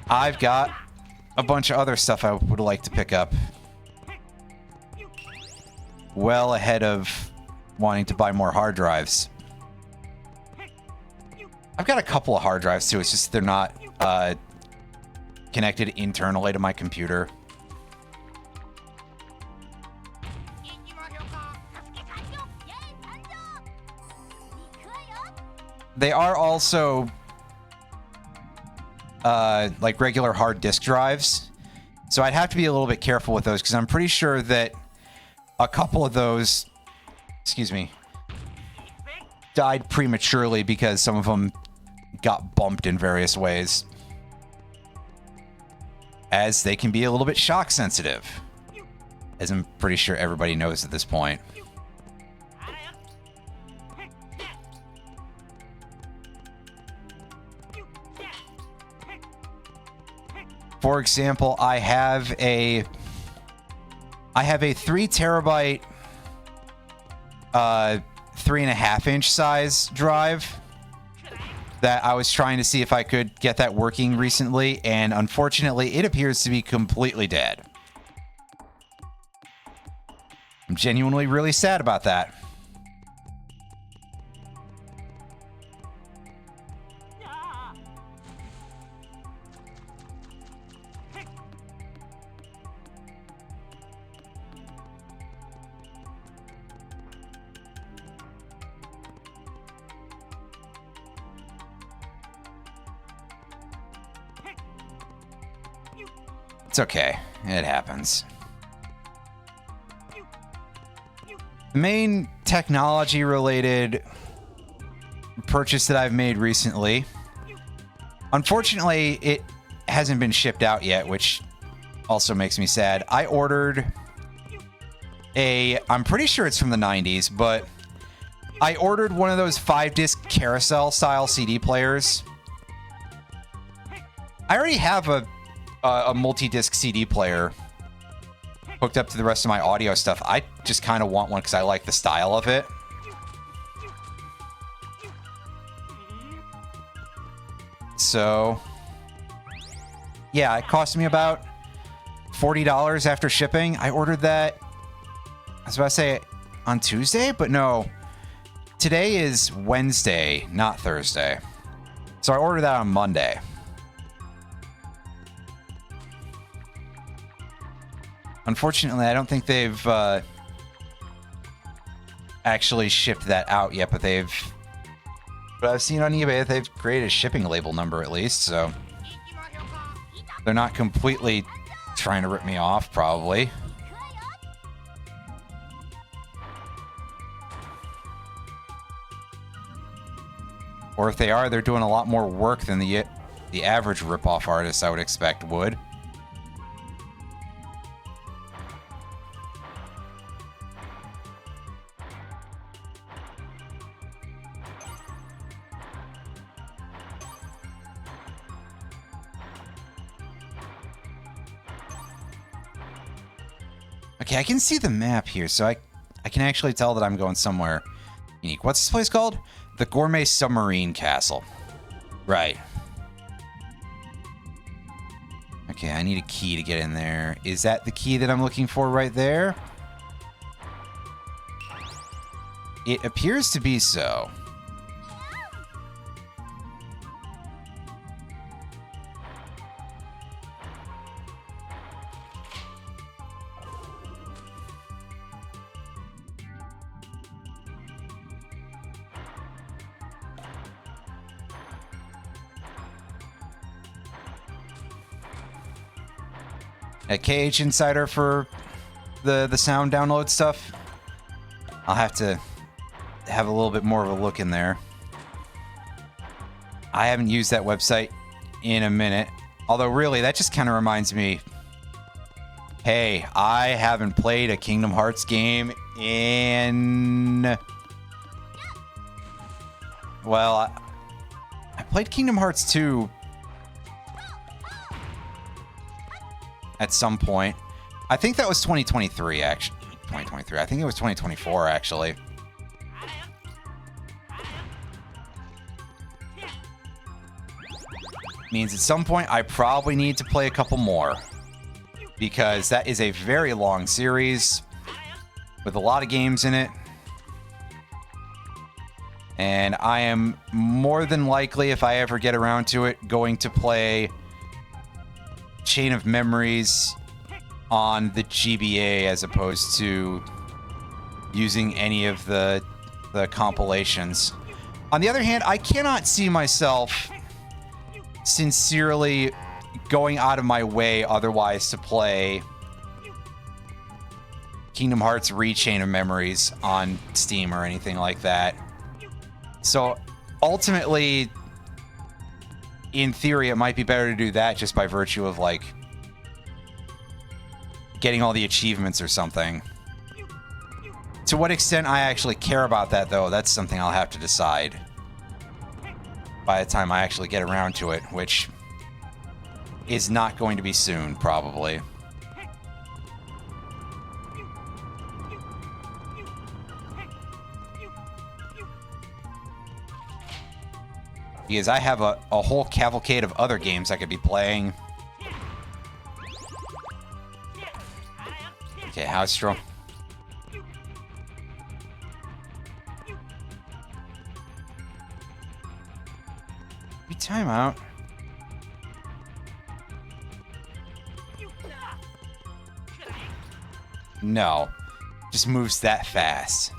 [SPEAKER 1] I've got a bunch of other stuff I would like to pick up. Well ahead of wanting to buy more hard drives. I've got a couple of hard drives too, it's just they're not connected internally to my computer. They are also like regular hard disk drives, so I'd have to be a little bit careful with those, because I'm pretty sure that a couple of those, excuse me, died prematurely because some of them got bumped in various ways, as they can be a little bit shock sensitive, as I'm pretty sure everybody knows at this point. For example, I have a 3 terabyte, 3.5 inch size drive that I was trying to see if I could get that working recently, and unfortunately, it appears to be completely dead. I'm genuinely really sad about that. It's okay. It happens. The main technology-related purchase that I've made recently, unfortunately, it hasn't been shipped out yet, which also makes me sad. I ordered I'm pretty sure it's from the 90s, but I ordered one of those 5-disc carousel style CD players. I already have a multi-disc CD player hooked up to the rest of my audio stuff. I just kind of want one because I like the style of it. So, yeah, it cost me about $40 after shipping. I ordered that, I was about to say on Tuesday, but no. Today is Wednesday, not Thursday. So I ordered that on Monday. Unfortunately, I don't think they've actually shipped that out yet, but I've seen on eBay that they've created a shipping label number at least, so they're not completely trying to rip me off, probably. Or if they are, they're doing a lot more work than the average rip-off artist I would expect would. Okay, I can see the map here, so I can actually tell that I'm going somewhere unique. What's this place called? The Gourmet Submarine Castle. Right. Okay, I need a key to get in there. Is that the key that I'm looking for right there? It appears to be so. A KH Insider for the sound download stuff. I'll have to have a little bit more of a look in there. I haven't used that website in a minute. Although really, that just kind of reminds me, hey, I haven't played a Kingdom Hearts game in... Well, I played Kingdom Hearts 2 at some point. I think that was 2023, actually. 2023. I think it was 2024, actually. Means at some point I probably need to play a couple more, because that is a very long series with a lot of games in it. And I am more than likely, if I ever get around to it, going to play Chain of Memories on the GBA as opposed to using any of the compilations. On the other hand, I cannot see myself sincerely going out of my way otherwise to play Kingdom Hearts Chain of Memories on Steam or anything like that. So ultimately, in theory, it might be better to do that just by virtue of, like, getting all the achievements or something. To what extent I actually care about that, though, that's something I'll have to decide by the time I actually get around to it, which is not going to be soon, probably. Because I have a whole cavalcade of other games I could be playing. Okay, how's strong? Time out. No. Just moves that fast.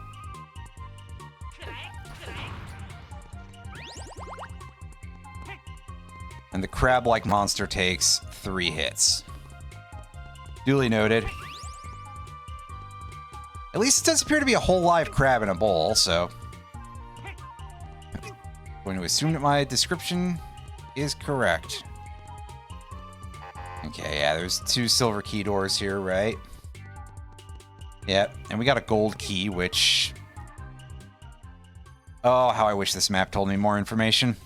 [SPEAKER 1] And the crab-like monster takes 3 hits. Duly noted. At least it does appear to be a whole live crab in a bowl, so... I'm going to assume that my description is correct. Okay, yeah, there's 2 silver key doors here, right? Yep, and we got a gold key, which... Oh, how I wish this map told me more information.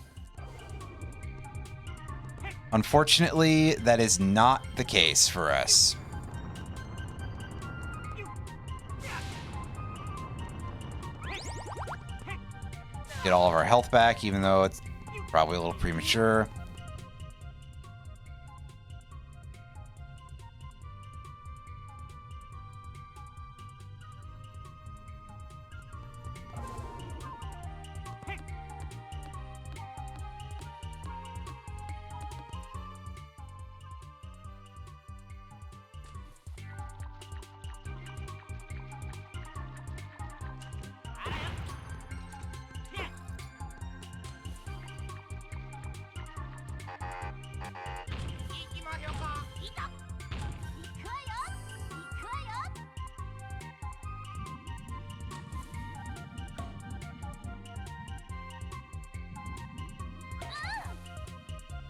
[SPEAKER 1] Unfortunately, that is not the case for us. Get all of our health back, even though it's probably a little premature.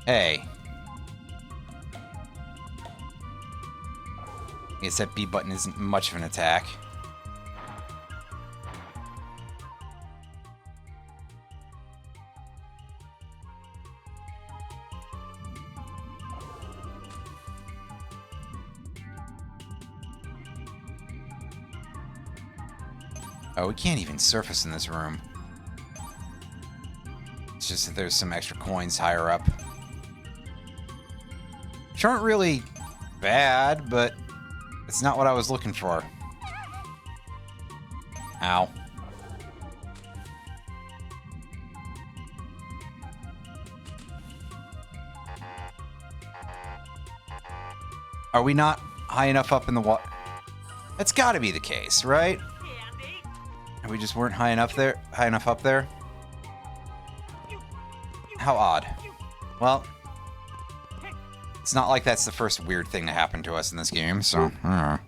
[SPEAKER 1] Hey. I guess that B button isn't much of an attack. Oh, we can't even surface in this room. It's just that there's some extra coins higher up. Which aren't really bad, but it's not what I was looking for. Ow. Are we not high enough up in the water? That's got to be the case, right? We just weren't high enough up there. How odd. Well, it's not like that's the first weird thing to happen to us in this game, so I don't know.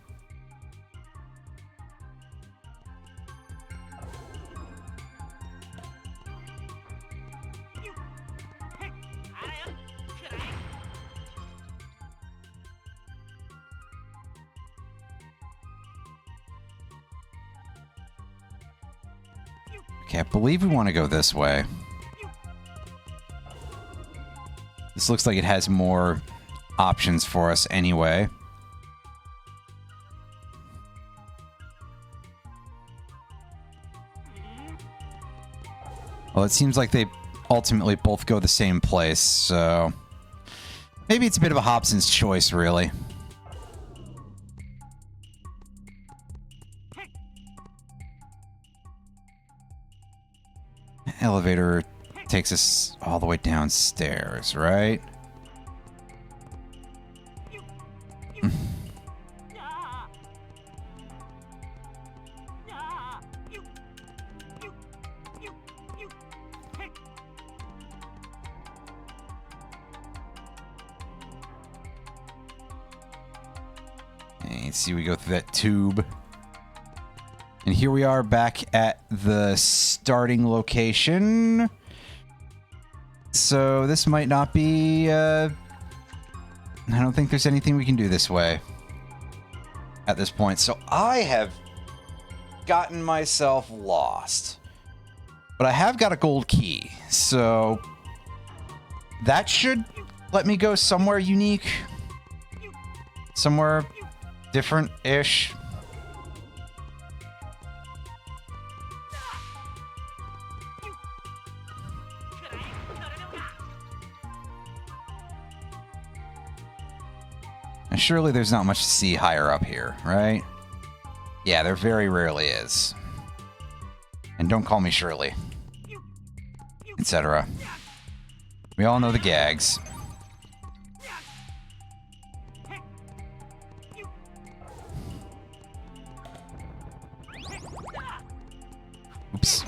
[SPEAKER 1] Okay, I believe we want to go this way. This looks like it has more options for us anyway. Well, it seems like they ultimately both go the same place, so... Maybe it's a bit of a Hobson's choice, really. Elevator takes us all the way downstairs, right? And see, we go through that tube. And here we are back at the starting location. So this might not be... I don't think there's anything we can do this way at this point. So I have gotten myself lost. But I have got a gold key. So that should let me go somewhere unique. Somewhere different-ish. And surely there's not much to see higher up here, right? Yeah, there very rarely is. And don't call me Shirley. Etc. We all know the gags. Oops.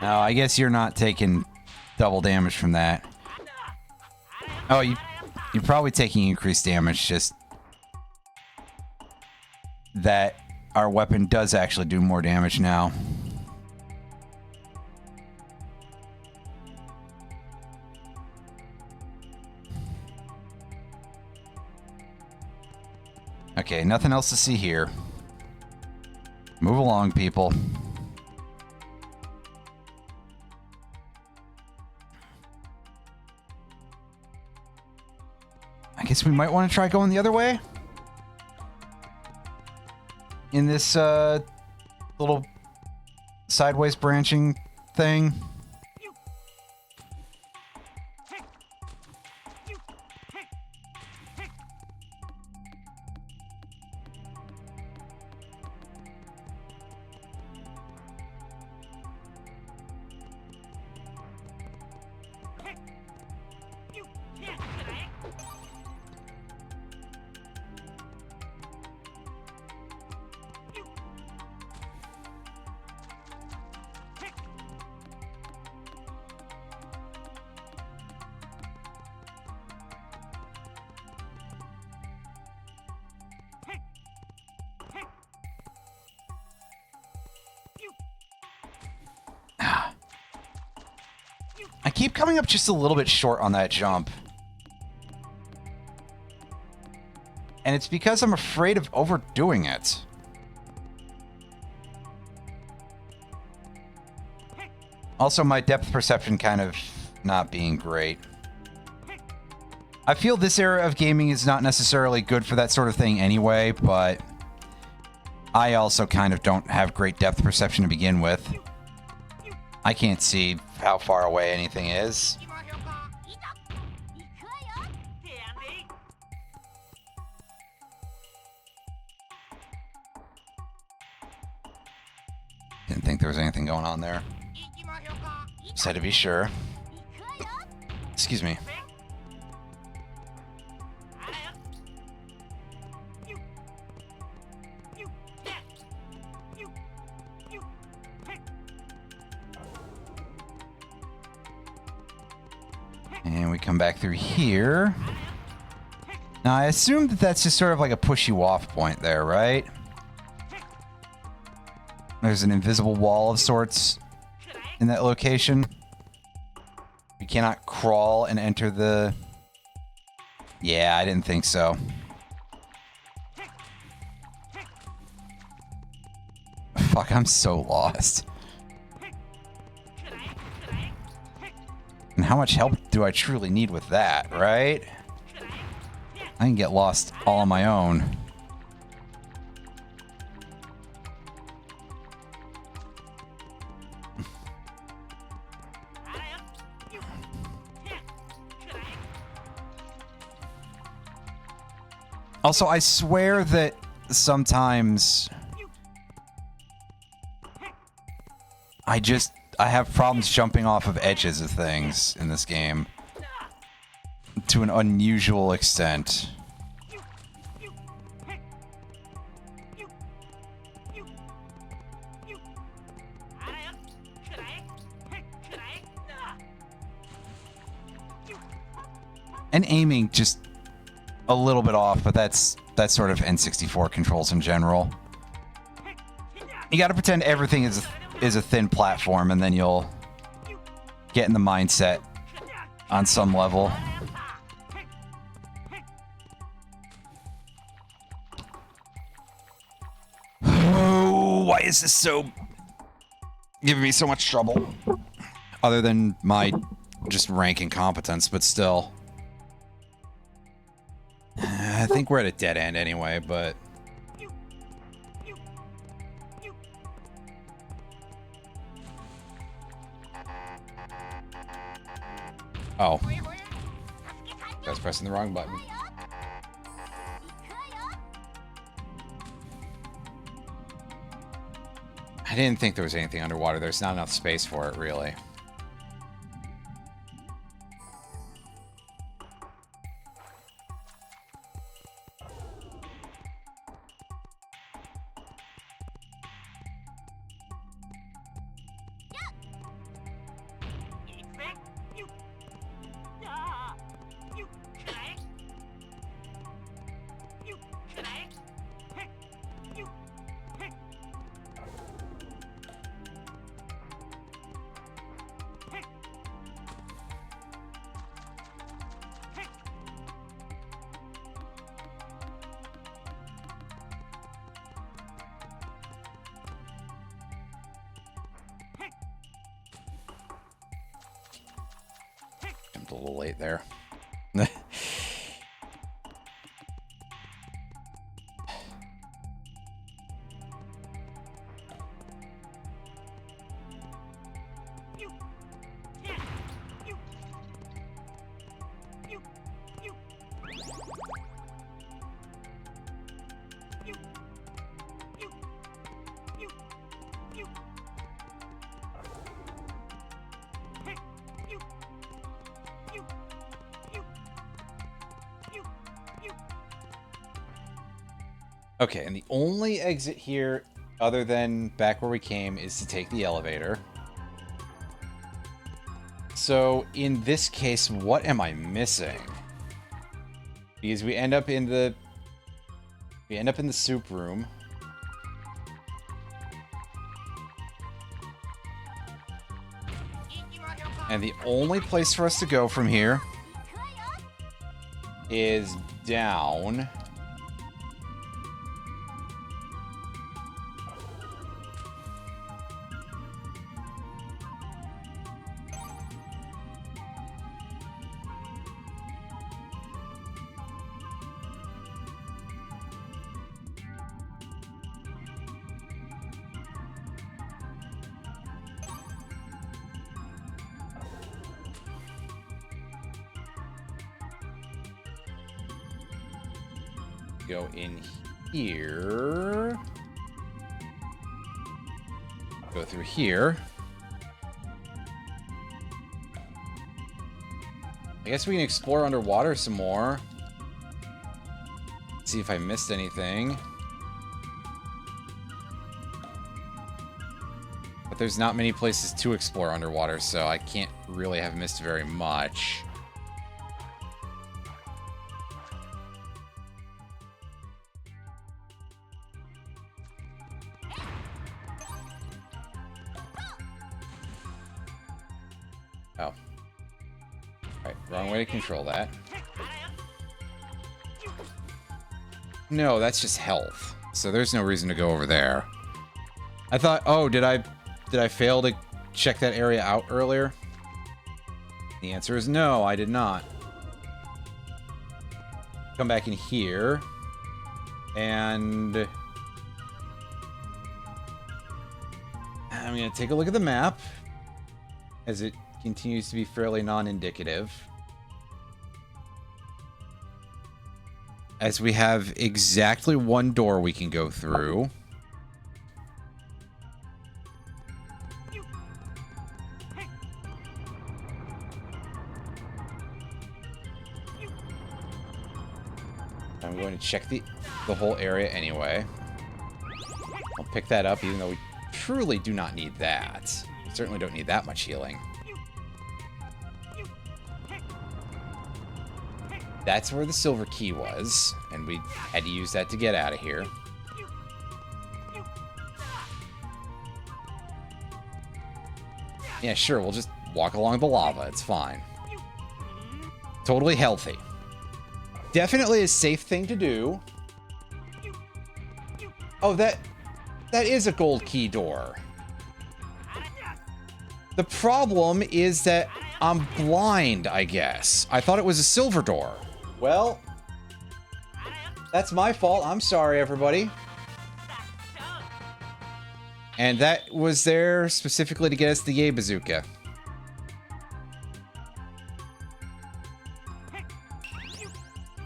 [SPEAKER 1] Now, I guess you're not taking double damage from that. Oh, you're probably taking increased damage, just that our weapon does actually do more damage now. Okay, nothing else to see here. Move along, people. I guess we might want to try going the other way. In this little sideways branching thing. I keep coming up just a little bit short on that jump. And it's because I'm afraid of overdoing it. Also, my depth perception kind of not being great. I feel this era of gaming is not necessarily good for that sort of thing anyway, but I also kind of don't have great depth perception to begin with. I can't see how far away anything is. Didn't think there was anything going on there. Just had to be sure. Excuse me. And we come back through here. Now, I assume that that's just sort of like a push you off point there, right? There's an invisible wall of sorts in that location. We cannot crawl and enter the... Yeah, I didn't think so. Fuck, I'm so lost. And how much help do I truly need with that, right? I can get lost all on my own. Also, I swear that sometimes I have problems jumping off of edges of things in this game to an unusual extent. And aiming just a little bit off, but that's sort of N64 controls in general. You gotta pretend everything is a thin platform, and then you'll get in the mindset on some level. Oh, why is this so giving me so much trouble? Other than my just rank incompetence, but still. I think we're at a dead end anyway, but... Oh. I was pressing the wrong button. I didn't think there was anything underwater. There's not enough space for it, really. a little late there. Okay, and the only exit here, other than back where we came, is to take the elevator. So, in this case, what am I missing? Because we end up in the soup room. And the only place for us to go from here is down. Go in here. Go through here. I guess we can explore underwater some more. See if I missed anything. But there's not many places to explore underwater, so I can't really have missed very much. Oh. Alright, wrong way to control that. No, that's just health. So there's no reason to go over there. I thought, oh, did I fail to check that area out earlier? The answer is no, I did not. Come back in here. And I'm going to take a look at the map, as it continues to be fairly non-indicative. As we have exactly one door we can go through. I'm going to check the whole area anyway. I'll pick that up, even though we truly do not need that. We certainly don't need that much healing. That's where the silver key was, and we had to use that to get out of here. Yeah, sure, we'll just walk along the lava. It's fine. Totally healthy. Definitely a safe thing to do. Oh, that is a gold key door. The problem is that I'm blind, I guess. I thought it was a silver door. Well, that's my fault. I'm sorry, everybody. And that was there specifically to get us the Yay Bazooka.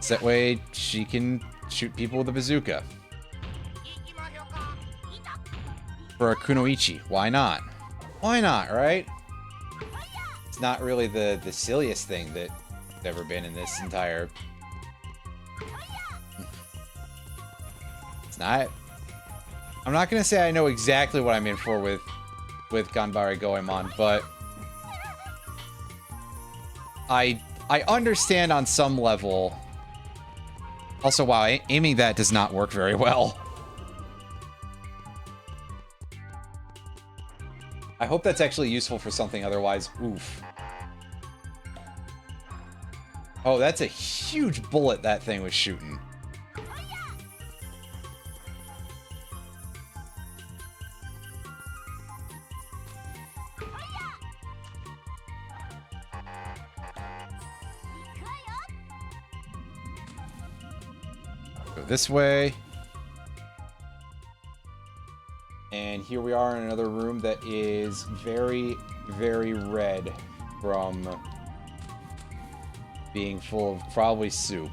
[SPEAKER 1] So that way she can shoot people with a bazooka. For a kunoichi. Why not? Why not, right? It's not really the silliest thing that's ever been in this entire... It's not... I'm not going to say I know exactly what I'm in for with Ganbare Goemon, but... I understand on some level... Also, wow, aiming that does not work very well. I hope that's actually useful for something, otherwise, oof. Oh, that's a huge bullet that thing was shooting. Go this way. And here we are in another room that is very, very red from being full of probably soup.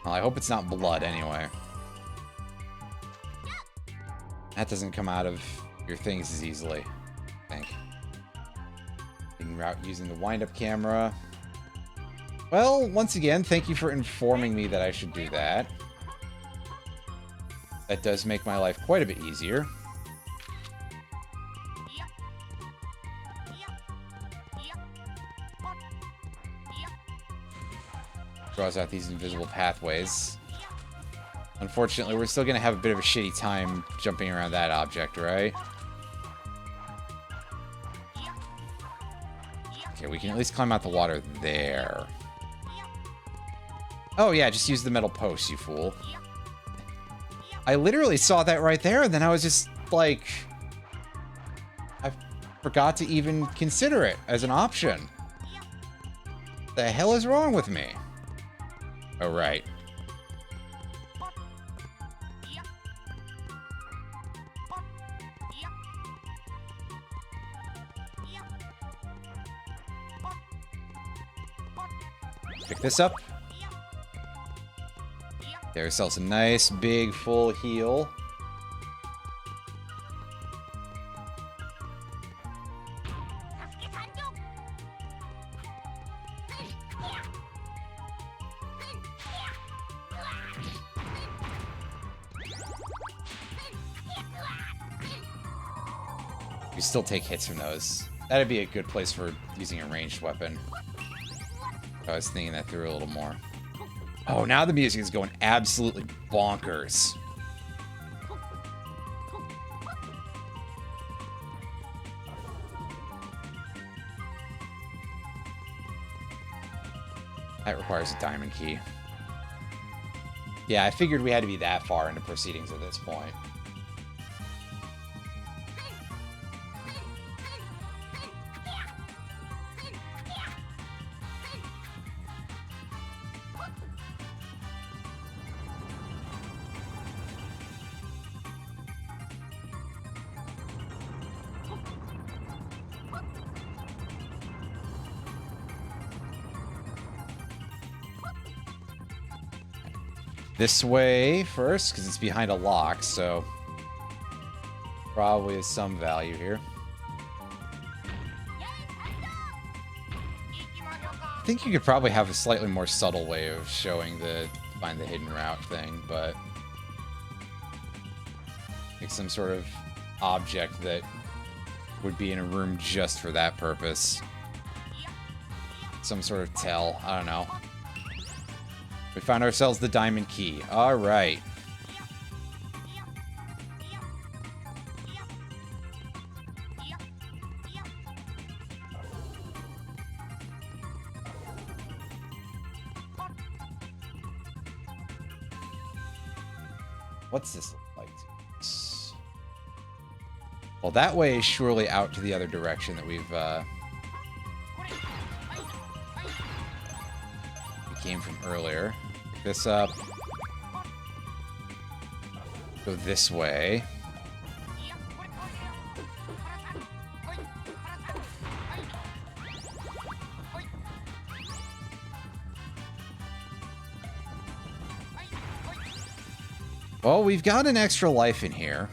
[SPEAKER 1] Well, I hope it's not blood anyway. That doesn't come out of your things as easily, I think. En route using the wind-up camera. Well, once again, thank you for informing me that I should do that. That does make my life quite a bit easier. Draws out these invisible pathways. Unfortunately, we're still going to have a bit of a shitty time jumping around that object, right? Okay, we can at least climb out the water there. Oh yeah, just use the metal post, you fool. I literally saw that right there, and then I was just like... I forgot to even consider it as an option. The hell is wrong with me? Oh, right. Pick this up. Get ourselves a nice, big, full heal. We still take hits from those. That'd be a good place for using a ranged weapon. I was thinking that through a little more. Oh, now the music is going absolutely bonkers. That requires a diamond key. Yeah, I figured we had to be that far into proceedings at this point. This way first, because it's behind a lock, so probably is some value here. I think you could probably have a slightly more subtle way of showing the find the hidden route thing, but like some sort of object that would be in a room just for that purpose. Some sort of tell, I don't know. We found ourselves the diamond key. All right. What's this look like? Well, that way is surely out to the other direction that we came from earlier. Pick this up. Go this way. Well, we've got an extra life in here.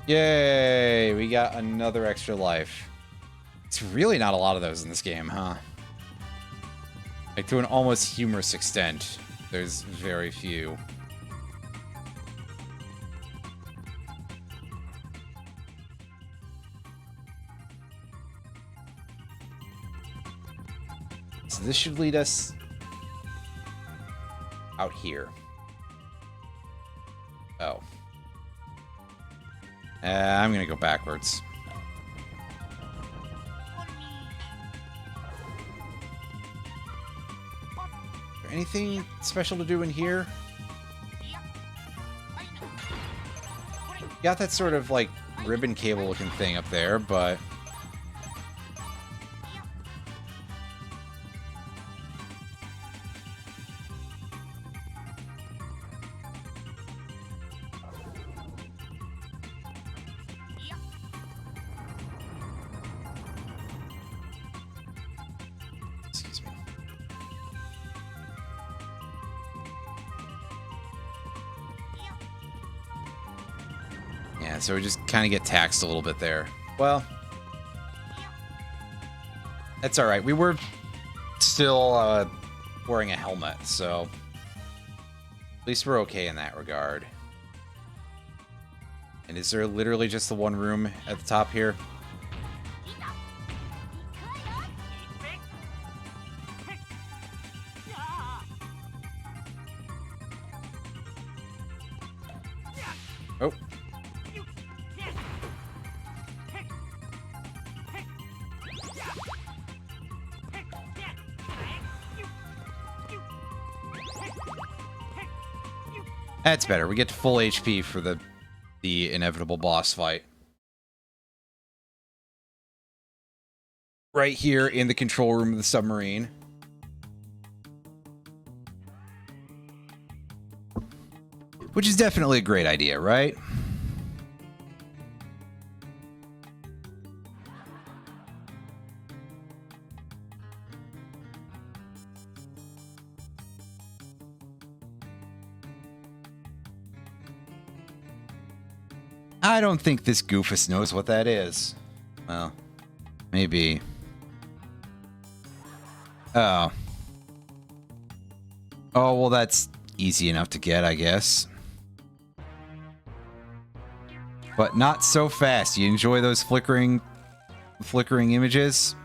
[SPEAKER 1] Yay, we got another extra life. It's really not a lot of those in this game, huh? Like, to an almost humorous extent, there's very few. So this should lead us out here. Oh. I'm gonna go backwards. Is there anything special to do in here? Got that sort of like ribbon cable looking thing up there, but excuse me. Yeah, so we just kind of get taxed a little bit there. Well, that's all right. We were still wearing a helmet, so at least we're okay in that regard. And is there literally just the one room at the top here? Oh. That's better. We get to full HP for the inevitable boss fight. Right here in the control room of the submarine. Which is definitely a great idea, right? I don't think this goofus knows what that is. Well, maybe. Oh. Oh, well, that's easy enough to get, I guess. But not so fast. You enjoy those flickering images?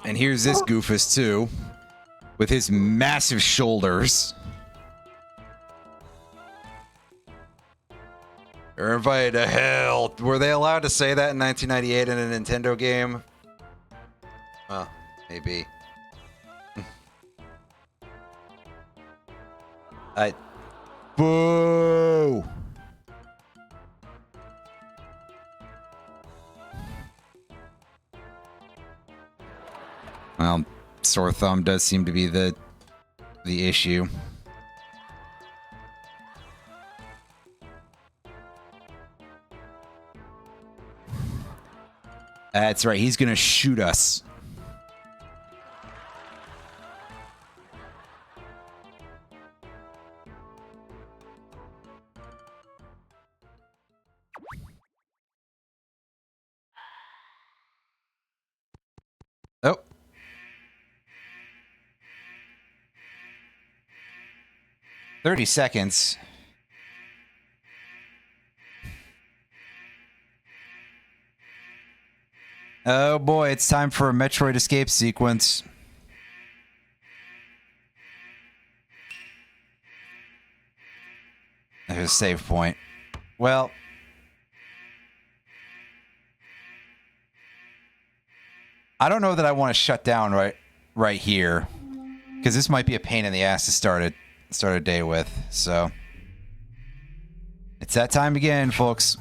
[SPEAKER 1] And here's this goofus, too, with his massive shoulders. You're invited to hell. Were they allowed to say that in 1998 in a Nintendo game? Well, maybe. Boo! Well, sore thumb does seem to be the issue. That's right, he's gonna shoot us. Oh. 30 seconds. Oh boy, it's time for a Metroid escape sequence. There's a save point. Well, I don't know that I want to shut down right here, because this might be a pain in the ass to start a day with. So it's that time again, folks.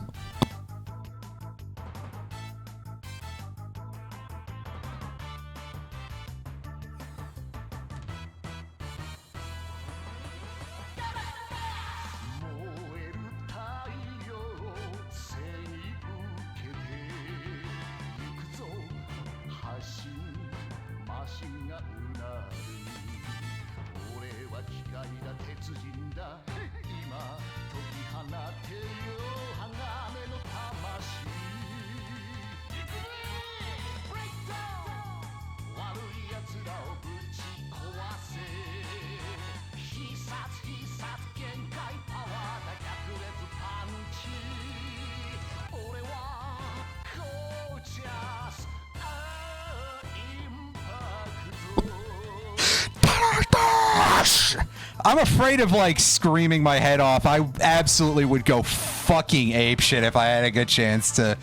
[SPEAKER 1] I'm afraid of, like, screaming my head off. I absolutely would go fucking apeshit if I had a good chance to...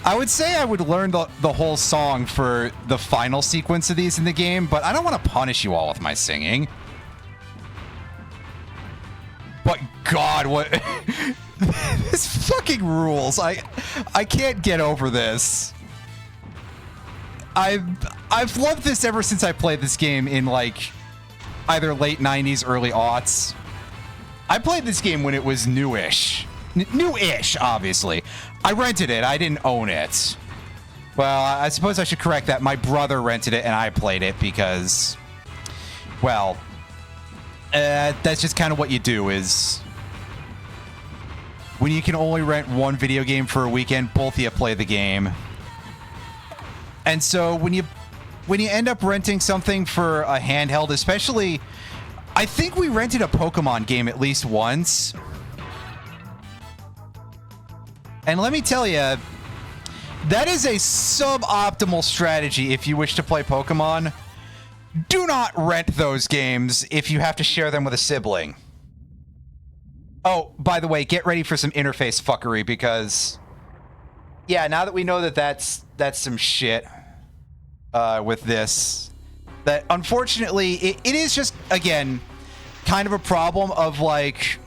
[SPEAKER 1] I would say I would learn the whole song for the final sequence of these in the game, but I don't want to punish you all with my singing. But God, what... This fucking rules. I can't get over this. I've loved this ever since I played this game in, like, either late 90s, early aughts. I played this game when it was newish. New-ish, obviously. I rented it. I didn't own it. Well, I suppose I should correct that. My brother rented it and I played it because, well, that's just kind of what you do is when you can only rent one video game for a weekend, both of you play the game. And so when you end up renting something for a handheld, especially, I think we rented a Pokemon game at least once. And let me tell you, that is a suboptimal strategy if you wish to play Pokemon. Do not rent those games if you have to share them with a sibling. Oh, by the way, get ready for some interface fuckery because, yeah, now that we know that that's some shit with this, that unfortunately it is just, again, kind of a problem of, like,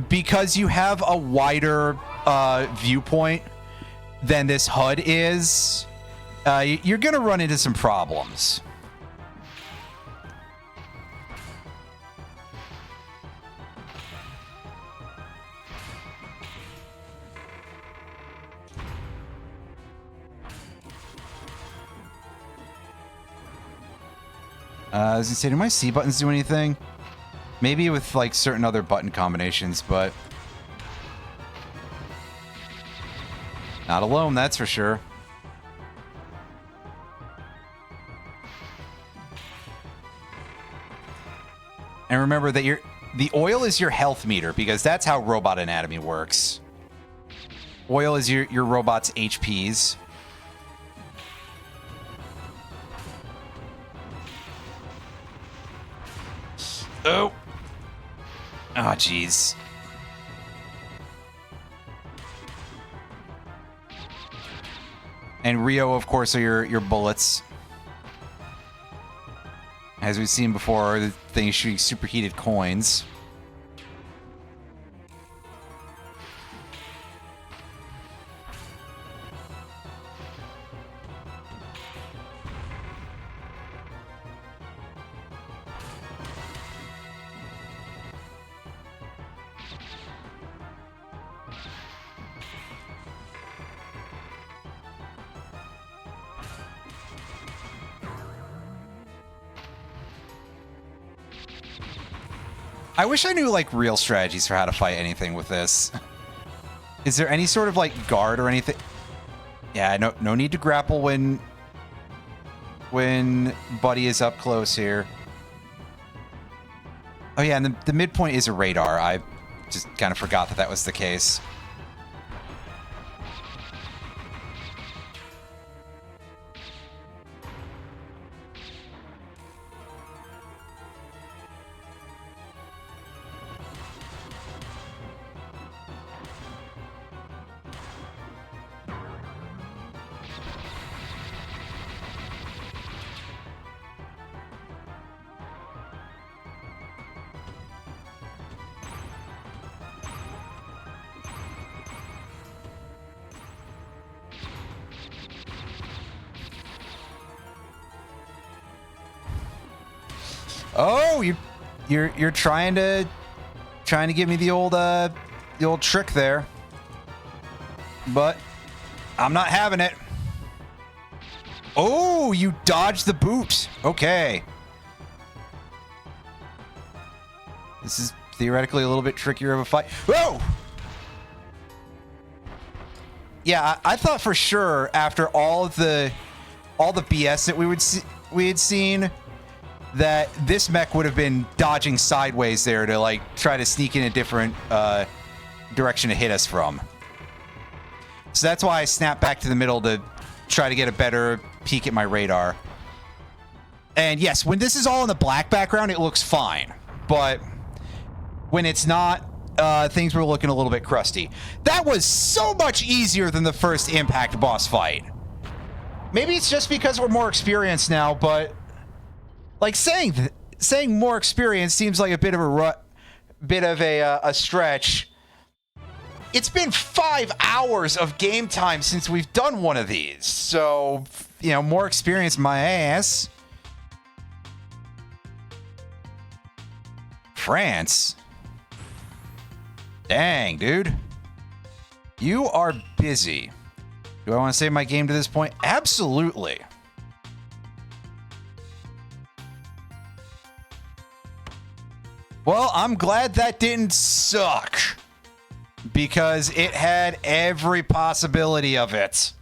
[SPEAKER 1] because you have a wider viewpoint than this HUD is, you're going to run into some problems. I was going to say, do my C buttons do anything? Maybe with, like, certain other button combinations, but... not alone, that's for sure. And remember that the oil is your health meter, because that's how robot anatomy works. Oil is your robot's HPs. Oh. Oh, jeez. And Rio, of course, are your bullets. As we've seen before, the thing is shooting superheated coins. I wish I knew, like, real strategies for how to fight anything with this. Is there any sort of, like, guard or anything? Yeah, no need to grapple when Buddy is up close here. Oh, yeah, and the midpoint is a radar. I just kind of forgot that was the case. Oh, you're trying to give me the old trick there, but I'm not having it. Oh, you dodged the boot. Okay, this is theoretically a little bit trickier of a fight. Whoa. Yeah, I thought for sure after all the BS that we had seen, that this mech would have been dodging sideways there to, like, try to sneak in a different direction to hit us from. So that's why I snapped back to the middle to try to get a better peek at my radar. And yes, when this is all in the black background, it looks fine. But when it's not, things were looking a little bit crusty. That was so much easier than the first Impact boss fight. Maybe it's just because we're more experienced now, but like saying more experienced seems like a bit of a stretch. It's been 5 hours of game time since we've done one of these, so you know, more experience, my ass. France. Dang, dude. You are busy. Do I want to save my game to this point? Absolutely. Well, I'm glad that didn't suck, because it had every possibility of it.